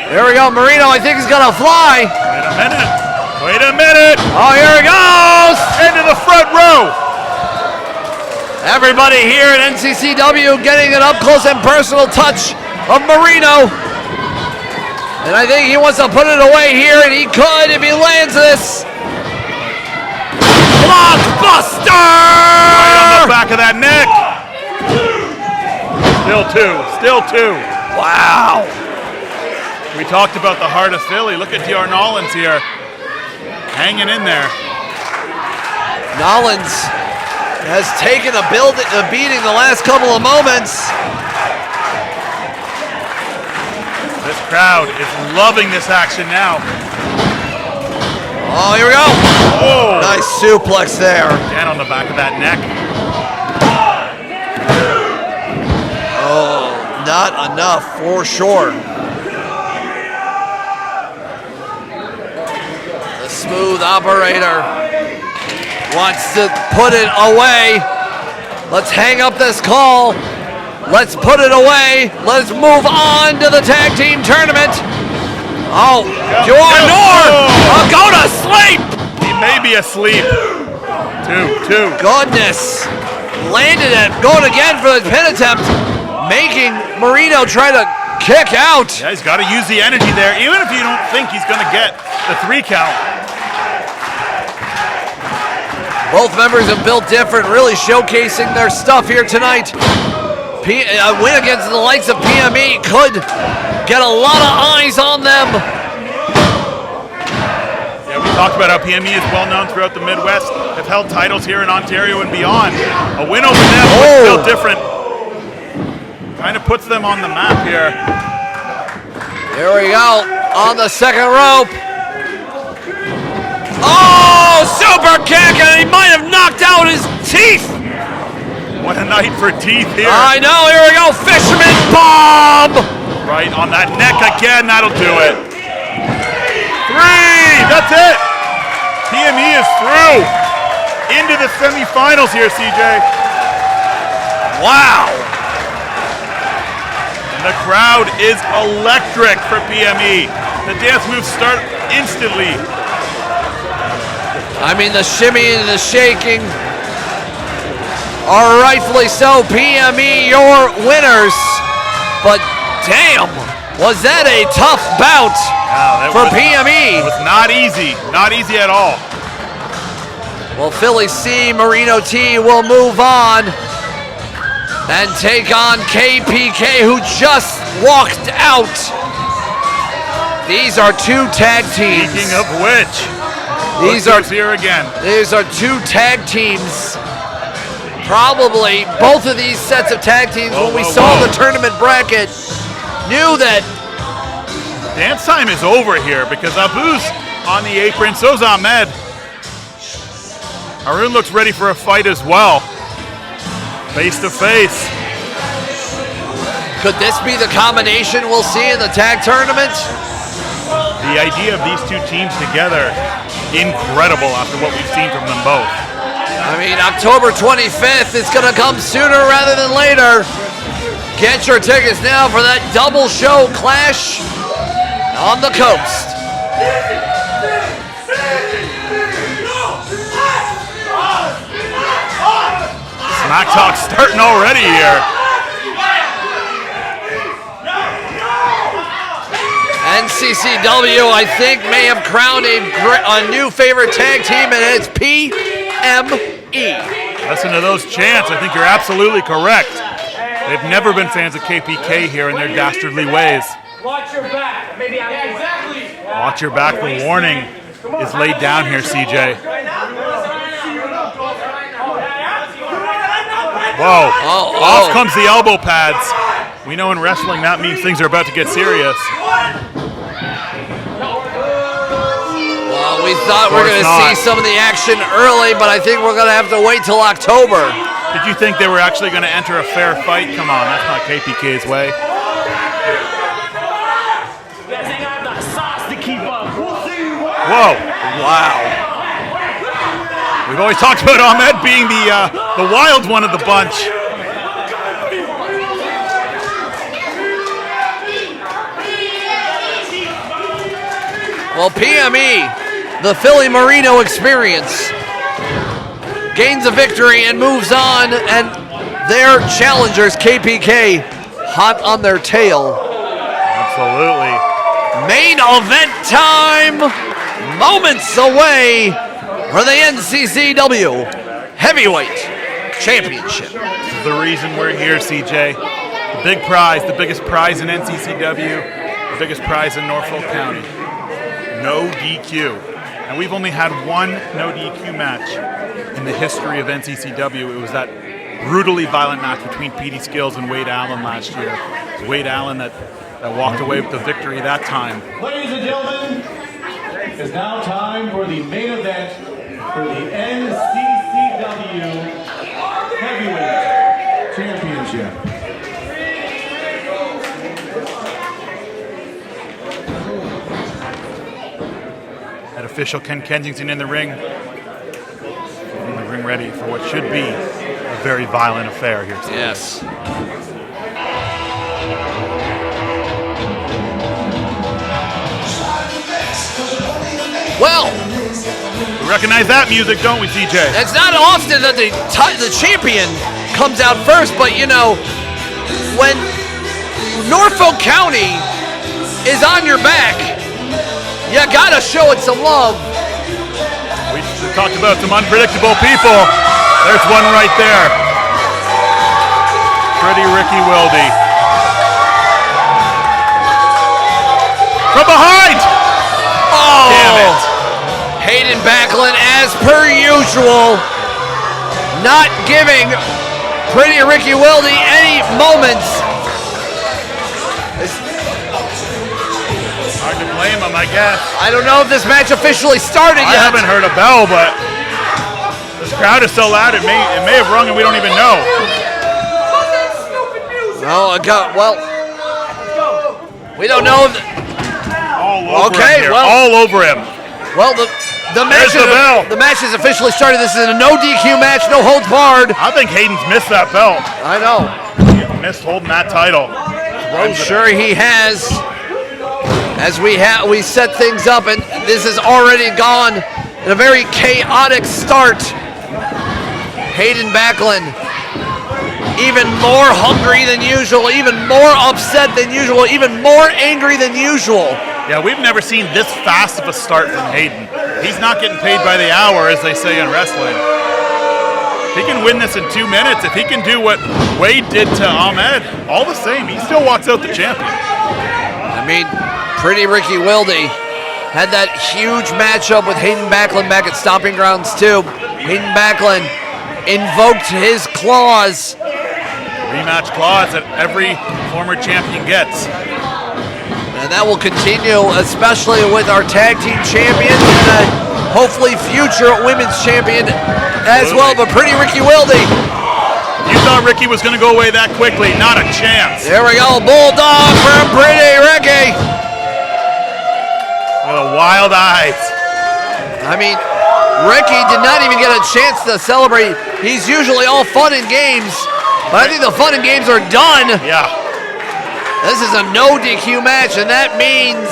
There we go, Marino, I think he's gonna fly. Wait a minute. Wait a minute. Oh, here he goes. Into the front row. Everybody here at NCCW getting an up close and personal touch of Marino. And I think he wants to put it away here, and he could if he lands this. Blockbuster! Right on the back of that neck. Still two. Wow. We talked about the heart of Philly. Look at DR Nollins here. Hanging in there. Nollins has taken a beating the last couple of moments. This crowd is loving this action now. Oh, here we go. Oh. Nice suplex there. Again on the back of that neck. Oh, not enough for sure. The smooth operator wants to put it away. Let's hang up this call. Let's put it away. Let's move on to the tag team tournament. Oh, Go to sleep. He may be asleep. Two. Goodness. Landed it. Going again for the pin attempt. Making Marino try to kick out. Yeah, he's got to use the energy there, even if you don't think he's going to get the 3 count. Both members have built different, really showcasing their stuff here tonight. A win against the likes of PME could get a lot of eyes on them. Yeah, we talked about how PME is well known throughout the Midwest. Have held titles here in Ontario and beyond. A win over them was still different. Kind of puts them on the map here. Here we go, on the second rope. Oh, super kick, and he might have knocked out his teeth. What a night for teeth here. I know, here we go, fisherman bomb. Right on that neck again, that'll do it. 3, that's it. PME is through. Into the semifinals here, CJ. Wow. The crowd is electric for PME. The dance moves start instantly. I mean, the shimmy and the shaking are rightfully so. PME, your winners. But damn, was that a tough bout for PME? It was not easy at all. Well, Philly C, Marino T will move on and take on KPK, who just walked out. These are 2 tag teams. Speaking of which, these are here again. These are 2 tag teams. Probably both of these sets of tag teams, when we saw the tournament bracket, knew that dance time is over here because Abu's on the apron, so's Ahmed. Arun looks ready for a fight as well. Face to face. Could this be the combination we'll see in the tag tournament? The idea of these 2 teams together, incredible after what we've seen from them both. I mean, October 25th is going to come sooner rather than later. Get your tickets now for that double show clash on the coast. Smack talk starting already here. NCCW, I think, may have crowned a new favorite tag team, and it's PME. Listen to those chants. I think you're absolutely correct. They've never been fans of KPK here in their dastardly ways. Watch your back. Maybe exactly. Watch your back. The warning is laid down here, CJ. Whoa. Off comes the elbow pads. We know in wrestling that means things are about to get serious. Well, we thought we were going to see some of the action early, but I think we're going to have to wait till October. Did you think they were actually going to enter a fair fight? Come on, that's not KPK's way. Whoa. Wow. We've always talked about Ahmed being the wild one of the bunch. Well, PME, the Philly Marino experience, gains a victory and moves on, and their challengers, KPK, hot on their tail. Absolutely. Main event time, moments away for the NCCW Heavyweight Championship. This is the reason we're here, CJ. The big prize, the biggest prize in NCCW, the biggest prize in Norfolk County. No DQ. And we've only had one no DQ match in the history of NCCW. It was that brutally violent match between PD Skills and Wade Allan last year. It was Wade Allan that walked away with the victory that time. Ladies and gentlemen, it's now time for the main event for the NCCW Heavyweight Championship. Head official Ken Kensington in the ring. Getting the ring ready for what should be a very violent affair here today. Yes. Well, We recognize that music, don't we, CJ? It's not often that the champion comes out first, but you know, when Norfolk County is on your back, you gotta show it some love. We talked about some unpredictable people. There's one right there. Pretty Ricky Willdy. From behind! Oh! Damn it. Hayden Backlund, as per usual, not giving Pretty Ricky Willdy any moments. Hard to blame him, I guess. I don't know if this match officially started yet. I haven't heard a bell, but this crowd is so loud it may have rung and we don't even know. Well, we don't know. All over him here. All over him. Well, the match is officially started. This is a no DQ match, no holds barred. I think Hayden's missed that belt. I know. He missed holding that title. I'm sure he has. As we set things up, and this has already gone in a very chaotic start. Hayden Backlund, even more hungry than usual, even more upset than usual, even more angry than usual. Yeah, we've never seen this fast of a start from Hayden. He's not getting paid by the hour, as they say in wrestling. He can win this in 2 minutes. If he can do what Wade did to Ahmed, all the same, he still walks out the champion. I mean, Pretty Ricky Willdy had that huge matchup with Hayden Backlund back at Stomping Grounds too. Hayden Backlund invoked his clause. Rematch clause that every former champion gets. And that will continue, especially with our tag team champions and hopefully future women's champion as well. But Pretty Ricky Willdy. You thought Ricky was going to go away that quickly. Not a chance. There we go. Bulldog from Pretty Ricky. With a wild eyes. I mean, Ricky did not even get a chance to celebrate. He's usually all fun and games, but I think the fun and games are done. Yeah. This is a no DQ match, and that means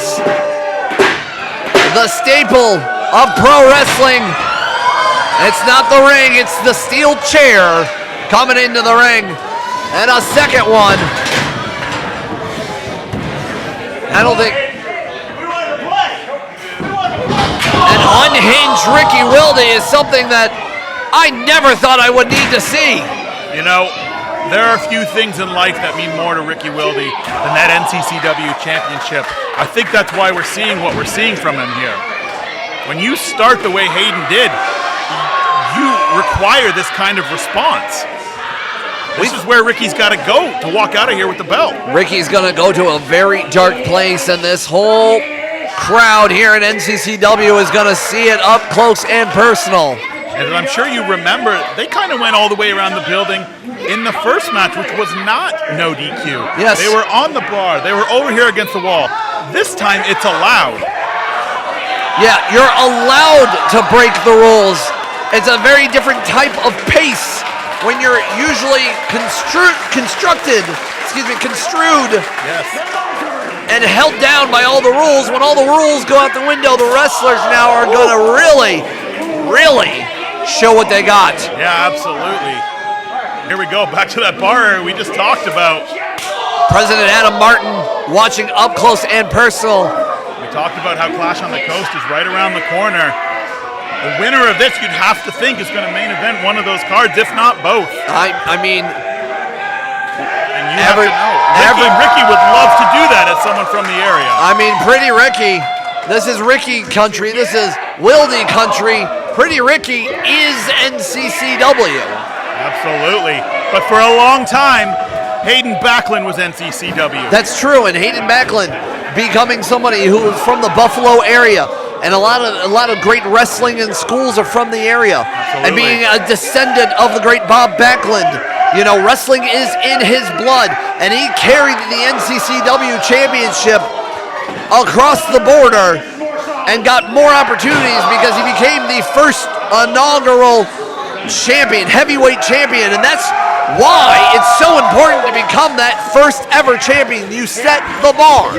the staple of pro wrestling. It's not the ring, it's the steel chair coming into the ring. And a second one. I don't think... An unhinged Ricky Willdy is something that I never thought I would need to see. You know, there are a few things in life that mean more to Ricky Willdy than that NCCW championship. I think that's why we're seeing what we're seeing from him here. When you start the way Hayden did, you require this kind of response. This is where Ricky's got to go to walk out of here with the belt. Ricky's going to go to a very dark place, and this whole crowd here in NCCW is going to see it up close and personal. And I'm sure you remember, they kind of went all the way around the building in the first match, which was not no DQ. Yes. They were on the bar. They were over here against the wall. This time, it's allowed. Yeah, you're allowed to break the rules. It's a very different type of pace when you're usually construed Yes. and held down by all the rules. When all the rules go out the window, the wrestlers now are going to really show what they got. Yeah, absolutely. Here we go, back to that bar we just talked about. President Adam Martin watching up close and personal. We talked about how Clash on the Coast is right around the corner. The winner of this, you'd have to think, is going to main event one of those cards, if not both. I mean, and you have to know. Ricky would love to do that as someone from the area. I mean, Pretty Ricky, this is Ricky country, this is Willdy country. Pretty Ricky is NCCW. Absolutely. But for a long time, Hayden Backlund was NCCW. That's true, and Hayden Backlund becoming somebody who is from the Buffalo area. And a lot of great wrestling and schools are from the area. Absolutely. And being a descendant of the great Bob Backlund, you know, wrestling is in his blood. And he carried the NCCW championship across the border and got more opportunities because he became the first inaugural champion, heavyweight champion. And that's why it's so important to become that first ever champion. You set the bar.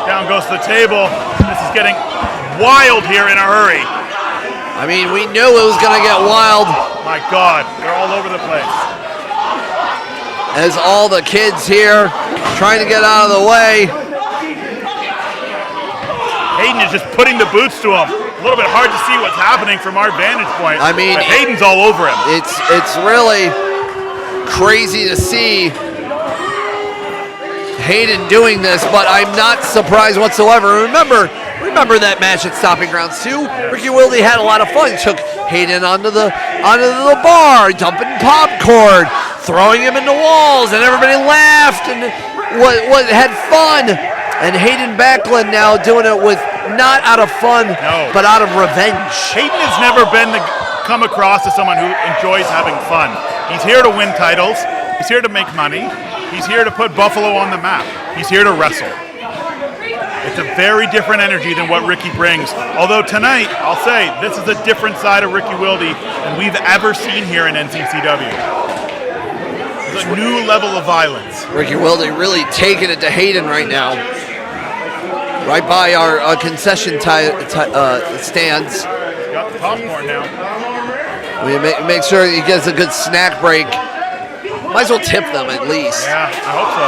Down goes the table. This is getting wild here in a hurry. I mean, we knew it was going to get wild. My God, they're all over the place. As all the kids here trying to get out of the way. Hayden is just putting the boots to him. A little bit hard to see what's happening from our vantage point. I mean, but Hayden's all over him. It's really crazy to see Hayden doing this, but I'm not surprised whatsoever. Remember that match at Stomping Grounds too. Ricky Willdy had a lot of fun. Took Hayden onto the bar, dumping popcorn, throwing him into walls, and everybody laughed and had fun. And Hayden Backlund now doing it with not out of fun, but out of revenge. Hayden has never come across as someone who enjoys having fun. He's here to win titles. He's here to make money. He's here to put Buffalo on the map. He's here to wrestle. It's a very different energy than what Ricky brings. Although tonight, I'll say, this is a different side of Ricky Willdy than we've ever seen here in NCCW. It's a new level of violence. Ricky Willdy really taking it to Hayden right now. Right by our concession stands. Got the popcorn now. We make sure he gets a good snack break. Might as well tip them at least. Yeah, I hope so.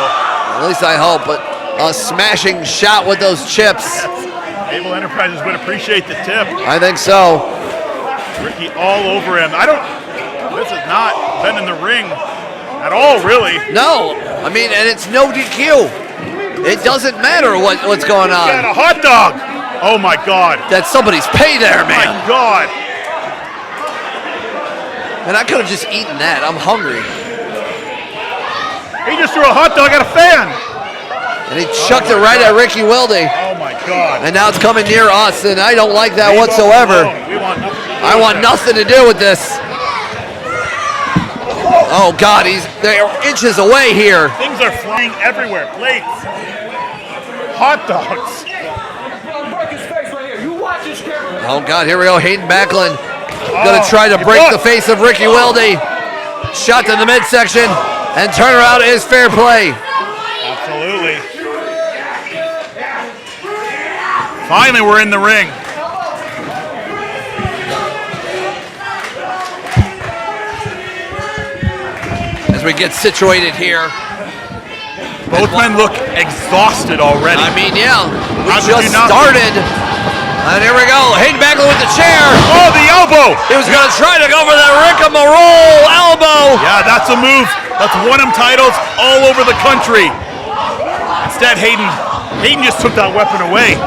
At least I hope, but a smashing shot with those chips. Able Enterprises would appreciate the tip. I think so. Ricky all over him. This has not been in the ring at all, really. No, I mean, and it's no DQ. It doesn't matter what's going on. Got a hot dog. Oh my God. That's somebody's pay there, man. My God. And I could have just eaten that. I'm hungry. He just threw a hot dog at a fan. And he chucked it right at Ricky Willdy. Oh my God. And now it's coming near us, and I don't like that whatsoever. I want nothing to do with this. Oh God, they're inches away here. Things are flying everywhere. Plates. Hot dogs. Oh God, here we go. Hayden Backlund gonna try to break the face of Ricky Willdy. Shot to the midsection, and turnaround is fair play. Absolutely. Finally, we're in the ring. As we get situated here. Both men look exhausted already. I mean, yeah, we How could just you not started. And here we go. Hayden Backlund with the chair. Oh, the elbow. He was going to try to go for that rigmarole elbow. Yeah, that's a move. That's won him titles all over the country. Instead, Hayden just took that weapon away.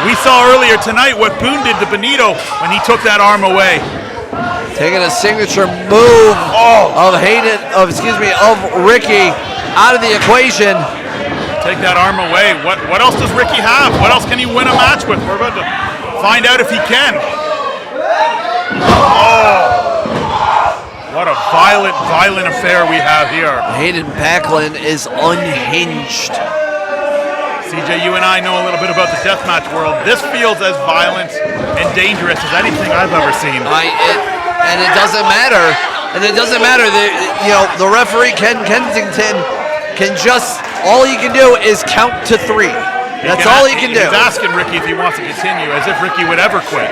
We saw earlier tonight what Boone did to Benito when he took that arm away. Taking a signature move of Ricky out of the equation. Take that arm away. What else does Ricky have? What else can he win a match with? We're about to find out if he can. Oh, what a violent affair we have here. Hayden Backlund is unhinged. CJ, you and I know a little bit about the deathmatch world. This feels as violent and dangerous as anything I've ever seen. And it doesn't matter. And it doesn't matter. The referee, Ken Kensington, can just, all he can do is count to 3. That's all he can do. He's asking Ricky if he wants to continue, as if Ricky would ever quit.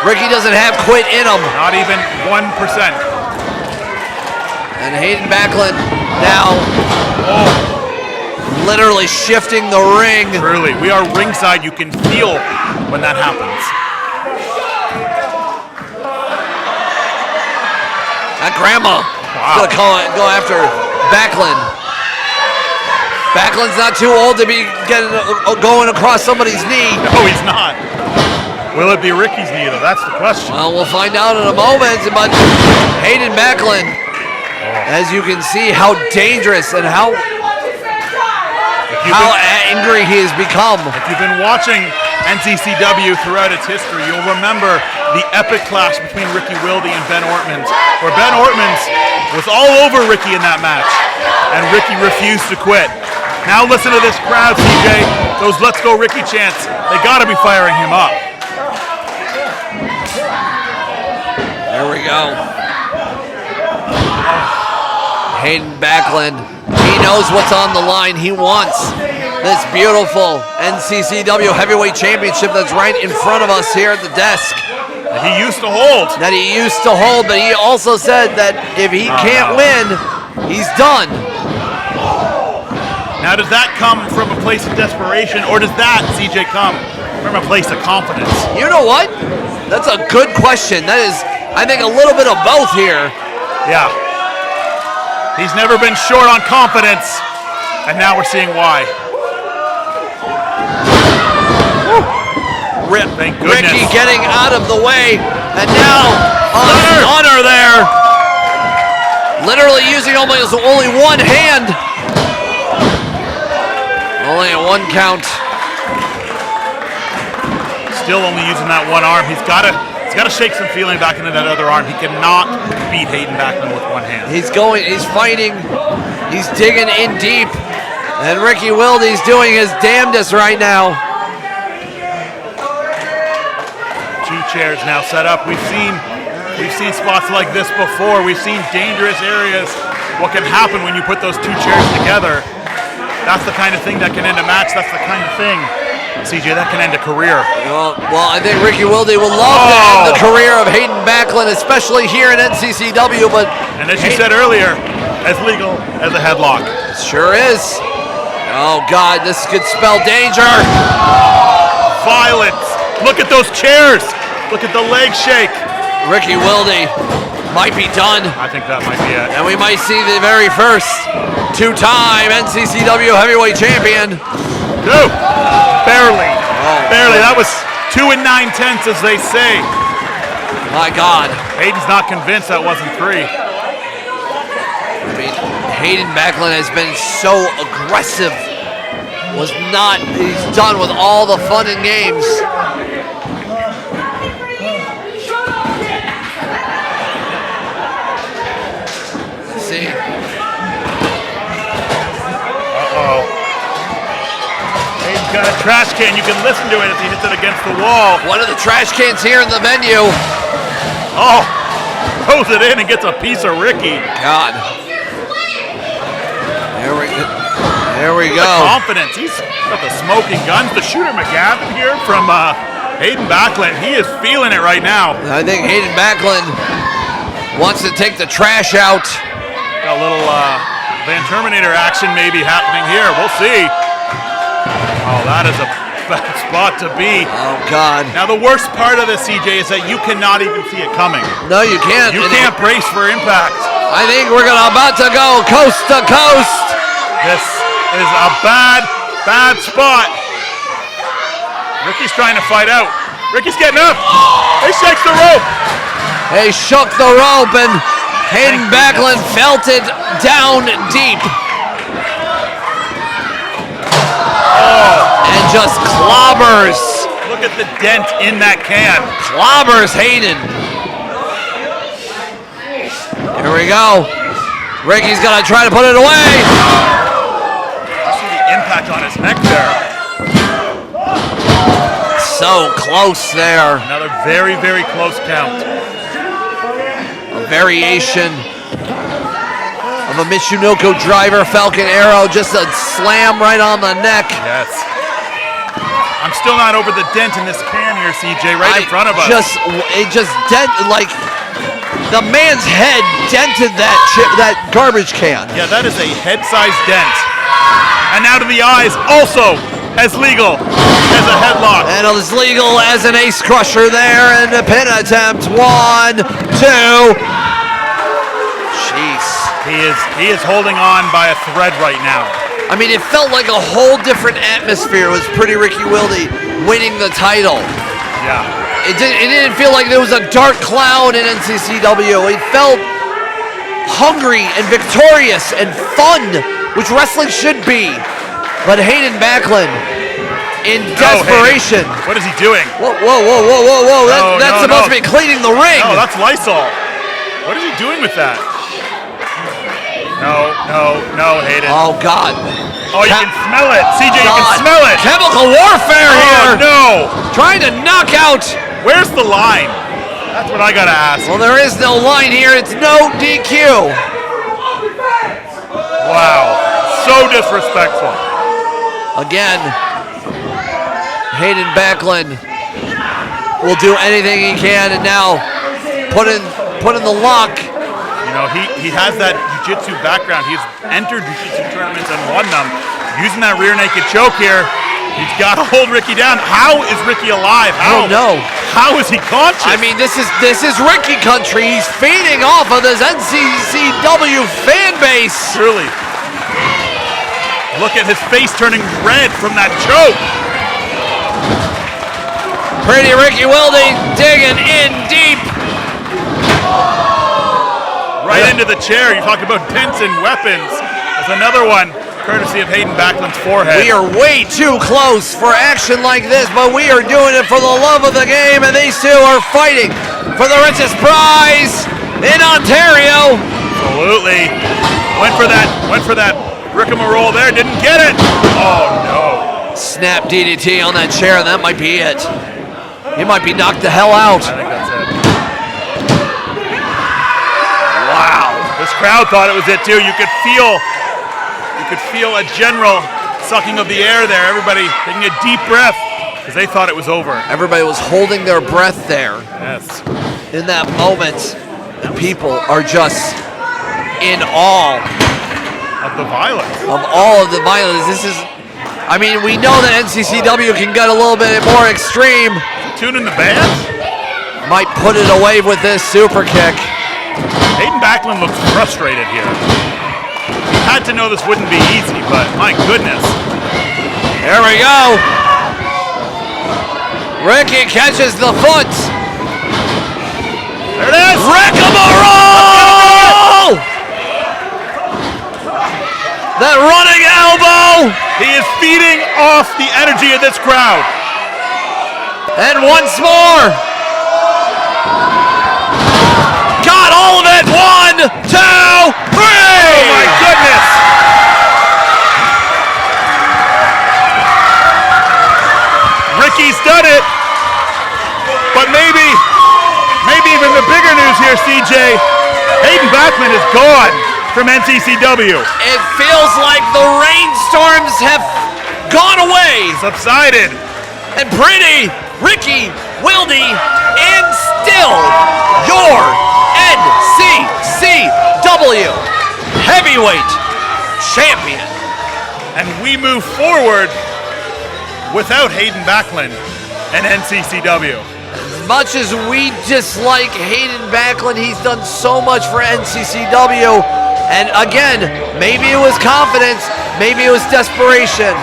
Ricky doesn't have quit in him. Not even 1%. And Hayden Backlund now literally shifting the ring. Truly, we are ringside. You can feel when that happens. That grandma is going to go after Backlund. Backlund's not too old to be going across somebody's knee. No, he's not. Will it be Ricky's knee, though? That's the question. Well, we'll find out in a moment. But Hayden Backlund, as you can see, how dangerous and how angry he has become. If you've been watching NCCW throughout its history, you'll remember the epic clash between Ricky Willdy and Ben Ortmans, where Ben Ortmans was all over Ricky in that match, and Ricky refused to quit. Now listen to this crowd, CJ. Those Let's Go Ricky chants, they gotta be firing him up. There we go. Hayden Backlund, he knows what's on the line. He wants this beautiful NCCW Heavyweight Championship that's right in front of us here at the desk. He used to hold. That he used to hold, but he also said that if he can't win, he's done. Now, does that come from a place of desperation, or does that, CJ, come from a place of confidence? You know what? That's a good question. That is, I think, a little bit of both here. Yeah. He's never been short on confidence, and now we're seeing why. Thank goodness. Ricky getting out of the way, and now Honor there. Literally using almost only one hand. Only a 1 count. Still only using that one arm. He's got to shake some feeling back into that other arm. He cannot beat Hayden Backlund with one hand. He's fighting, he's digging in deep, and Ricky Willdy's doing his damnedest right now. 2 chairs now set up. We've seen spots like this before. We've seen dangerous areas. What can happen when you put those 2 chairs together? That's the kind of thing that can end a match. That's the kind of thing, CJ, that can end a career. Well, I think Ricky Willdy will love to end the career of Hayden Backlund, especially here in NCCW. And as you said earlier, as legal as a headlock. Sure is. Oh God, this could spell danger. Violence. Look at those chairs. Look at the leg shake. Ricky Willdy might be done. I think that might be it. And we might see the very first 2-time NCCW heavyweight champion. Barely. Barely. That was 2 9/10, as they say. My God. Hayden's not convinced that wasn't 3. I mean, Hayden Backlund has been so aggressive. He's done with all the fun and games. See. Hayden's got a trash can. You can listen to it as he hits it against the wall. One of the trash cans here in the venue. Oh, throws it in and gets a piece of Ricky. God. There we go. The confidence. He's got the smoking guns. The shooter McGavin here from Hayden Backlund. He is feeling it right now. I think Hayden Backlund wants to take the trash out. Got a little Van Terminator action maybe happening here. We'll see. Oh, that is a bad spot to be. Oh, God. Now, the worst part of this, CJ, is that you cannot even see it coming. No, you can't. You can't brace for impact. I think we're about to go coast to coast. This is a bad spot. Ricky's trying to fight out. Ricky's getting up. He shakes the rope. They shook the rope, and Hayden Backlund felt it down deep. And just clobbers. Look at the dent in that can. Clobbers Hayden. Here we go. Ricky's gonna try to put it away. I see the impact on his neck there. So close there. Another very, very close count. A variation of a Michinoku driver, Falcon Arrow, just a slam right on the neck. Yes. I'm still not over the dent in this can here, CJ, right in front of us. It just like the man's head dented that garbage can. Yeah, that is a head-sized dent. And now to the eyes, also as legal as a headlock. And as legal as an ace crusher there, and a pin attempt. 1, 2. Jeez. He is holding on by a thread right now. I mean, it felt like a whole different atmosphere. It was Pretty Ricky Willdy winning the title. Yeah. It didn't feel like there was a dark cloud in NCCW. It felt hungry and victorious and fun, which wrestling should be. But Hayden Backlund, in desperation. Hayden. What is he doing? Whoa. That's supposed to be cleaning the ring. No, that's Lysol. What is he doing with that? No, Hayden. Oh, God. Oh, you can smell it. CJ, you can smell it. Chemical warfare here. Oh, no. Trying to knock out. Where's the line? That's what I got to ask. Well, there is no line here. It's no DQ. Wow. So disrespectful. Again, Hayden Backlund will do anything he can, and now put in the lock. You know, he has that jiu-jitsu background. He's entered jiu-jitsu tournaments and won them. Using that rear naked choke here, he's got to hold Ricky down. How is Ricky alive? I don't know. How is he conscious? I mean, this is Ricky country. He's feeding off of this NCCW fan base. Truly. Look at his face turning red from that choke. Pretty Ricky Willdy digging in deep. Right into the chair. You talk about dents and weapons. There's another one, courtesy of Hayden Backlund's forehead. We are way too close for action like this, but we are doing it for the love of the game, and these two are fighting for the richest prize in Ontario. Absolutely. Went for that rigmarole there, didn't get it. Oh no. Snap DDT on that chair, and that might be it. He might be knocked the hell out. I think that's it. Wow. This crowd thought it was it too. You could feel a general sucking of the air there. Everybody taking a deep breath because they thought it was over. Everybody was holding their breath there. Yes. In that moment, and people are just in awe of the violence. Of all of the violence. This is, I mean, we know that NCCW can get a little bit more extreme. Tune in the band? Might put it away with this super kick. Hayden Backlund looks frustrated here. He had to know this wouldn't be easy, but my goodness. There we go. Ricky catches the foot. There it is. Rigmarole! That running elbow. He is feeding off the energy of this crowd. And once more. Got all of it. 1, 2, 3. Oh my goodness. Ricky's done it. But maybe even the bigger news here, CJ. Hayden Backlund is gone from NCCW. It feels like the rainstorms have gone away. Subsided. And pretty Ricky Willdy and still your NCCW heavyweight champion. And we move forward without Hayden Backlund and NCCW. As much as we dislike Hayden Backlund, he's done so much for NCCW. And again, maybe it was confidence, maybe it was desperation.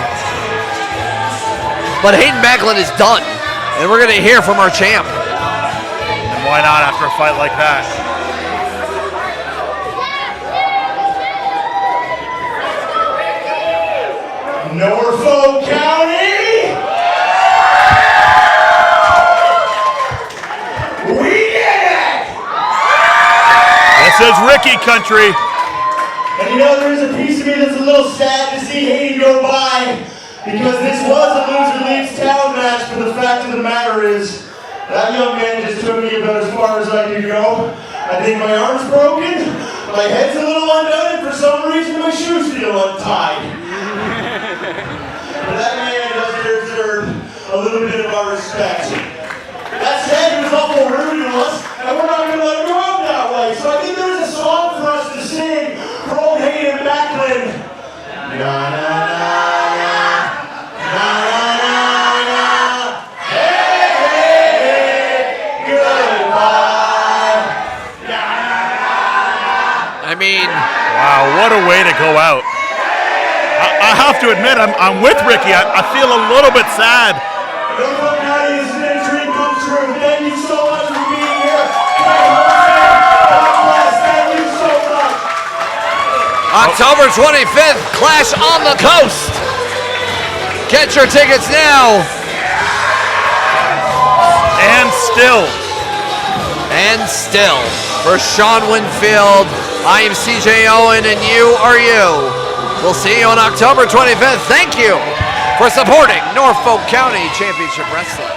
But Hayden Backlund is done. And we're going to hear from our champ. And why not after a fight like that? Norfolk County! We did it! This is Ricky country. And you know, there's a piece of me that's a little sad to see Hayden go by, because this was a loser leaves town match, but the fact of the matter is, that young man just took me about as far as I could go. I think my arm's broken, my head's a little undone, and for some reason my shoes feel untied. But that man does deserve a little bit of our respect. That said, he was awful rude to us, and we're not going to let him go out that way. So I think there's a song for us to sing for old Hayden Backlund. Na na na na, na na na na, hey hey, goodbye. Na na na na. I mean, wow, what a way to go out. I have to admit, I'm with Ricky. I feel a little bit sad. Norfolk County is a dream come true. Thank you so much for being here. God bless. Thank you so much. October 25th, Clash on the Coast. Get your tickets now. And still, for Sean Winfield, I am CJ Owen, and you are you. We'll see you on October 25th. Thank you for supporting Norfolk County Championship Wrestling.